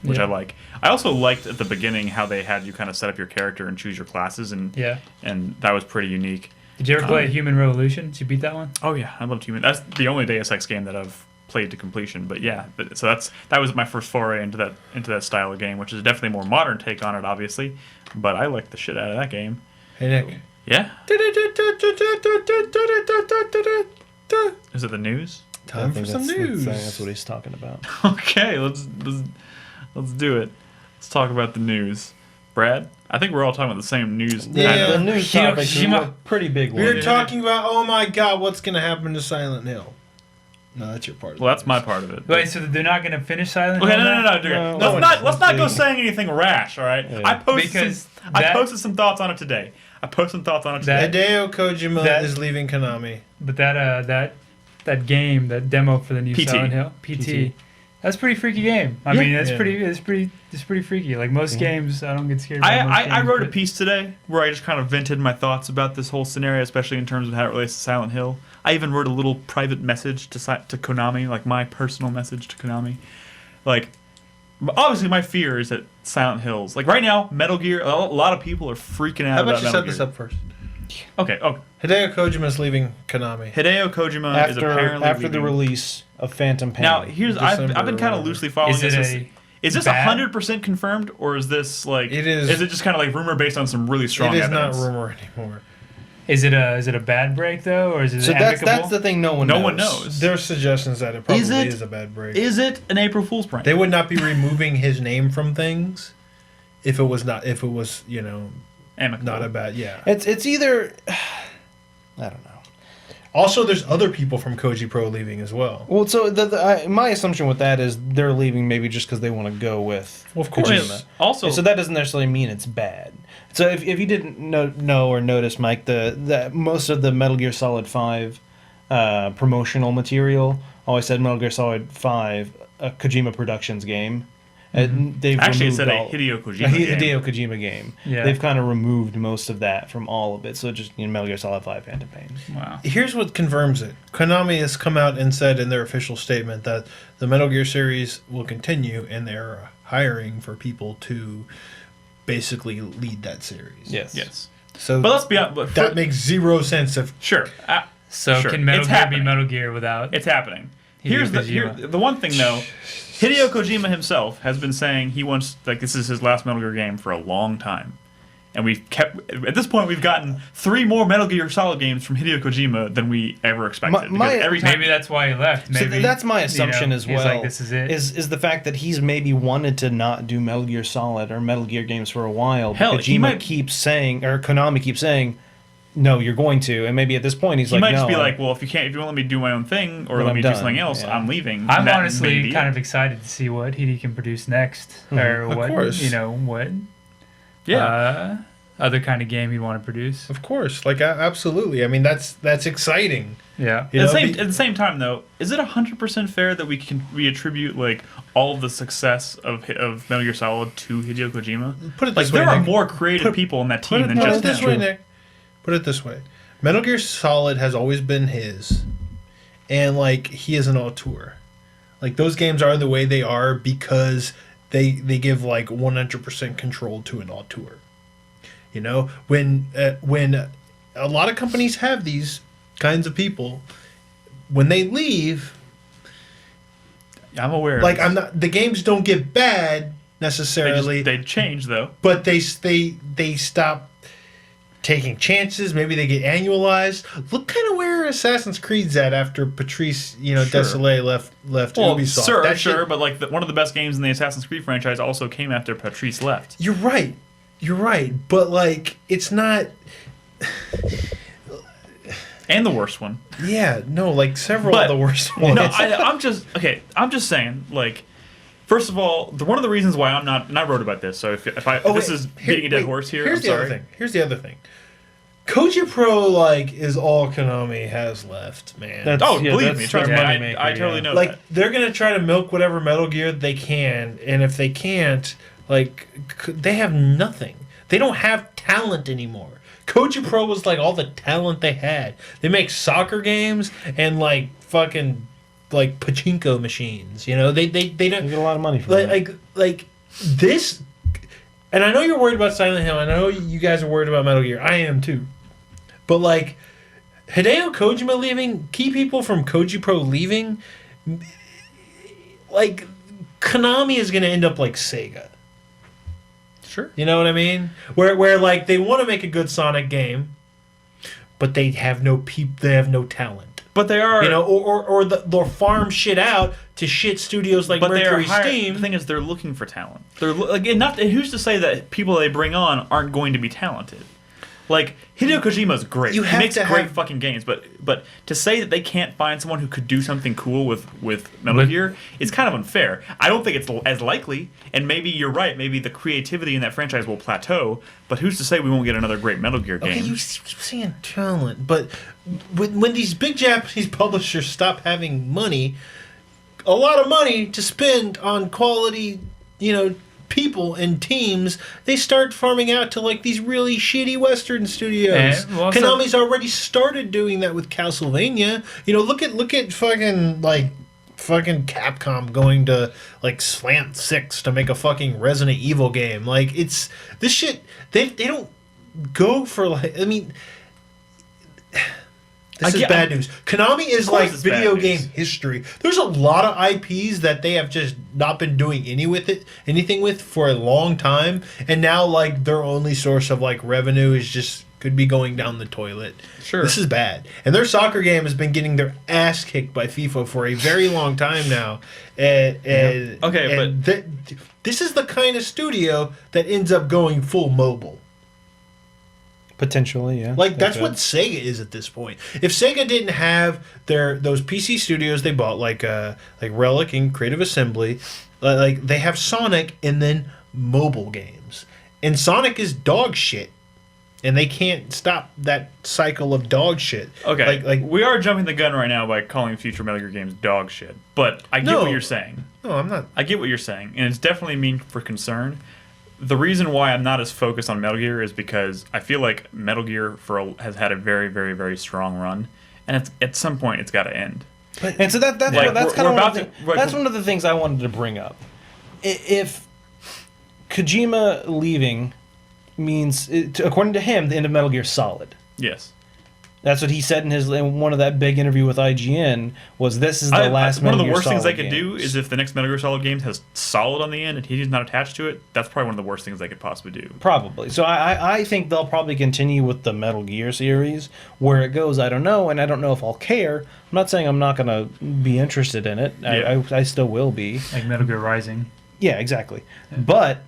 which I like. I also liked at the beginning how they had you kind of set up your character and choose your classes, and that was pretty unique. Did you ever play Human Revolution? Did you beat that one? Oh yeah, I loved Human. That's the only Deus Ex game that I've played to completion. But yeah, so that was my first foray into that style of game, which is definitely a more modern take on it, obviously. But I liked the shit out of that game. Hey, Nick. Yeah. Is it the news? Time for some news. That's what he's talking about. Okay, let's do it. Let's talk about the news. Brad, I think we're all talking about the same news. Yeah. The news Hideo topics Kojima. are pretty big We were ones. talking about, oh my god, what's going to happen to Silent Hill? No, that's your part. Well, that's my part of it. Wait, so they're not going to finish Silent Okay, Hill? no. No, Let's not go saying anything rash. All right. Yeah. I posted Because I posted some thoughts on it today. That- Hideo Kojima that- is leaving Konami. But that game, that demo for the new PT. Silent Hill, PT, that's a pretty freaky game. I Yeah. mean, it's Yeah. pretty freaky. Like most games, I don't get scared. By most I games, wrote a but- piece today where I just kind of vented my thoughts about this whole scenario, especially in terms of how it relates to Silent Hill. I even wrote a little private message to Konami, like my personal message to Konami. Like, obviously, my fear is that Silent Hills, like right now, Metal Gear, a lot of people are freaking out How about about you Metal set Gear. this up first? Okay. Hideo Kojima is leaving Konami. Hideo Kojima is apparently after the leaving. release of Phantom Pain. Now, I've been December kind or of whatever. loosely following Is it this. a Is this bad- 100% confirmed, or is this like? It is- Is it just kind of like rumor based on some really strong It is evidence? not rumor anymore. Is it a bad break though, or is it so amicable? that's the thing. No one knows. There's suggestions that it probably Is it- is a bad break. Is it an April Fool's prank? They would not be removing his name from things if it was Amicable. not a bad, yeah. It's either I don't know. Also, there's other people from Koji Pro leaving as well. Well, so my assumption with that is they're leaving maybe just because they want to go with Well, of course. Kojima. Also, And so that doesn't necessarily mean it's bad. So if you didn't know or notice, Mike, the most of the Metal Gear Solid 5 promotional material always said Metal Gear Solid 5, a Kojima Productions game. And they've actually, it removed said a all- Hideo a Kojima game. Hideo Kojima game. Yeah. They've kind of removed most of that from all of it. So just Metal Gear Solid 5 Phantom Pain. Wow. Here's what confirms it. Konami has come out and said in their official statement that the Metal Gear series will continue, and they're hiring for people to basically lead that series. Yes. So But let's be honest. But that makes zero sense if sure. So Sure. can Metal It's Gear happening. be Metal Gear without? It's happening. Hideo Here, Kojima. the one thing though, Hideo Kojima himself has been saying he wants, like, this is his last Metal Gear game for a long time. And at this point, we've gotten 3 more Metal Gear Solid games from Hideo Kojima than we ever expected. My- Because every time, Maybe that's why he left. So Maybe that's my assumption as well. He's like, this is it. Is the fact that he's maybe wanted to not do Metal Gear Solid or Metal Gear games for a while. Hell, but he Kojima might- keeps saying, or Konami keeps saying, no, you're going to. And maybe at this point he's he like, might no. just be like, well, if you won't let me do my own thing, or Then let I'm me done. do something else, Yeah. I'm leaving. I'm That honestly may be kind it. of excited to see what Hideo can produce next, or Of what course. what Yeah. other kind of game he'd want to produce. Of course, like absolutely. I mean, that's exciting. Yeah. You At know, at the same time, though, is it 100% fair that we attribute like all of the success of Metal Gear Solid to Hideo Kojima? Put it Like this way, there are Nick. more creative Put- people in that Put team it, than put just it this him. way, Nick. Put it this way. Metal Gear Solid has always been his, and like he is an auteur. Like those games are the way they are because they give like 100% control to an auteur. You know, when a lot of companies have these kinds of people, when they leave, I'm aware. of like this. I'm not. The games don't get bad necessarily, They change though. but they stop taking chances. Maybe they get annualized. Look kind of where Assassin's Creed's at after Patrice, Sure. Desolé left Well, Ubisoft. sure, That sure, shit- but like one of the best games in the Assassin's Creed franchise also came after Patrice left. You're right. But like, it's not. And the worst one. Yeah, no, like several But- of the worst ones. No, I'm just saying, like, first of all, one of the reasons why I'm not, and I wrote about this, so if this is beating a dead horse here, Here's I'm the sorry. other thing. Here's the other thing. Koji Pro like is all Konami has left, man. Believe me, that's trust me, their I moneymaker, totally know like that. they're gonna try to milk whatever Metal Gear they can, and if they can't, like they have nothing. They don't have talent anymore. Koji Pro was like all the talent they had. They make soccer games and like fucking like pachinko machines. You know, they don't You get a lot of money for that. like this. And I know you're worried about Silent Hill. I know you guys are worried about Metal Gear. I am too. But like Hideo Kojima leaving, key people from Koji Pro leaving, like Konami is going to end up like Sega. Sure. You know what I mean? Where like they want to make a good Sonic game, but they have no they have no talent. But they are, You know, or they'll farm shit out to shit studios like but they are Mercury Steam. The thing is, they're looking for talent. They're like, and not. And who's to say that people they bring on aren't going to be talented? Like Hideo Kojima's great. You He have makes to great have- fucking games, but to say that they can't find someone who could do something cool with Metal Gear is kind of unfair. I don't think it's as likely. And maybe you're right. Maybe the creativity in that franchise will plateau. But who's to say we won't get another great Metal Gear game? Okay, you keep saying talent, but when these big Japanese publishers stop having money, a lot of money to spend on quality, you know, people and teams, they start farming out to like these really shitty Western studios. And also- Konami's already started doing that with Castlevania. You know, look at fucking Capcom going to like Slant 6 to make a fucking Resident Evil game. Like it's this shit they don't go for like I mean this is bad news. Konami is like it's bad video news. game history. There's a lot of IPs that they have just not been doing anything with for a long time, and now like their only source of like revenue is just could be going down the toilet. Sure. This is bad. And their soccer game has been getting their ass kicked by FIFA for a very long time now. And Okay, this is the kind of studio that ends up going full mobile. Potentially, yeah. Like They that's could. what Sega is at this point. If Sega didn't have those PC studios they bought like Relic and Creative Assembly, like they have Sonic and then mobile games. And Sonic is dog shit. And they can't stop that cycle of dog shit. Okay, Like we are jumping the gun right now by calling future Metal Gear games dog shit. But I get No. what you're saying. no, I'm not. I get what you're saying, and it's definitely mean for concern. The reason why I'm not as focused on Metal Gear is because I feel like Metal Gear has had a very, very, very strong run, and at some point it's got to end. And so that's Like, that's we're kind of about to- like, that's one of the things I wanted to bring up. If Kojima leaving means, according to him, the end of Metal Gear Solid. Yes. That's what he said in one of that big interview with IGN. Was this is the last one Metal of the Gear worst things Solid they could do games. is if the next Metal Gear Solid game has Solid on the end and he's not attached to it. That's probably one of the worst things they could possibly do. Probably. So I think they'll probably continue with the Metal Gear series. Where it goes, I don't know, and I don't know if I'll care. I'm not saying I'm not going to be interested in it. Yeah. I still will be. Like Metal Gear Rising. Yeah, exactly. But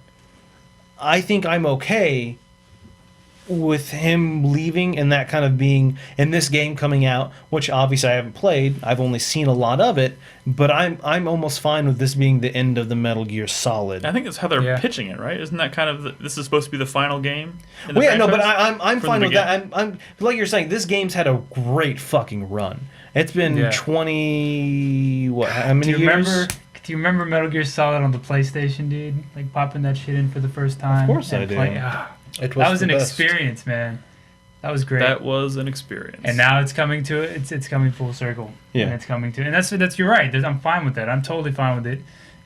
I think I'm okay with him leaving and that kind of being in this game coming out, which obviously I haven't played. I've only seen a lot of it, but I'm almost fine with this being the end of the Metal Gear Solid. I think that's how they're Yeah. pitching it, right? Isn't that kind of this is supposed to be the final game? in the Well, yeah, no, but franchise? I'm From fine the with that. I'm like you're saying, this game's had a great fucking run. It's been Yeah. 20 how many Do you years? remember? Do you remember Metal Gear Solid on the PlayStation, dude? Like popping that shit in for the first time. Of course and I do. It That was the an best. experience, man. That was great. That was an experience. And now it's coming to it. It's coming full circle. Yeah. And it's coming to, and that's you're right. I'm fine with that. I'm totally fine with it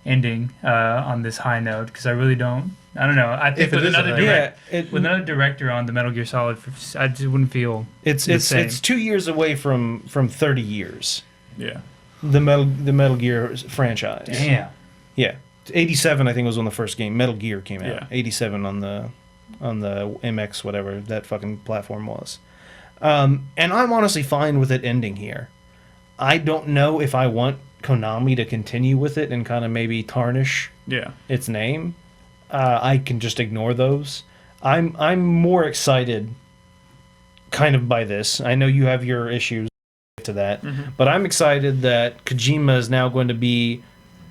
ending on this high note because I really don't. I don't know. I think If it with is a another high direct, with another director on the Metal Gear Solid, I just wouldn't feel it's the same. 2 years away from 30 years. yeah. The Metal Gear franchise. Damn. Yeah, 87 I think was when the first game Metal Gear came out. Yeah. 87 on the MX whatever that fucking platform was. And I'm honestly fine with it ending here. I don't know if I want Konami to continue with it and kind of maybe tarnish Yeah. its name. I can just ignore those. I'm more excited kind of by this. I know you have your issues to that, but I'm excited that Kojima is now going to be,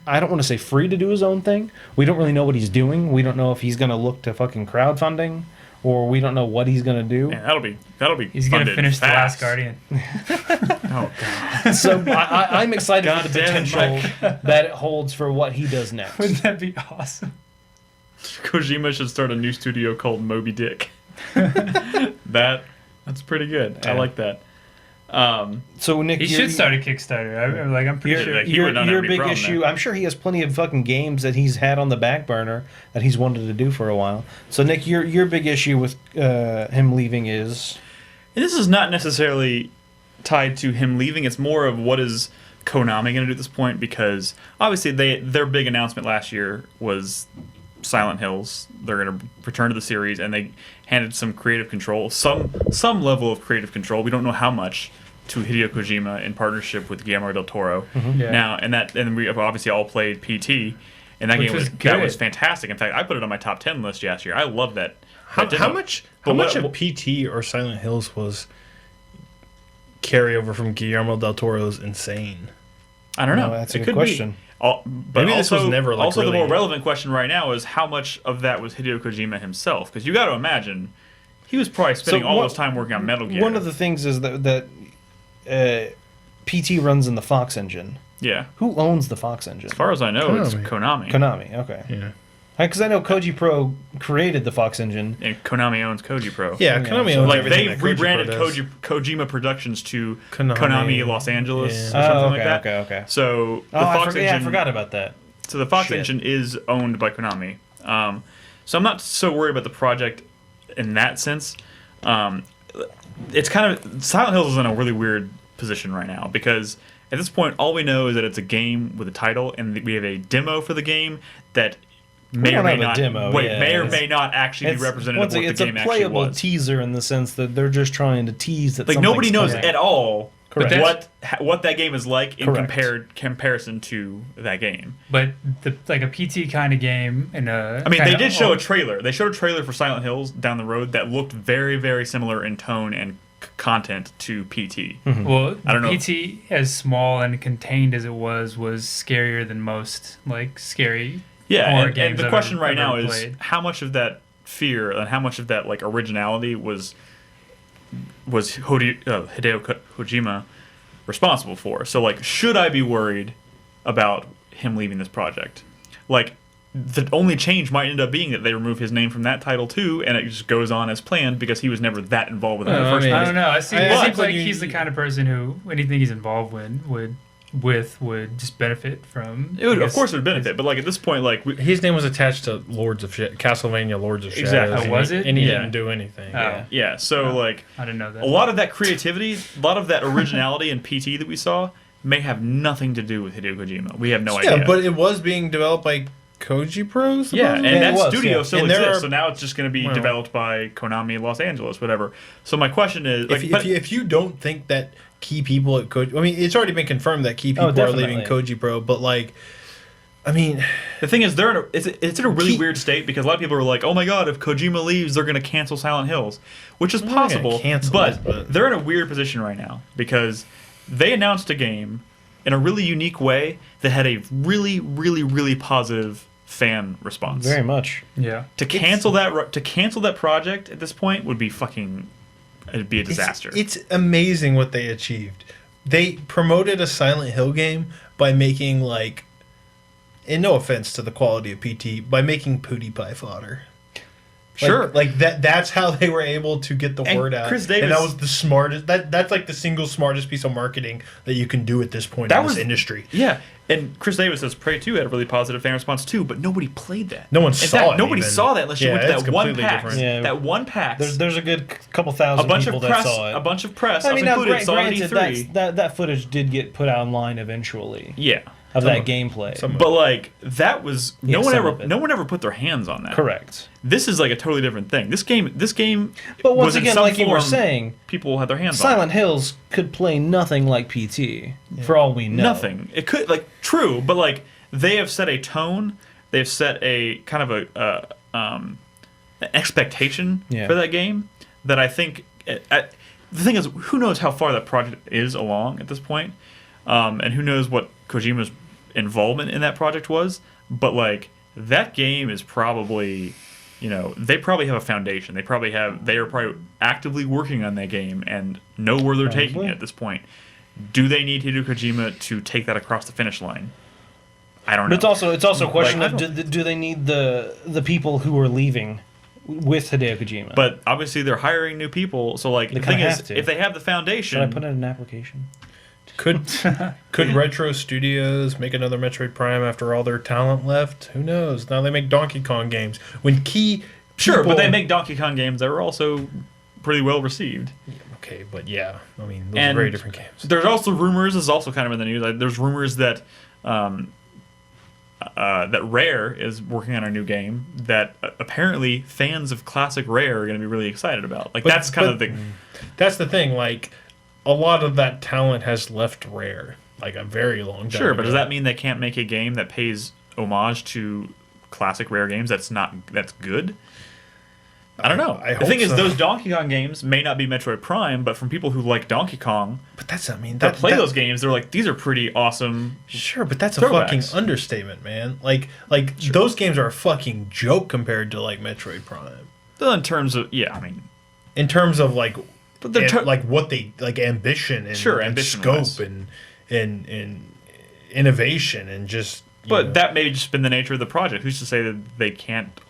I don't want to say free to do his own thing. We don't really know what he's doing. We don't know if he's going to look to fucking crowdfunding or we don't know what he's going to do. Man, that'll be. He's gonna funded finish The Last fast. Guardian. Oh god. So I'm excited for the damn it, potential that it holds for what he does next. Wouldn't that be awesome? Kojima should start a new studio called Moby Dick. That's pretty good. I Yeah. like that. So Nick, He should start a Kickstarter. I'm pretty Yeah, sure. like, he would not have your any big problem issue. there. I'm sure he has plenty of fucking games that he's had on the back burner that he's wanted to do for a while. So Nick, your big issue with him leaving is And this is not necessarily tied to him leaving. It's more of what is Konami going to do at this point, because obviously their big announcement last year was Silent Hills. They're going to return to the series, and they handed some creative control, some level of creative control. We don't know how much, to Hideo Kojima in partnership with Guillermo del Toro. Yeah. Now, and we have obviously all played PT, and that Which game was that good. was fantastic. In fact, I put it on my top 10 list last year. I love that. How demo. much But of PT or Silent Hills was carryover from Guillermo del Toro's Insane? I don't know. No, that's a It good could question. Be. But Maybe this also, was never, like, also the really- more relevant question right now is how much of that was Hideo Kojima himself? Because you got to imagine he was probably spending all his time working on Metal Gear. One of the things is that PT runs in the Fox engine. Yeah. Who owns the Fox engine? As far as I know, it's Konami. Konami. Konami. Okay. Yeah. Because I know Koji Pro created the Fox engine. And Konami owns Koji Pro. Yeah, Konami owns Like everything they've that Koji Pro rebranded does. Kojima Productions to Konami. Konami Los Angeles Yeah. or something Oh, like that. okay. So the Oh, Fox I engine, forgot about that. So the Fox Shit. engine is owned by Konami. So I'm not so worried about the project in that sense. It's kind of Silent Hills is in a really weird position right now, because at this point all we know is that it's a game with a title, and we have a demo for the game that may or don't may have a not demo, yeah. may or may not actually be representative of what the it's game a actually playable was. teaser in the sense that they're just trying to tease that Like something's nobody knows coming. at all Correct. what that game is like in Correct. comparison to that game. But like a PT kind of game and a. I mean, they kinda did show a old- trailer. They showed a trailer for Silent Hills down the road that looked very, very similar in tone and content to PT. Well, I don't know. PT, as small and contained as it was scarier than most like scary. Yeah, horror and games the I've question ever right now is played. how much of that fear and how much of that like originality was Hideo Kojima responsible for? So like, should I be worried about him leaving this project? Like, the only change might end up being that they remove his name from that title too, and it just goes on as planned because he was never that involved with it in the Well, I first mean, I place. don't know. It seems, I seems think like you- he's the kind of person who anything he's involved would just benefit from. It would, I of guess, course, it would benefit, but like at this point, like His name was attached to Castlevania Lords of Shadows. Exactly. Oh, and was he- it? And he Yeah. didn't do anything. Oh. yeah, so like I didn't know that. a lot of that creativity, a lot of that originality in PT that we saw may have nothing to do with Hideo Kojima. We have no Yeah, idea. but it was being developed by Koji Pro. Yeah, supposedly? and it that was, studio yeah. still And there exists. are- So now it's just going to be Well- developed by Konami Los Angeles, whatever. So my question is, like, If you don't think that key people at Koji, I mean, it's already been confirmed that key people are definitely. leaving Koji Pro, but like, I mean, the thing is, it's in a really He- weird state because a lot of people are like, oh my god, if Kojima leaves, they're going to cancel Silent Hills, which is not gonna possible. cancel But it, but- they're in a weird position right now because they announced a game in a really unique way that had a really, really, really positive fan response. Very much. yeah. To cancel that project at this point would be it'd be a disaster. It's amazing what they achieved. They promoted a Silent Hill game by making like, and no offense to the quality of PT, by making PewDiePie fodder. Sure. Like that's how they were able to get the And word out. Chris and that Davis- was the smartest. That's like the single smartest piece of marketing that you can do at this point That in was- this industry. Yeah, and Chris Davis says Prey 2 had a really positive fan response too, but nobody played that. No one In saw fact, it nobody even. saw that unless you Yeah, went to it's that one completely PAX. different. Yeah. That one PAX. There's a good couple thousand a bunch people of press. that saw it. A bunch of press. I us mean, now, included, saw it at granted, E3. that footage did get put online eventually Yeah, of Some that of- gameplay. some of but like that was Yeah, some of it. no one ever put their hands on that. Correct. This is like a totally different thing. This game. But once was in again, some like you were form, saying, people had their hands Silent Hills could play nothing like PT, for all we on it. know. Nothing. It could true, but like they have set a tone. They've set a kind of an expectation Yeah. for that game that I think. The thing is, who knows how far that project is along at this point, and who knows what Kojima's involvement in that project was. But like that game is probably, they probably have a foundation. They are probably actively working on that game and know where they're taking it at this point. Do they need Hideo Kojima to take that across the finish line? I don't know. But it's also a question of do they need the people who are leaving with Hideo Kojima? But obviously they're hiring new people, so like the thing is, if they have the foundation, should I put in an application? Could Retro Studios make another Metroid Prime after all their talent left? Who knows? Now they make Donkey Kong games. When Sure, but they make Donkey Kong games that are also pretty well received. Okay, but yeah, I mean, those are very different games. There's also rumors. This is also kind of in the news. There's rumors that that Rare is working on a new game that apparently fans of classic Rare are going to be really excited about. That's the thing. Like, a lot of that talent has left Rare, like a very long time. Sure, but ago. does that mean they can't make a game that pays homage to classic Rare games? That's good. I don't know. The thing is, those Donkey Kong games may not be Metroid Prime, but from people who like Donkey Kong, but that's that play those games, they're like, these are pretty awesome. Sure, but that's throwbacks. A fucking understatement, man. Like those games are a fucking joke compared to like Metroid Prime. In terms of in terms of like, but they're what they like ambition and, ambition scope and innovation and just. But that may just been the nature of the project. Who's to say that they can't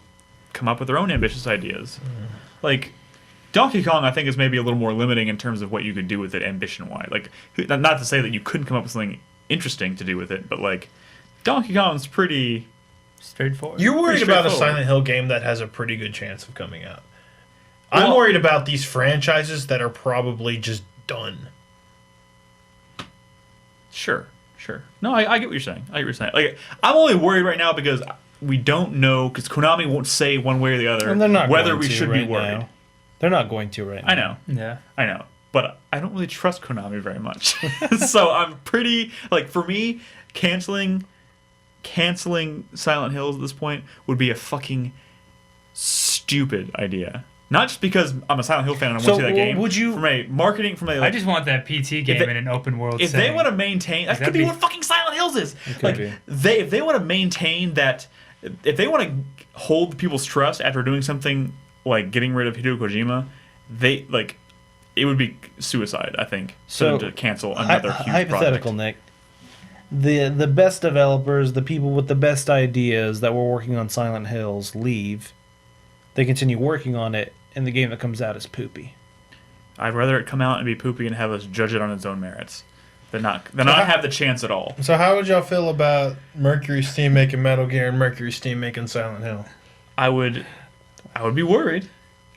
come up with their own ambitious ideas? Like Donkey Kong, I think, is maybe a little more limiting in terms of what you could do with it ambition-wise. Like, not to say that you couldn't come up with something interesting to do with it, but like Donkey Kong's pretty straightforward. You're worried about a Silent Hill game that has a pretty good chance of coming out. I'm worried about these franchises that are probably just done. Sure. No, I get what you're saying. Like, I'm only worried right now because we don't know, because Konami won't say one way or the other whether we should be worried. Now. They're not going to right now. I know. Yeah. I know. But I don't really trust Konami very much. So I'm pretty, like, for me, canceling Silent Hills at this point would be a fucking stupid idea. Not just because I'm a Silent Hill fan and I want to see that game. Would you... I just want that PT game in an open world If setting. they want to maintain... That could be what fucking Silent Hills is. If they want to maintain that... If they want to hold people's trust after doing something like getting rid of Hideo Kojima, it would be suicide, I think, for them to cancel another huge hypothetical, project. Nick. The best developers, the people with the best ideas that were working on Silent Hills leave. They continue working on it, and the game that comes out is poopy. I'd rather it come out and be poopy and have us judge it on its own merits than not have the chance at all. So how would y'all feel about Mercury Steam making Metal Gear and Mercury Steam making Silent Hill? I would be worried.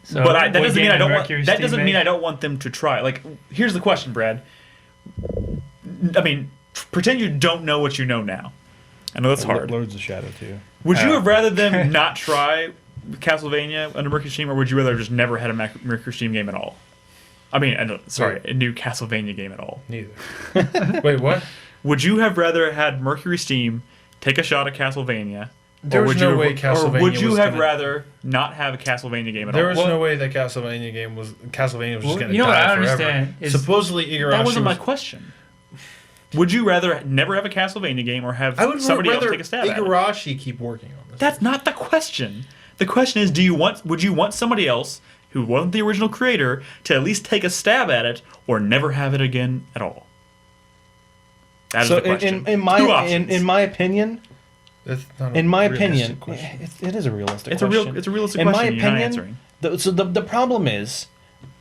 So but that doesn't mean I don't want. Mercury That Steam doesn't mean I don't want them to try. Like, here's the question, Brad. I mean, pretend you don't know what you know now. I know that's hard. Lords of Shadow 2. Would you have rather them not try Castlevania under Mercury Steam, or would you rather just never had a Mercury Steam game at all? I mean, a new Castlevania game at all. Neither. Wait, what? Would you have rather had Mercury Steam take a shot at Castlevania? There was no way Castlevania Or would you was have gonna... rather not have a Castlevania game at all? There was no way that Castlevania was just going to die forever. You know what I understand is supposedly Igarashi that wasn't my question. Would you rather never have a Castlevania game or have somebody else take a stab at it? Igarashi keep working on this. That's not the question. The question is, would you want somebody else who wasn't the original creator to at least take a stab at it or never have it again at all? That is the question. In my opinion, That's not in my realistic opinion, question. it is a realistic It's question. a realistic in question. my You're not opinion, answering. the problem is,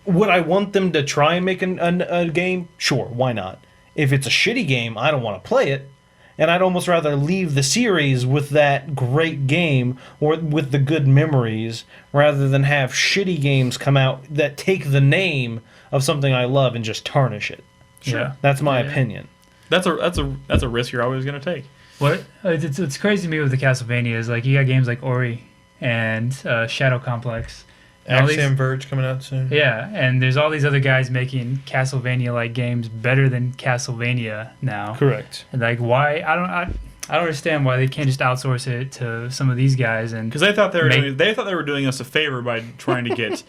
would I want them to try and make a game? Sure, why not? If it's a shitty game, I don't want to play it. And I'd almost rather leave the series with that great game or with the good memories rather than have shitty games come out that take the name of something I love and just tarnish it. Sure. Yeah. That's my opinion. That's a risk you're always going to take. what it's crazy to me with the Castlevania is like you got games like Ori and Shadow Complex. Axiom Verge coming out soon. Yeah, and there's all these other guys making Castlevania-like games better than Castlevania now. Correct. And like, why? I don't understand why they can't just outsource it to some of these guys and because they thought they were doing us a favor by trying to get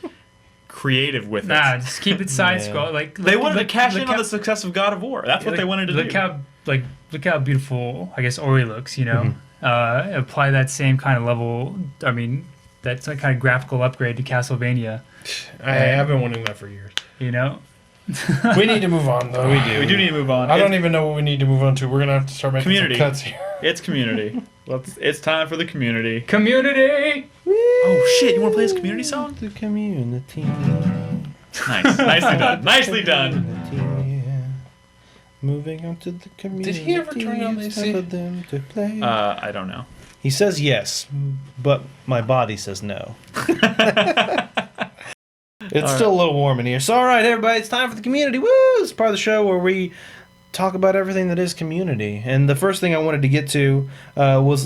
creative with it. Nah, just keep it side scroll. Like they wanted to cash in on the success of God of War. That's what they wanted to do. Look how beautiful I guess Ori looks. You know, apply that same kind of level. I mean, that kind of graphical upgrade to Castlevania. I have been wanting that for years. You know, We need to move on, though. We do need to move on. I don't even know what we need to move on to. We're gonna have to start making Community. some cuts here. It's community. It's time for the community. community. Oh shit! You want to play this community song? The community. Nice, nicely done. Nicely done. Moving on to the community. Did he ever turn on the it's AC? time for them to play. I don't know. He says yes, but my body says no. It's still a little warm in here. So, all right, everybody, it's time for the community. Woo! It's part of the show where we talk about everything that is community. And the first thing I wanted to get to was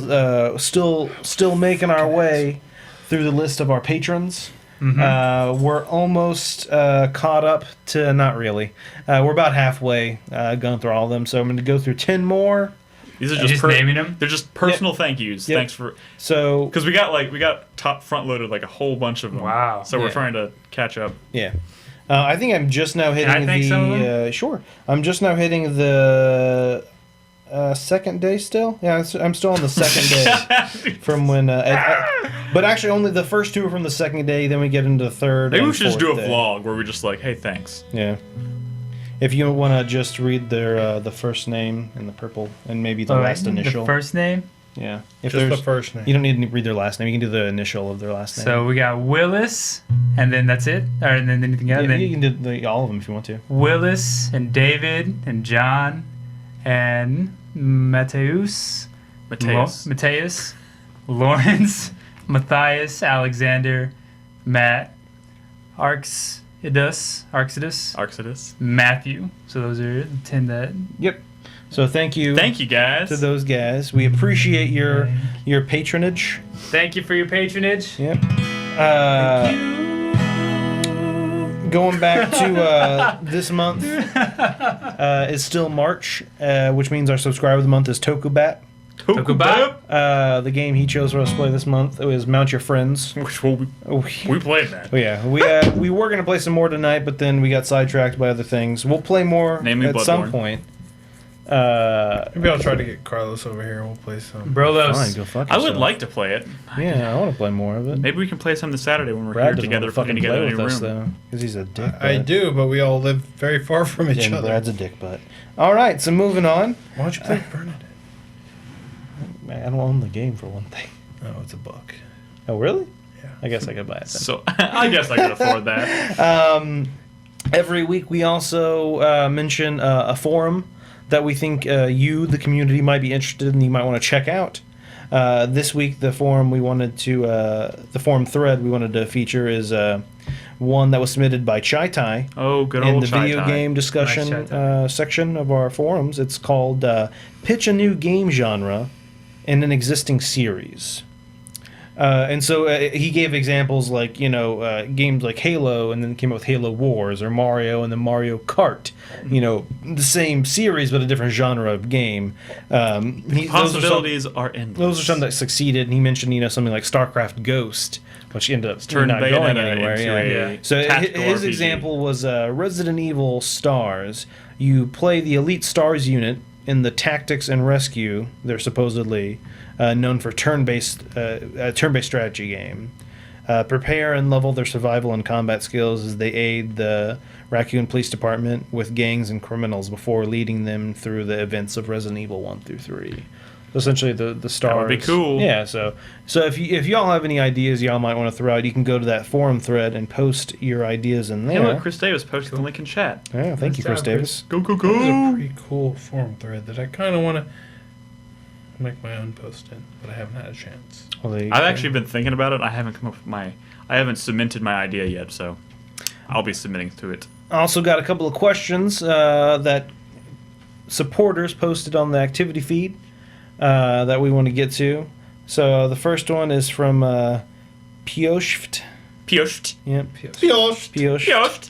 still making our way through the list of our patrons. We're almost caught up to, not really. We're about halfway going through all of them. So I'm going to go through 10 more. These are Just naming them? They're just personal thank yous. Yep. Thanks for So, because we got top front loaded like a whole bunch of them. Wow. So we're Yeah. trying to catch up. yeah. I think I'm just now hitting I thank some of the... sure. I'm just now hitting the second day still. Yeah, I'm still on the second day from when... but actually, only the first two are from the second day, then we get into the third Maybe we and should just do a fourth day. vlog where we just like, hey, thanks. Yeah. If you want to just read their the first name and the purple and maybe the last initial. The first name. Yeah. If Just the there's first name. You don't need to read their last name. You can do the initial of their last name. So we got Willis, and then that's it. Or and then anything else? yeah, And then you can do all of them if you want to. Willis and David and John and Mateus, Mateus. Lawrence, Matthias, Alexander, Matt, Arxidus, Matthew. So those are the 10 that. Yep. So thank you. Thank you guys. to those guys. We appreciate your patronage. Thank you for your patronage. Yep. Going back to this month is still March, which means our subscriber of the month is Tokubat. Tokubat. The game he chose for us to play this month was Mount Your Friends. Which we played that. Oh yeah, we were gonna play some more tonight, but then we got sidetracked by other things. We'll play more Namely at some Bloodborne. point. Maybe I'll try to get Carlos over here and we'll play some. Brolos. Fine, go fuck I yourself. would like to play it. Yeah, I want to play more of it. Maybe we can play some this Saturday when we're Brad here doesn't together, want to fucking together play in a with us room. though, because he's a dick. I butt. do, but we all live very far from each Yeah, other. Brad's a dick butt. All right, so moving on. Why don't you play Bernadette? I don't own the game for one thing. Oh, it's a book. Oh, really? Yeah. I guess I could buy it then. So I guess I could afford that. Every week we also mention a forum that we think you, the community, might be interested in. You might want to check out. This week, the forum the forum thread we wanted to feature is one that was submitted by Chai Tai Oh, good in old the Chai video Tai. game Nice discussion Chai Tai. section of our forums. It's called "Pitch a New Game Genre in an Existing Series." And so he gave examples like, games like Halo, and then came up with Halo Wars, or Mario, and then Mario Kart. The same series, but a different genre of game. Possibilities are endless. Those are some that succeeded, and he mentioned, something like StarCraft Ghost, which ended up Turned not going Bayonetta anywhere. into Yeah. a So tactical his RPG. example was Resident Evil Stars. You play the Elite Stars unit in the Tactics and Rescue. They're supposedly known for turn-based strategy game. Prepare and level their survival and combat skills as they aid the Raccoon Police Department with gangs and criminals before leading them through the events of Resident Evil 1 through 3. So essentially, the stars. That would be cool. Yeah. So if y'all have any ideas y'all might want to throw out, you can go to that forum thread and post your ideas in Hey, there. look, Chris Davis posted the link in chat. Yeah, thank you, Nice Chris job, Davis. Go, go, That was a go! pretty cool forum thread that I kind of want to make my own post in, but I haven't had a chance. Well, there you I've go. actually been thinking about it. I haven't come up with I haven't cemented my idea yet, so I'll be submitting to it. I also got a couple of questions that supporters posted on the activity feed that we want to get to. So the first one is from Pioshft. Piost. Yep. Piost. Pioshft.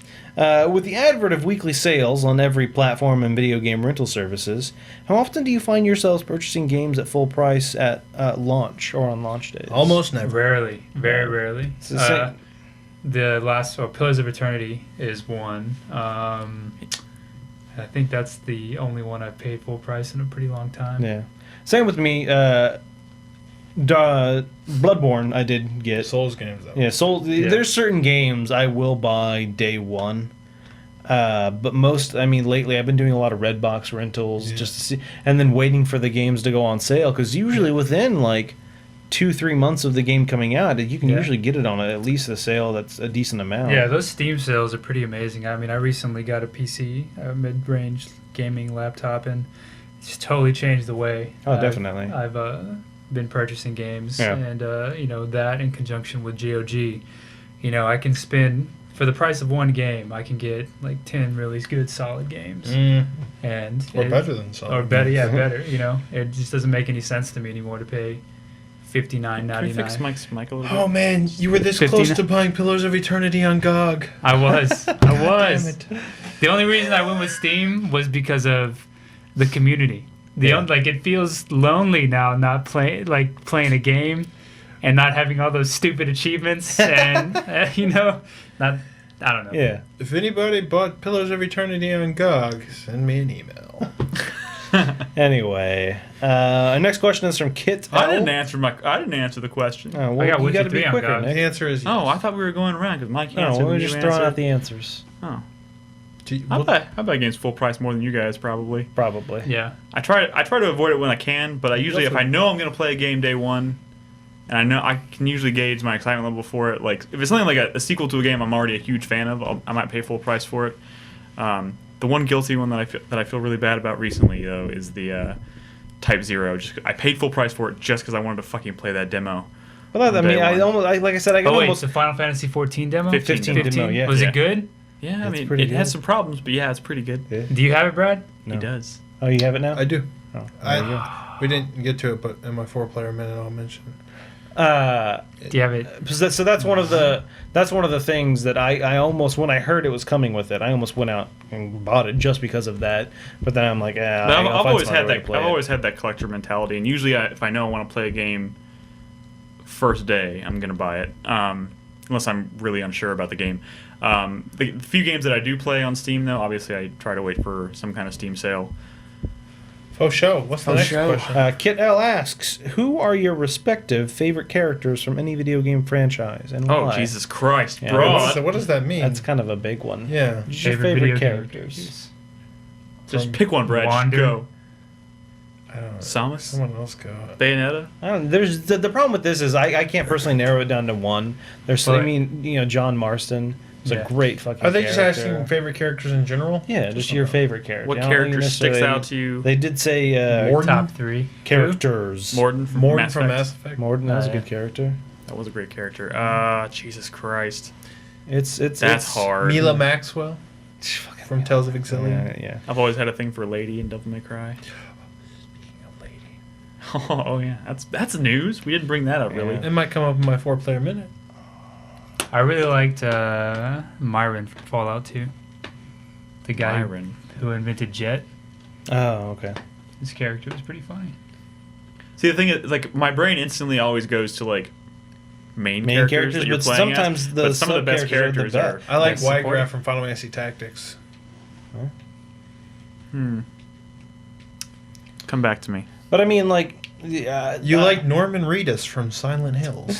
With the advert of weekly sales on every platform and video game rental services, how often do you find yourselves purchasing games at full price at launch or on launch days? Almost never. Rarely, very rarely. It's the same. The last, Pillars of Eternity is one. I think that's the only one I've paid full price in a pretty long time. Yeah. Same with me. Bloodborne, I did get. Souls games, though. Yeah, there's certain games I will buy day one. But lately I've been doing a lot of Redbox rentals just to see, and then waiting for the games to go on sale, because usually within like 2-3 months of the game coming out, you can usually get it on at least a sale that's a decent amount. Yeah, those Steam sales are pretty amazing. I mean, I recently got a PC, a mid-range gaming laptop, and it's just totally changed the way. Definitely. I've been purchasing games, Yeah. and that in conjunction with GOG, I can spend, for the price of one game, I can get like 10 really good solid games, and better than solid. or better, better. It just doesn't make any sense to me anymore to pay $59.99. Mike's mic a little bit? Oh man, you were this close to buying Pillars of Eternity on GOG. I was. Damn it. The only reason I went with Steam was because of the community. It feels lonely now not playing a game and not having all those stupid achievements and I don't know. Yeah. If anybody bought Pillars of Eternity on GOG, send me an email. Anyway, our next question is from Kit. I didn't answer the question. Oh, well, I got you Witcher got to be 3 on quicker, GOG. Nick. The answer is yes. Oh, I thought we were going around because Mike No, answered. we're and just you throwing answered. out the answers. Oh, Do I buy games full price more than you guys probably. Probably. Yeah. I try to avoid it when I can, but if I know I'm going to play a game day one, and I know I can usually gauge my excitement level for it. Like if it's something like a sequel to a game I'm already a huge fan of, I might pay full price for it. The one guilty one that I feel really bad about recently though is the Type 0. I paid full price for it just because I wanted to fucking play that demo. Well, I mean, Day one. like I said, I got It's the Final Fantasy 14 demo? 15 demo, yeah. Was Yeah. it good? Yeah, I mean pretty it has good. some problems, but yeah, it's pretty good. Yeah. Do you have it, Brad? No. He does. Oh, you have it now? I do. Oh, there you go. We didn't get to it, but in my 4-player minute, I'll mention it. Do you have it? So that's one of the things that I almost, when I heard it was coming with it, I almost went out and bought it just because of that. But then I'm like, But I've I've always had that collector mentality, and usually if I know I want to play a game first day, I'm gonna buy it, unless I'm really unsure about the game. The few games that I do play on Steam, though, obviously I try to wait for some kind of Steam sale. Oh, show. What's the next question? Kit L asks, who are your respective favorite characters from any video game franchise and Oh why? Jesus Christ, Yeah, bro! What does that mean? That's kind of a big one. Yeah. Who's your video favorite game characters? Just pick one, Brad. Just Wander. go. I don't know. Samus, Someone else go. Bayonetta. I don't. There's the problem with this is I can't personally narrow it down to one. There's But- John Marston is Yeah. a great fucking. Are they just character. asking favorite characters in general? Yeah, just your favorite character. What I don't think character sticks necessarily- out to you? They did say Morden? Top 3. characters. Morden from Morden Mass from Effect. Mass Effect. Morden, that was a Yeah. good character. That was a great character. Jesus Christ, It's that's hard. Mila Maxwell from Tales of Exilium. Yeah. I've always had a thing for Lady in Devil May Cry. Oh yeah, that's news. We didn't bring that up really. Yeah. It might come up in my 4-player minute. I really liked Myron from Fallout 2. The guy Myron. who invented Jet. Oh, okay. His character was pretty funny. See, the thing is, like, my brain instantly always goes to like main Main characters that you're but playing sometimes as, the but some of the best sub-characters characters are the are. I like like, supporting. Wygraph from Final Fantasy Tactics. Come back to me. But I mean, like, You like Norman Reedus from Silent Hills?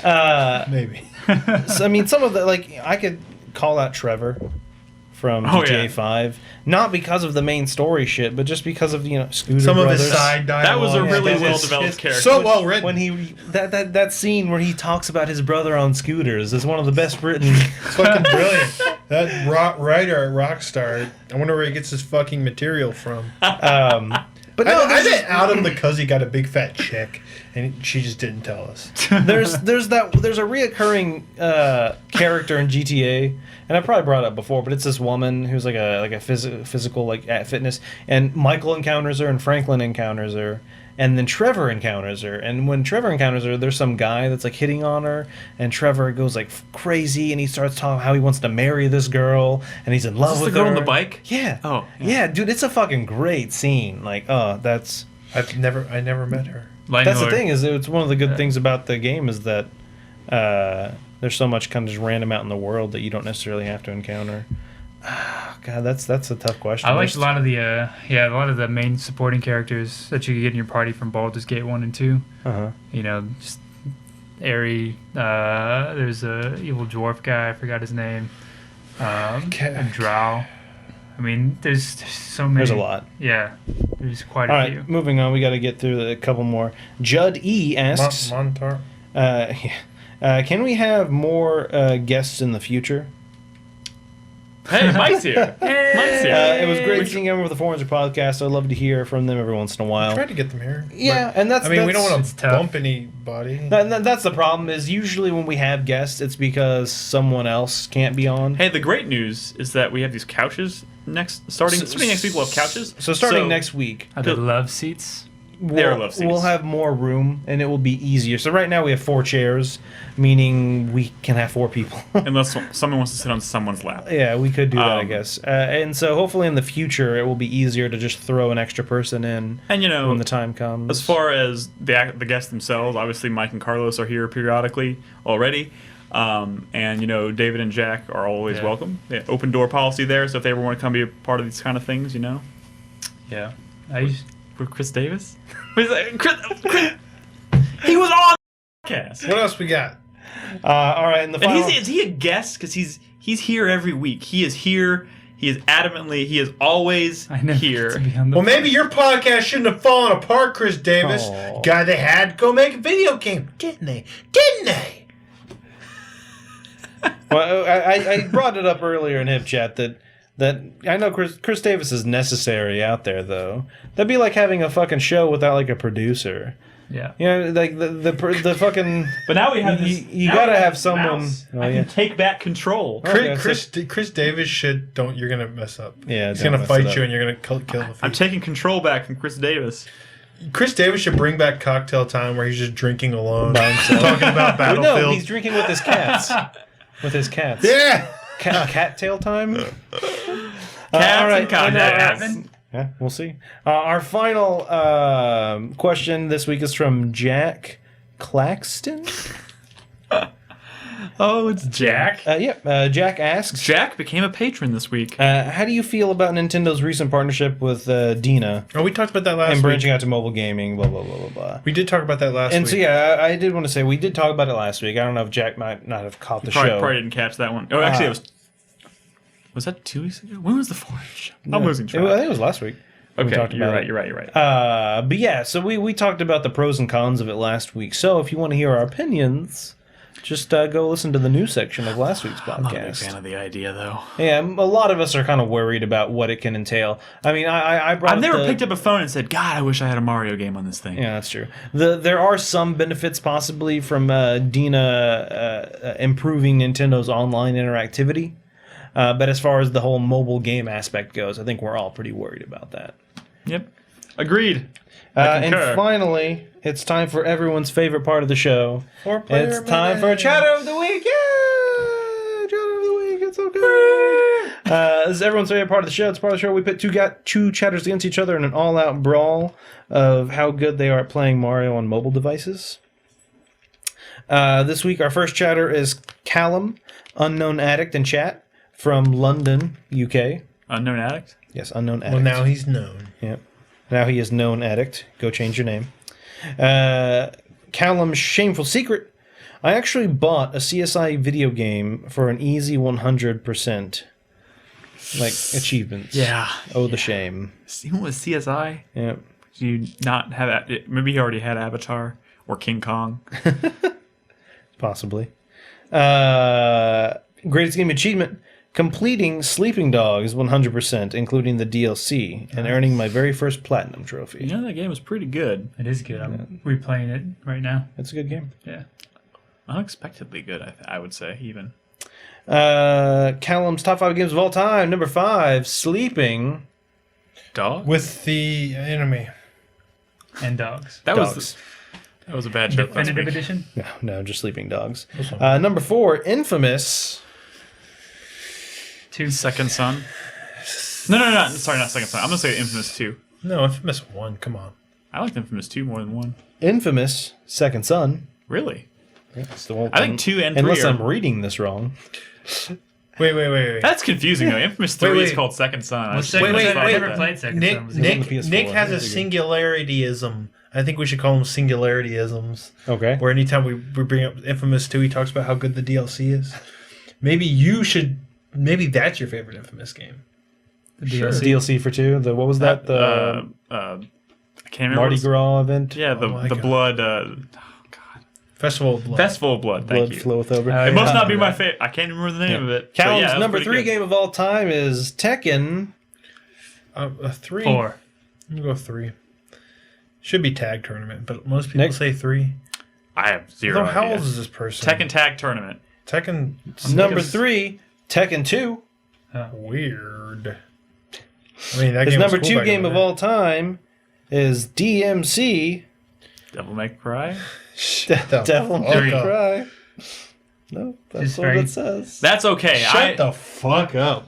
Maybe. So, I mean, some of the I could call out Trevor from Oh, GTA yeah. 5, not because of the main story shit, but just because of Scooter Some Brothers. of his side dialogue. That was a really That was- well-developed it's character. So well written. When he that scene where he talks about his brother on scooters is one of the best written. It's fucking brilliant. That writer at Rockstar, I wonder where he gets his fucking material from. But no, I there's didn't out him because he got a big fat chick, and she just didn't tell us. there's a reoccurring character in GTA, and I probably brought it up before, but it's this woman who's like a physical at fitness, and Michael encounters her, and Franklin encounters her, and then Trevor encounters her, and when Trevor encounters her, there's some guy that's hitting on her, and Trevor goes crazy, and he starts talking how he wants to marry this girl, and he's in love Is this with the girl her. on the bike? Yeah. Oh, yeah, dude, it's a fucking great scene. That's. I never met her. That's the thing is it's one of the good things about the game is that there's so much kind of just random out in the world that you don't necessarily have to encounter. God, that's a tough question. I liked a lot of the main supporting characters that you could get in your party from Baldur's Gate 1 and 2. Uh-huh. You know, just Airy. There's a evil dwarf guy. I forgot his name. And Drow. I mean, there's so many. There's a lot. Yeah, there's quite All a right, few. moving on. We got to get through a couple more. Judd E asks, Montar. can we have more guests in the future? Hey, Mike's here. Mike's here. It was great seeing them with the 400 podcast. I'd love to hear from them every once in a while. Tried to get them here. Yeah, and that's. I mean, we don't want it's to tough. bump anybody. That's the problem. Is usually when we have guests, it's because someone else can't be on. Hey, the great news is that we have these couches starting next week. We'll have couches. So starting next week, Are they love seats? They're love seats. we'll have more room and it will be easier. So right now we have 4 chairs, meaning we can have 4 people. Unless someone wants to sit on someone's lap. Yeah, we could do that, I Um, guess. And so hopefully in the future it will be easier to just throw an extra person in And you know, when the time comes. as far as the guests themselves, obviously Mike and Carlos are here periodically already. And you know, David and Jack are always welcome. Yeah, open door policy there, so if they ever want to come be a part of these kind of things, you know. Yeah. With Chris Davis? Chris, he was on the podcast. What else we got? all right, and the final... And is he a guest? Because he's here every week. He is here. He is always I never here. get to be on the Well, maybe your podcast shouldn't have fallen apart, Chris Davis. Aw. Guy they had go make a video game, didn't they? Didn't they? Well, I brought it up earlier in Hip Chat that I know Chris Davis is necessary out there, though. That'd be like having a fucking show without like a producer. Yeah. You know, like the fucking. But now we have this. You now gotta we have this someone. mouse. Oh, I yeah. can take back control. Okay, Chris Davis should don't. You're gonna mess up. Yeah, he's don't gonna mess fight it up. you, and you're gonna kill the. I'm taking control back from Chris Davis. Chris Davis should bring back Cocktail Time, where he's just drinking alone by himself, talking about Well, Battlefield. no, he's drinking with his cats. With his cats. Yeah. Cattail time. Cats all right, and cocktails. That happened? Yeah, we'll see. Our final question this week is from Jack Claxton. Oh, it's Jack. Jack asks, Jack became a patron this week. how do you feel about Nintendo's recent partnership with Dina Oh, we talked about that last and week. branching out to mobile gaming, blah, blah, blah, blah, blah. We did talk about that last And week. so, yeah, I did want to say, we did talk about it last week. I don't know if Jack might not have caught the show. Probably didn't catch that one. Oh, actually, it was that 2 weeks ago? When was the 4-inch? I'm losing track. I think it was last week. we Okay, talked you're about right. it. You're right. But yeah, so we talked about the pros and cons of it last week. So if you want to hear our opinions, just go listen to the news section of last week's I'm not a big podcast. fan of the idea, though. Yeah, a lot of us are kind of worried about what it can entail. I mean, I brought I've never the- picked up a phone and said, "God, I wish I had a Mario game on this thing." Yeah, that's true. There are some benefits possibly from Dina improving Nintendo's online interactivity. But as far as the whole mobile game aspect goes, I think we're all pretty worried about that. Yep. Agreed. And concur. finally, it's time for everyone's favorite part of the show. 4-player It's time for minute. Chatter of the Week. Yeah! Chatter of the Week. It's okay. This is everyone's favorite part of the show. It's part of the show. We put two chatters against each other in an all-out brawl of how good they are at playing Mario on mobile devices. This week, our first chatter is Callum, Unknown Addict in chat from London, UK. Unknown addict. Yes, Unknown Addict. Well, now he's known. Yep. Now he is known addict. Go change your name. Callum's shameful secret. I actually bought a CSI video game for an easy 100% like achievements. Yeah. Oh, the shame. Who was CSI? Yep. Do you not have? Maybe he already had Avatar or King Kong. Possibly. Greatest game achievement. Completing Sleeping Dogs 100%, including the DLC, and earning my very first platinum trophy. You know that game was pretty good. It is good. I'm replaying it right now. It's a good game. Yeah. Unexpectedly good, I would say, even. Callum's top 5 games of all time. Number 5, Sleeping Dog. With the enemy. And dogs. That Dogs. was a bad joke last Definitive week. edition. No, just Sleeping Dogs. Number 4, Infamous. 2. Second Son. No. Sorry, not Second Son. I'm gonna say Infamous 2. No, Infamous 1. Come on. I liked Infamous 2 more than 1. Infamous, Second Son. Really? That's the one. I think 2 and 3 Unless are- I'm reading this wrong. Wait. That's confusing though. Infamous 3 is wait. called Second Son. I Well, just Second think Son, that's I fine never with played Second Nick Son. Was on Nick the PS4. Nick has a That's a good- singularityism. I think we should call him singularityisms. Okay. Where anytime we bring up Infamous 2, he talks about how good the DLC is. Maybe that's your favorite Infamous game. the Sure. DLC. DLC for 2. What was that? The I can't remember. Mardi what it's- Gras event. Yeah, Oh my the God. blood. Festival of Blood. Festival of Blood. Thank Blood you. floweth over. It must Yeah. not be my favorite. I can't remember the name of it. But Callum's yeah, that was number pretty 3 good. game of all time is Tekken. A 3. 4. I'm going to go 3. Should be tag tournament, but most people Nick? say 3. I have zero. How idea. old is this person? Tekken Tag Tournament. Tekken. Number 3, Tekken 2. Weird. I mean, that His game was number cool 2 back game in of the all time is DMC. Devil May Cry. Shut the Devil fuck May up. Cry. No, that's Just what very- it says. That's okay. Shut the fuck up.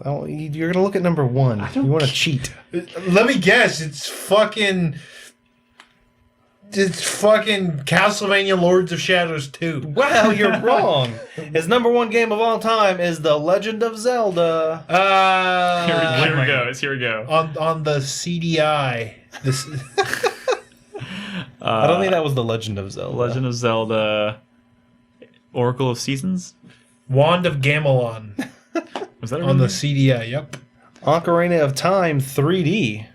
Oh, you're gonna look at number 1. You want to cheat? Let me guess. It's fucking Castlevania Lords of Shadows 2. Wow, you're wrong. His number 1 game of all time is The Legend of Zelda. Here we go. On the CDI. This I don't think that was The Legend of Zelda. Legend of Zelda. Oracle of Seasons. Wand of Gamelon Was that a on the real name? CDI. Yep. Ocarina of Time 3D.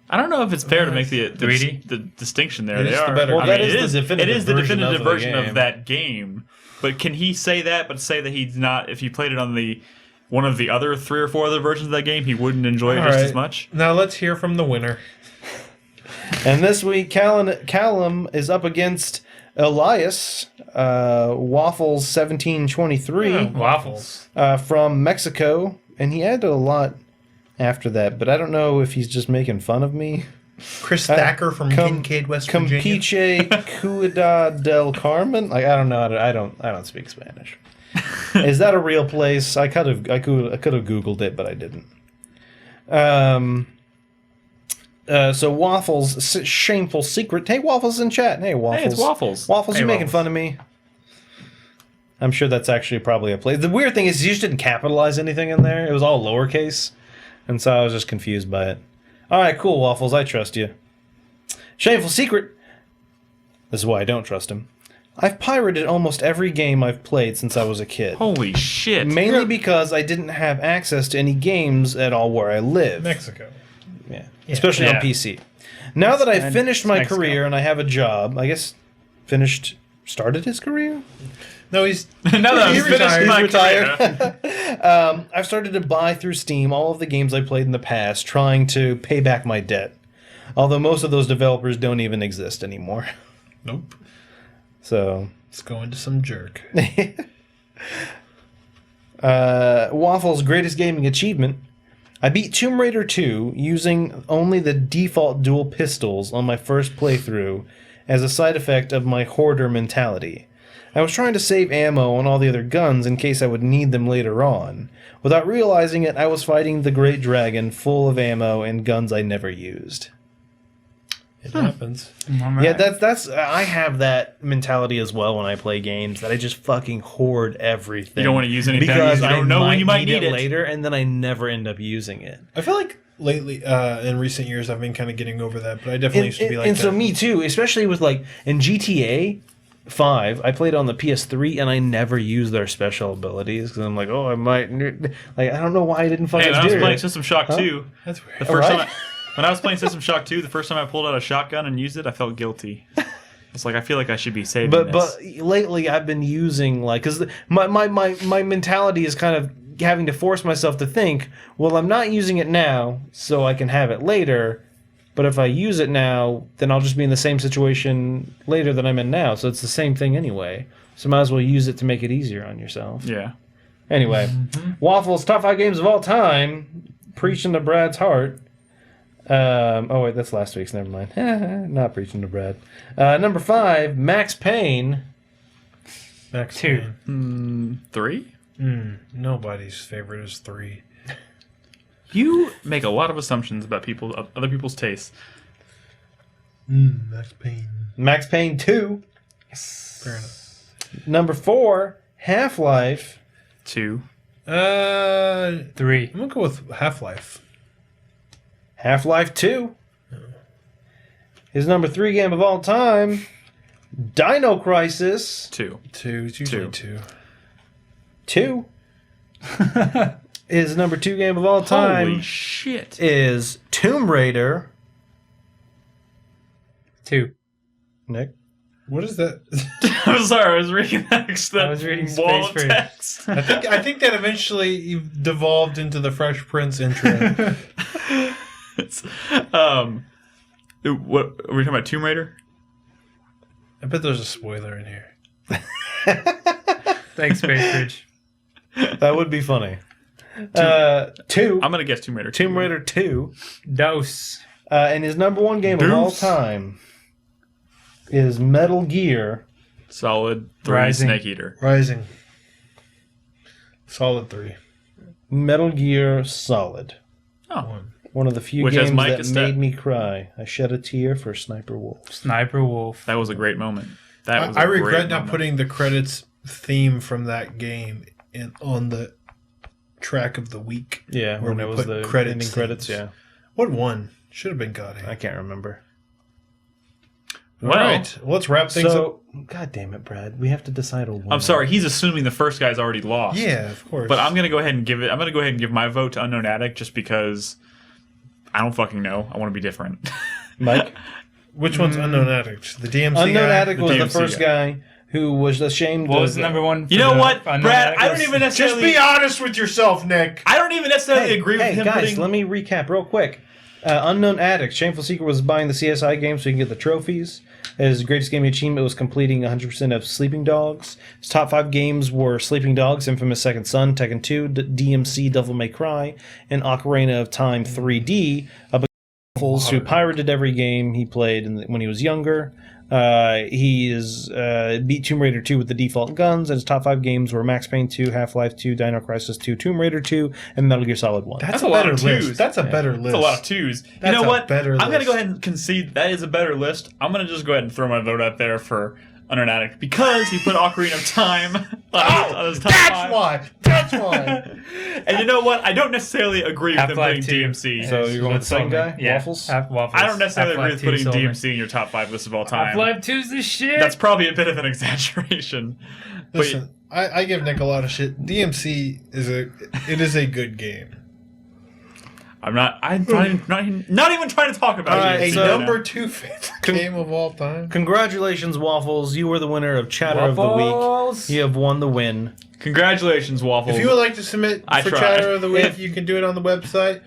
I don't know if it's fair to make the 3D? the distinction there. It They is the are. better I Well, mean, that is it the is definitive it is the version definitive of the version game. of that game. But can he say that? But say that he's not. If he played it on the one of the other 3 or 4 other versions of that game, he wouldn't enjoy it All just right. as much. Now let's hear from the winner. And this week, Callum is up against Elias Waffles 1723 Waffles. from Mexico, and he added a lot after that, but I don't know if he's just making fun of me. Chris Thacker from Kincaid, West Virginia. Campeche Ciudad del Carmen. Like, I don't know. I don't speak Spanish. Is that a real place? I could have Googled it, but I didn't. So Waffles, shameful secret. Hey, Waffles in chat. Hey, Waffles. Hey, it's Waffles. Waffles, Hey, you making Waffles. fun of me? I'm sure that's actually probably a place. The weird thing is you just didn't capitalize anything in there. It was all lowercase, and so I was just confused by it. All right, cool, Waffles. I trust you. Shameful secret. This is why I don't trust him. I've pirated almost every game I've played since I was a kid. Holy shit! Mainly because I didn't have access to any games at all where I live. Mexico. Yeah. Especially Yeah. on PC. Now that I've And finished my Mexico. career and I have a job, I guess started his career? No, he's now that He's I'm finished retired. my He's retired. career. I've started to buy through Steam all of the games I played in the past, trying to pay back my debt. Although most of those developers don't even exist anymore. nope. So, Let's go into some jerk. Waffle's greatest gaming achievement. I beat Tomb Raider 2 using only the default dual pistols on my first playthrough as a side effect of my hoarder mentality. I was trying to save ammo on all the other guns in case I would need them later on. Without realizing it, I was fighting the Great Dragon full of ammo and guns I never used. It happens. Yeah, that's I have that mentality as well when I play games, that I just fucking hoard everything. You don't want to use anything because you don't know when you might need it. later, and then I never end up using it. I feel like lately, in recent years, I've been kind of getting over that, but I definitely used to be like and that. so me too, especially with like in GTA 5, I played on the PS3 and I never used their special abilities because I'm like, oh, I might like I don't know why I didn't fucking Hey, when I was do playing it. System Shock 2, That's weird. the first Alright. time when I was playing System Shock 2, the first time I pulled out a shotgun and used it, I felt guilty. It's like I feel like I should be saving But this. lately I've been using like because my mentality is kind of having to force myself to think, well, I'm not using it now, so I can have it later. But if I use it now, then I'll just be in the same situation later that I'm in now. So it's the same thing anyway. So might as well use it to make it easier on yourself. Yeah. Anyway, Waffles top 5 games of all time, preaching to Brad's heart. Oh wait, that's last week's. Never mind. Not preaching to Brad. Number 5, Max Payne. Max 2. Payne. 3? Nobody's favorite is 3. You make a lot of assumptions about other people's tastes. Max Payne. Max Payne 2. Fair enough. Number 4, Half-Life. 2. 3. I'm gonna go with Half-Life. Half-Life 2. His number 3 game of all time, Dino Crisis 2. 2. It's usually 2. 2. His number 2 game of all time Holy shit. is Tomb Raider. 2. Nick? What is that? I'm sorry, I was reading that. I was reading wall Space of Bridge. text. I think that eventually devolved into the Fresh Prince intro. What are we talking about? Tomb Raider? I bet there's a spoiler in here. Thanks, Space Bridge. That would be funny. 2. I'm gonna guess Tomb Raider. Tomb Raider 2. Dose. And his number 1 game of all Deuce. time is Metal Gear. Solid 3. Rising. Snake Eater. Rising. Solid 3. Metal Gear Solid. Oh, One of the few Which has games Mike that instead. made me cry. I shed a tear for Sniper Wolf. Sniper Wolf. that was a great moment. That was. I a great regret not moment. putting the credits theme from that game on the track of the week. Yeah, Where when we it was put the credits ending credits, themes. yeah. What one? Should have been God. I can't remember. Well, All right, let's wrap things up. So, God damn it, Brad. We have to decide a winner. I'm sorry. He's assuming the first guy's already lost. Yeah, of course. But I'm gonna go ahead and give it. I'm gonna go ahead and give my vote to Unknown Addict just because I don't fucking know. I want to be different. Mike? Which one's Unknown Addict? The DMC Unknown guy? Addict The was the DMC first guy who was ashamed What of... was the number 1? You know what, Unknown Brad? Addict? I don't even Just necessarily. be honest with yourself, Nick. I don't even necessarily agree with Hey, him guys, putting. let me recap real quick. Unknown Addict. Shameful Secret was buying the CSI game so he can get the trophies. His greatest gaming achievement was completing 100% of Sleeping Dogs. His top 5 games were Sleeping Dogs, Infamous Second Son, Tekken 2, DMC, Devil May Cry, and Ocarina of Time 3D. Up against who pirated every game he played when he was younger. He is beat Tomb Raider 2 with the default guns, and his top 5 games were Max Payne 2, Half-Life 2, Dino Crisis 2, Tomb Raider 2, and Metal Gear Solid 1. That's a a lot better of list. twos. That's a better list. That's a lot of 2s. You That's know a what? better I'm going to list. go ahead and concede that is a better list. I'm going to just go ahead and throw my vote out there for Unknown Addict because he put Ocarina of Time on his top 5. That's why. That's why. And you know what? I don't necessarily agree with him Half-Life putting 2. DMC. So you're going with the same Sold me. guy? Yeah. Waffles? Waffles. I don't necessarily agree with Half-Life putting 2 sold me. DMC in your top 5 list of all time. Half-Life 2's the shit. That's probably a bit of an exaggeration. Listen, I give Nick a lot of shit. DMC is a good game. I'm not even trying to talk about All right, DMC A so- right now. number 2 favorite game of all time. Congratulations, Waffles. You were the winner of Chatter of the Waffles. Week. You have won the win. Congratulations, Waffles. If you would like to submit I for tried. Chatter of the Week, you can do it on the website.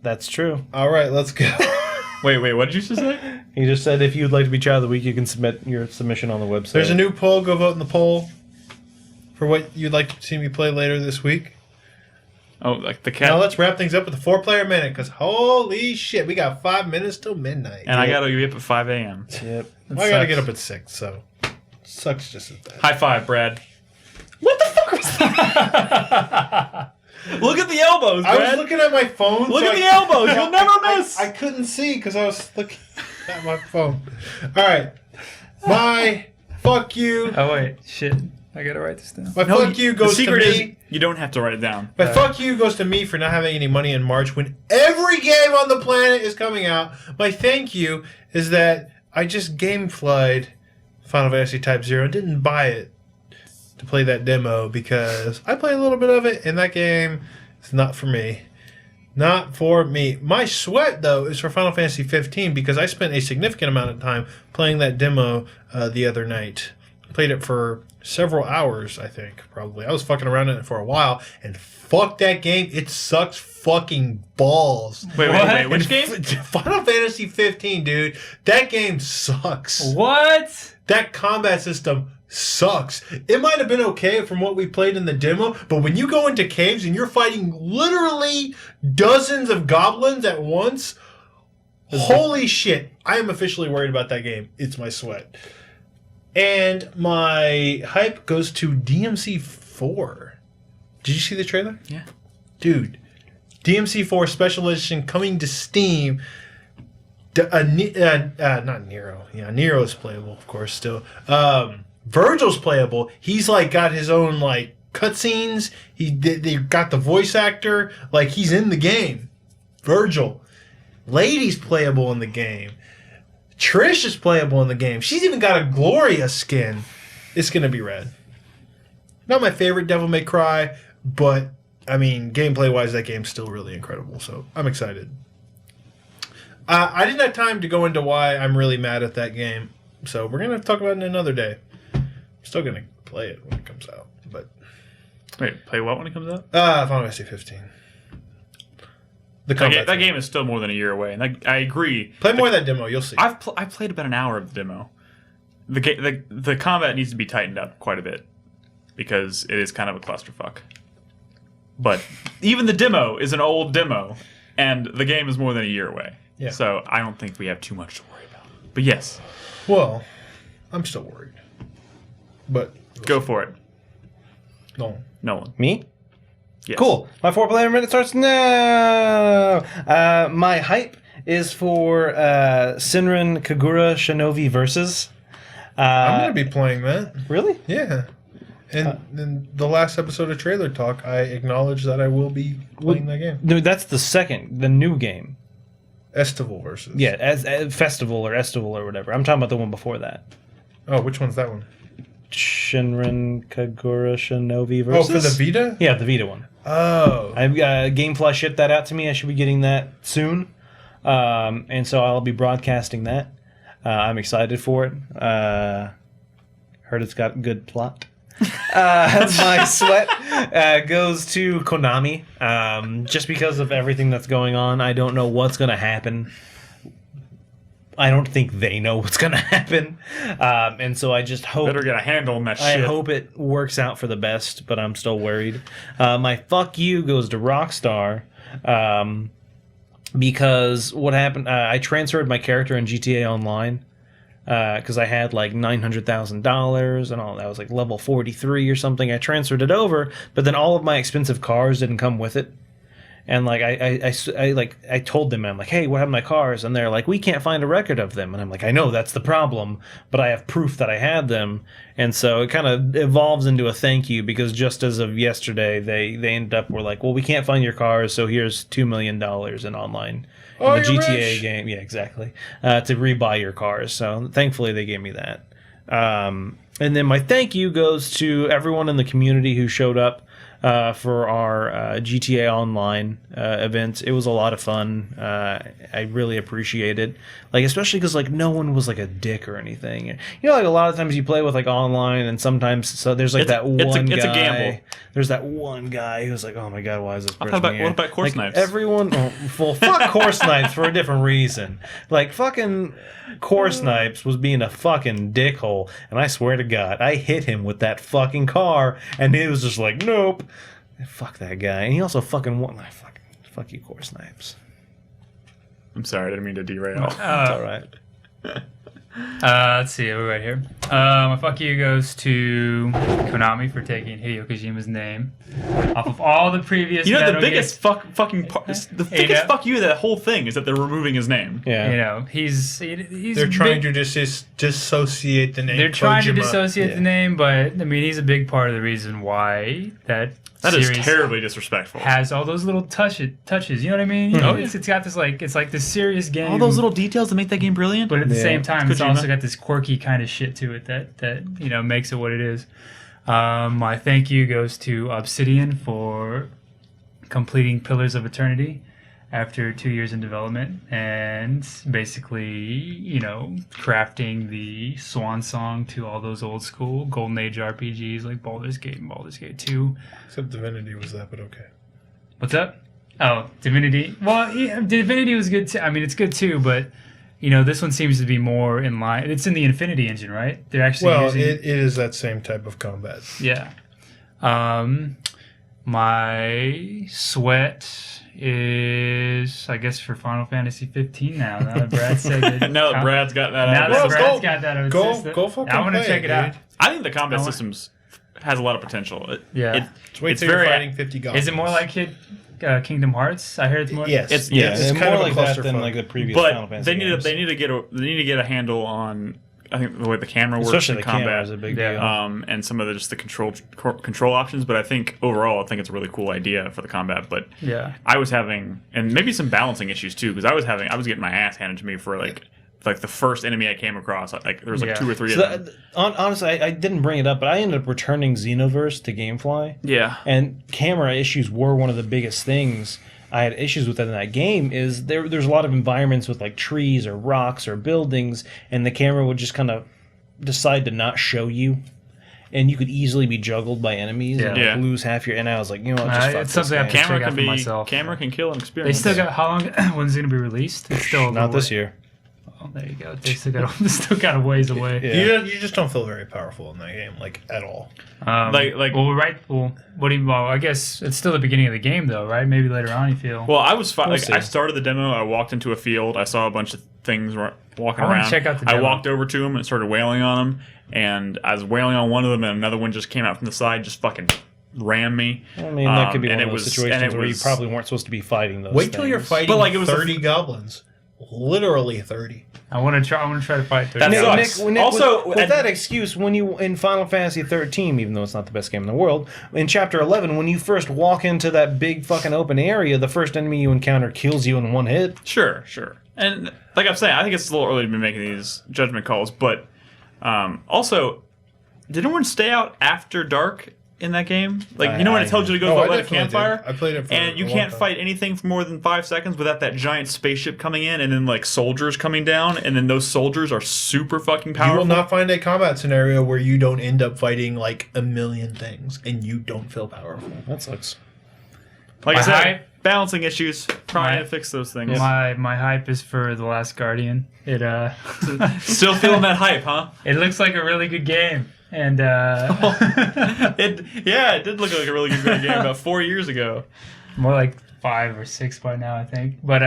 That's true. All right, let's go. Wait, what did you just say? He just said if you'd like to be Chatter of the Week, you can submit your submission on the website. There's a new poll. Go vote in the poll for what you'd like to see me play later this week. Oh, like the cat. Now let's wrap things up with the 4-player minute, because holy shit, we got 5 minutes till midnight. and I gotta be up at 5 a.m. Yep. I gotta get up at 6, so sucks just as bad. High five, Brad. What the fuck was that? Look at the elbows, I Brad. was looking at my phone. Look so at the I- elbows. You'll never miss. I couldn't see because I was looking at my phone. All right. My fuck you. Oh wait, shit. I gotta write this down. My fuck you the goes to secret is me. you don't have to write it down. My fuck you goes to me for not having any money in March when every game on the planet is coming out. My thank you is that I just gameflied Final Fantasy Type 0 and didn't buy it to play that demo because I played a little bit of it and that game is not for me. Not for me. My sweat, though, is for Final Fantasy 15 because I spent a significant amount of time playing that demo the other night. Played it for several hours, I think, probably. I was fucking around in it for a while, and fuck that game. It sucks fucking balls. Wait, which game? Final Fantasy 15, dude. That game sucks. What? That combat system sucks. It might have been okay from what we played in the demo, but when you go into caves and you're fighting literally dozens of goblins at once, holy shit. I am officially worried about that game. It's my sweat. And my hype goes to DMC 4. Did you see the trailer? Yeah. Dude, DMC 4 Special Edition coming to Steam. Not Nero. Yeah, Nero's playable, of course, still. Virgil's playable. He's like got his own like cutscenes. They got the voice actor. Like, he's in the game. Virgil. Lady's playable in the game. Trish is playable in the game. She's even got a Gloria skin. It's going to be rad. Not my favorite Devil May Cry, but, I mean, gameplay-wise, that game's still really incredible, so I'm excited. I didn't have time to go into why I'm really mad at that game, so we're going to talk about it another day. I'm still going to play it when it comes out, but... Wait, play what when it comes out? Final Fantasy 15. That game is still more than a year away, and I agree. Play more of that demo, you'll see. I played about an hour of the demo. The combat needs to be tightened up quite a bit because it is kind of a clusterfuck. But even the demo is an old demo, and the game is more than a year away. Yeah. So I don't think we have too much to worry about. But yes. Well, I'm still worried. But... Go for it. Nolan. Me? Yes. Cool. My 4-player minute starts now. My hype is for Senran Kagura Shinobi Versus. I'm going to be playing that. Really? Yeah. And in the last episode of Trailer Talk, I acknowledged that I will be playing that game. No, that's the new game. Estival versus. Yeah, as Festival or Estival or whatever. I'm talking about the one before that. Oh, which one's that one? Shinran Kagura Shinobi Versus. Oh, for the Vita? Yeah, the Vita one. Oh. Gamefly shipped that out to me. I should be getting that soon. And so I'll be broadcasting that. I'm excited for it. Heard it's got good plot. My sweat goes to Konami. Just because of everything that's going on, I don't know what's going to happen. I don't think they know what's going to happen. And so I just hope... Better get a handle on that I shit. hope it works out for the best, but I'm still worried. My fuck you goes to Rockstar. Because what happened... I transferred my character in GTA Online. Because I had like $900,000 and all that was like level 43 or something. I transferred it over, but then all of my expensive cars didn't come with it. And like I told them, I'm like, hey, what happened to my cars? And they're like, we can't find a record of them. And I'm like, I know that's the problem, but I have proof that I had them. And so it kind of evolves into a thank you because just as of yesterday, they ended up were like, well, we can't find your cars, so here's $2 million in online. Oh, in the you're GTA rich. game, yeah, exactly, to rebuy your cars. So thankfully they gave me that. And then my thank you goes to everyone in the community who showed up for our GTA Online event. It was a lot of fun. I really appreciate it. Like, especially because like no one was like a dick or anything. You know, like a lot of times you play with like online, and sometimes there's like it's a gamble. There's that one guy who's like, oh my god, why is this person What here? about Core Like, Snipes? Everyone, well, fuck Core Snipes for a different reason. Like fucking Core Snipes was being a fucking dickhole, and I swear to God, I hit him with that fucking car, and he was just like, nope. Fuck that guy. And he also fucking won. Fuck you, Core Snipes. I'm sorry, I didn't mean to derail. It's all right. Let's see, we're right here. My fuck you goes to Konami for taking Hideo Kojima's name off of all the previous. You know, the Metal biggest Gear- the biggest fuck you of that whole thing is that they're removing his name. Yeah. You know, he's They're trying to dissociate the name. They're trying to Kojima. dissociate the name, but I mean, he's a big part of the reason why that That is series terribly disrespectful. has all those little touches. You know what I mean? You know, it's got this it's like this serious game. All those little details that make that game brilliant. But at the Yeah. same time, it's Kojima. also got this quirky kind of shit to it that you know makes it what it is. My thank you goes to Obsidian for completing Pillars of Eternity after 2 years in development and basically, you know, crafting the swan song to all those old school Golden Age RPGs like Baldur's Gate and Baldur's Gate 2. Except Divinity was that, but okay. What's up? Oh, Divinity. Well, yeah, Divinity was good too. I mean, it's good too, but you know, this one seems to be more in line. It's in the Infinity engine, right? They're actually using... it is that same type of combat. Yeah. My sweat is, I guess, for Final Fantasy 15 now. Now that Brad said that. Now that Brad's got that Now out. that Well, Brad's go- got that out of his go- system. go fucking I want to play check it, it out. dude. I think the combat I want- systems has a lot of potential. Yeah. Just wait It's till you're very- fighting 50 goblins. Is it more like Kingdom Hearts? I heard it's more. Yes. It's- Yeah, it's it's kind more of a like that than clusterfuck. like the previous Final But Fantasy they need games. to get a handle on I think the way the camera works Especially in the combat, camera is a big deal. and some of the just the control options. But I think overall, I think it's a really cool idea for the combat. But Yeah. I was having, and maybe some balancing issues too, because I was getting my ass handed to me for like the first enemy I came across. Like there was like Yeah. 2 or 3 So of them. honestly, I didn't bring it up, but I ended up returning Xenoverse to GameFly. Yeah. And camera issues were one of the biggest things I had issues with in that game. Is there's a lot of environments with like trees or rocks or buildings, and the camera would just kind of decide to not show you, and you could easily be juggled by enemies and Yeah. like, lose half your. And I was like, you know what, just fuck it's this something I have game. to check out for myself. Camera can kill an They experience. still got how long? When's it gonna be released? It's still a Not little this way- year. Oh, there you go. They still got a ways away. Yeah. You just don't feel very powerful in that game, like at all. Like- well, right. Well, what do you? Well, I guess it's still the beginning of the game, though, right? Maybe later on you feel. Well, I was fine. We'll Like see. I started the demo. I walked into a field. I saw a bunch of things walking I wanna around. check out the I demo. walked over to them and started wailing on them. And I was wailing on one of them, and another one just came out from the side, just fucking rammed me. I mean, that could be and one it of those was- situations and it where you was- probably weren't supposed to be fighting those. Wait till you're things. fighting But, like, it was a 30 goblins. Literally 30. I want to try to fight. That Thirty. sucks. Also, with that excuse, when you in Final Fantasy 13, even though it's not the best game in the world, in Chapter 11, when you first walk into that big fucking open area, the first enemy you encounter kills you in one hit. Sure. And like I'm saying, I think it's a little early to be making these judgment calls. But also, did anyone stay out after dark in that game? Like, you know when it tells you to go I light a definitely campfire? did. I played it for and you a long can't time. fight anything for more than 5 seconds without that giant spaceship coming in and then like soldiers coming down, and then those soldiers are super fucking You powerful. will not find a combat scenario where you don't end up fighting like a million things and you don't feel powerful. That sucks. Like I My said, hype- balancing issues, trying My- to fix those things. My hype is for The Last Guardian. It Still feeling that hype, huh? it looks like a really good game, and It did look like a really good video game about 4 years ago. more like 5 or 6 by now, I think. But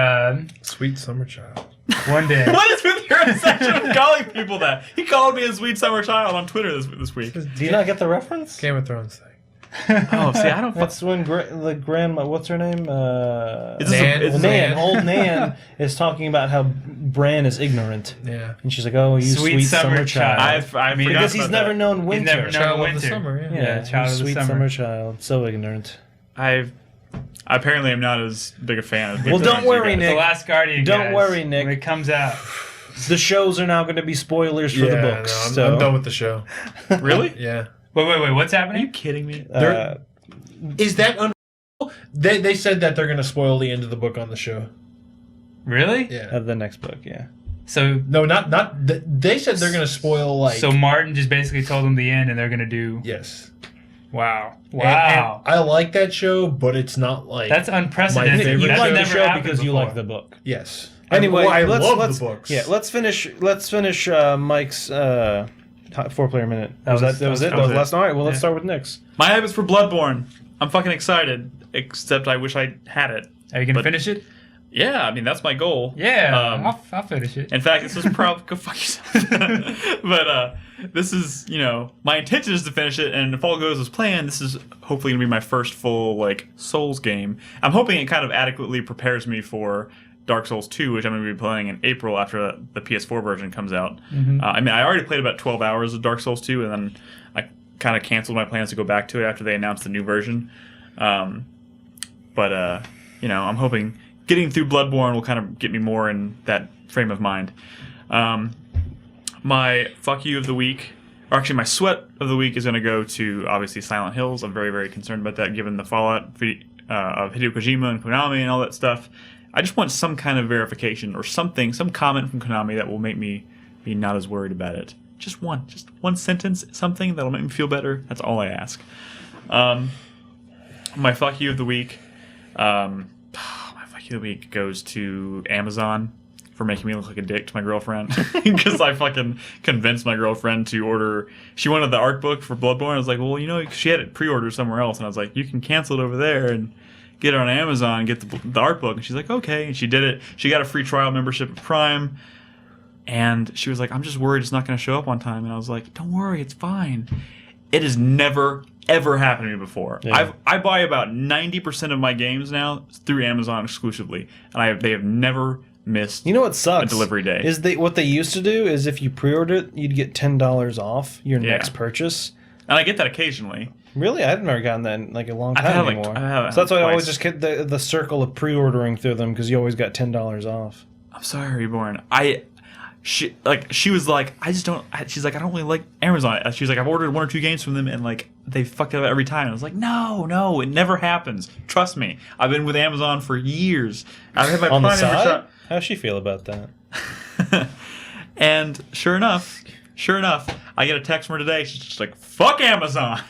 Sweet summer child. one day. What is with your obsession with calling people that? He called me a sweet summer child on Twitter this week. Do you not get the reference? Game of Thrones thing. Oh, see, I don't. That's when the grandma, what's her name? Is this Nan. a, is Nan, this old Nan, is talking about how Bran is ignorant. Yeah. And she's like, oh, you sweet, summer child. I I mean, forgot because he's about never that. known He's winter. never known Child of winter. the summer, yeah. Yeah, child you of the sweet summer. summer child. So ignorant. I apparently am not as big a fan of. Well, don't worry, The Nick. Last Guardian. Don't guys, worry, Nick. When it comes out, The shows are now going to be spoilers for the books. No, I'm, so. I'm done with the show. Really? Yeah. wait. What's Are happening? you kidding me? Is that They said that they're going to spoil the end of the book on the show. Really? Yeah. The next book, yeah. So No, not they said they're going to spoil like so Martin just basically told them the end, and they're gonna do. yes. Wow. And Wow. I like that show, but it's not like That's unprecedented. My favorite You That's like the never show happened because you before. like the book. yes. Anyway, I let's love the books. Yeah, let's finish Mike's 4-player minute. That was That was it. That was last night. Well, let's Yeah. start with Nick's. My hype is for Bloodborne. I'm fucking excited. Except I wish I had it. Are you gonna But- finish it? Yeah, I mean that's my goal. Yeah, Um, I'll finish it. In fact, this is probably go fuck yourself. But this is, my intention is to finish it, and if all goes as planned, this is hopefully gonna be my first full Souls game. I'm hoping it kind of adequately prepares me for Dark Souls 2, which I'm gonna be playing in April after the PS4 version comes out. I mean, I already played about 12 hours of Dark Souls 2, and then I kind of canceled my plans to go back to it after they announced the new version. But I'm hoping getting through Bloodborne will kind of get me more in that frame of mind. My fuck you of the week, or actually my sweat of the week, is going to go to obviously Silent Hills. I'm very, very concerned about that given the fallout of Hideo Kojima and Konami and all that stuff. I just want some kind of verification or something, some comment from Konami that will make me be not as worried about it. Just one sentence, something that'll make me feel better. That's all I ask. My fuck you of the week. My fuck you of the week goes to Amazon for making me look like a dick to my girlfriend because I fucking convinced my girlfriend to order. She wanted the art book for Bloodborne. I was like, well, she had it pre-ordered somewhere else, and I was like, you can cancel it over there and get it on Amazon and get the art book. And she's like, okay, and she did it. She got a free trial membership at Prime, and she was like, I'm just worried it's not going to show up on time. And I was like, don't worry, it's fine. It has never ever happened to me before. Yeah. I buy about 90% of my games now through Amazon exclusively, and they have never missed You know what sucks? a delivery day. Is what they used to do is if you pre-order it, you'd get $10 off your Yeah. next purchase. And I get that occasionally. Really, I've never gotten that in like a long I've time had, like, anymore. I've had it So that's why I always twice. just get the circle of pre-ordering through them because you always got $10 off. I'm sorry, Reborn. She was like, she's like, I don't really like Amazon. She's like, I've ordered 1 or 2 games from them and like they fuck it up every time. I was like, no, it never happens. Trust me. I've been with Amazon for years. I've had my On the Prime membership. side, how's she feel about that? And sure enough, I get a text from her today. She's just like, fuck Amazon.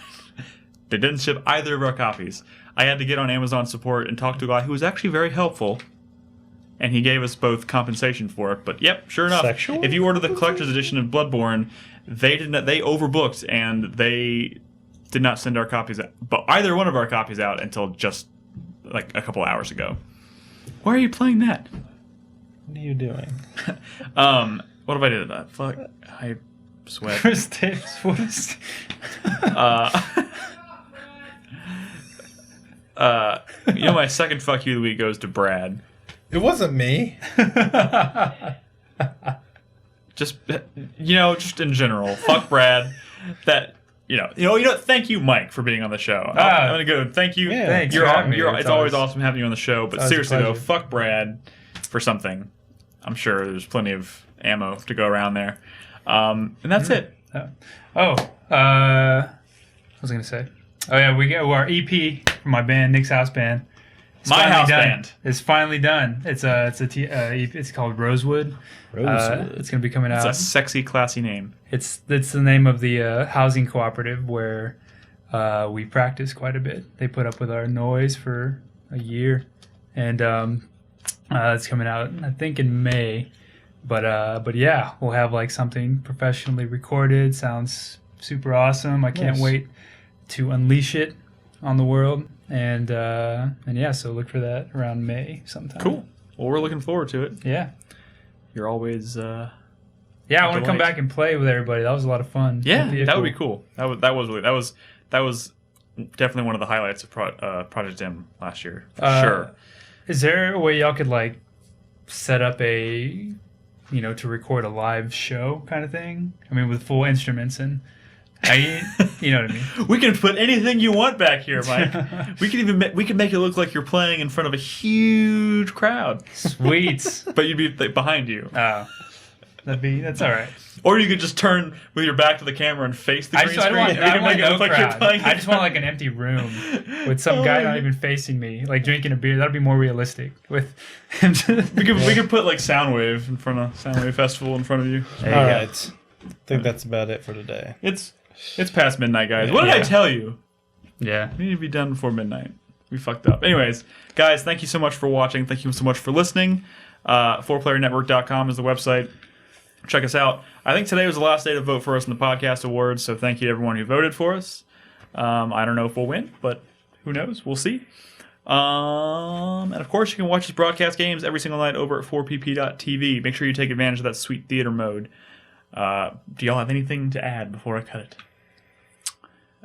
They didn't ship either of our copies. I had to get on Amazon support and talk to a guy who was actually very helpful. And he gave us both compensation for it. But yep, sure enough, Sexual? if you order the collector's edition of Bloodborne, they overbooked and they did not send our copies out, but either one of our copies out until just like a couple hours ago. Why are you playing that? What are you doing? What have I did? Fuck, I sweat. Chris Davis, what is... My second fuck you of the week goes to Brad. It wasn't me. Just just in general, fuck Brad. That thank you, Mike, for being on the show. I'm gonna go. Thank you. Yeah, thanks for having me. It's always awesome having you on the show. But always a seriously though, pleasure. fuck Brad for something. I'm sure there's plenty of ammo to go around there. And that's it. What was I going to say? Oh, yeah, we got our EP from my band, Nick's House Band. It's My finally house done. band. It's finally done. It's called Rosewood. It's going to be coming It's out. a sexy, classy name. It's the name of the housing cooperative where we practice quite a bit. They put up with our noise for a year, and it's coming out I think in May. But yeah, we'll have like something professionally recorded. Sounds super awesome. I can't Nice. wait to unleash it on the world. And yeah, so look for that around May sometime. Cool. Well, we're looking forward to it. Yeah. You're always. Yeah, I want to come Delight. back and play with everybody. That was a lot of fun. Yeah, That'd be that would be cool. That was definitely one of the highlights of Project M last year. For sure. Is there a way y'all could like set up to record a live show kind of thing? I mean, with full instruments and, you know what I mean? We can put anything you want back here, Mike. we can make it look like you're playing in front of a huge crowd, Sweet. but you'd be behind you. Oh, that's all right. Or you could just turn with your back to the camera and face the I green just screen. want, We I can want make it no look like you're crowd. playing. I just want like an empty room with some guy not even facing me, like drinking a beer. That'd be more realistic. With him. we could put like Soundwave in front of Soundwave Festival in front of you. There you All go. right. I think that's about it for today. It's past midnight, guys. What did I Yeah. tell you? Yeah. We need to be done before midnight. We fucked up. Anyways, guys, thank you so much for watching. Thank you so much for listening. 4playernetwork.com is the website. Check us out. I think today was the last day to vote for us in the podcast awards, so thank you to everyone who voted for us. I don't know if we'll win, but who knows? We'll see. And of course, you can watch us broadcast games every single night over at 4pp.tv. Make sure you take advantage of that sweet theater mode. Do y'all have anything to add before I cut it?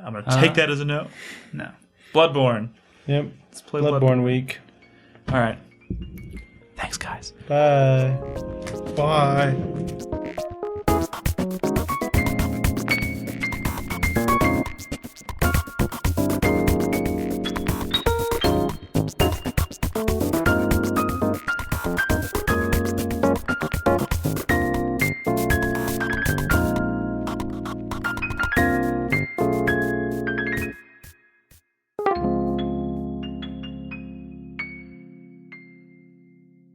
I'm going to take that as a no. No. Bloodborne. Yep. Let's play Bloodborne week. All right. Thanks, guys. Bye. Bye.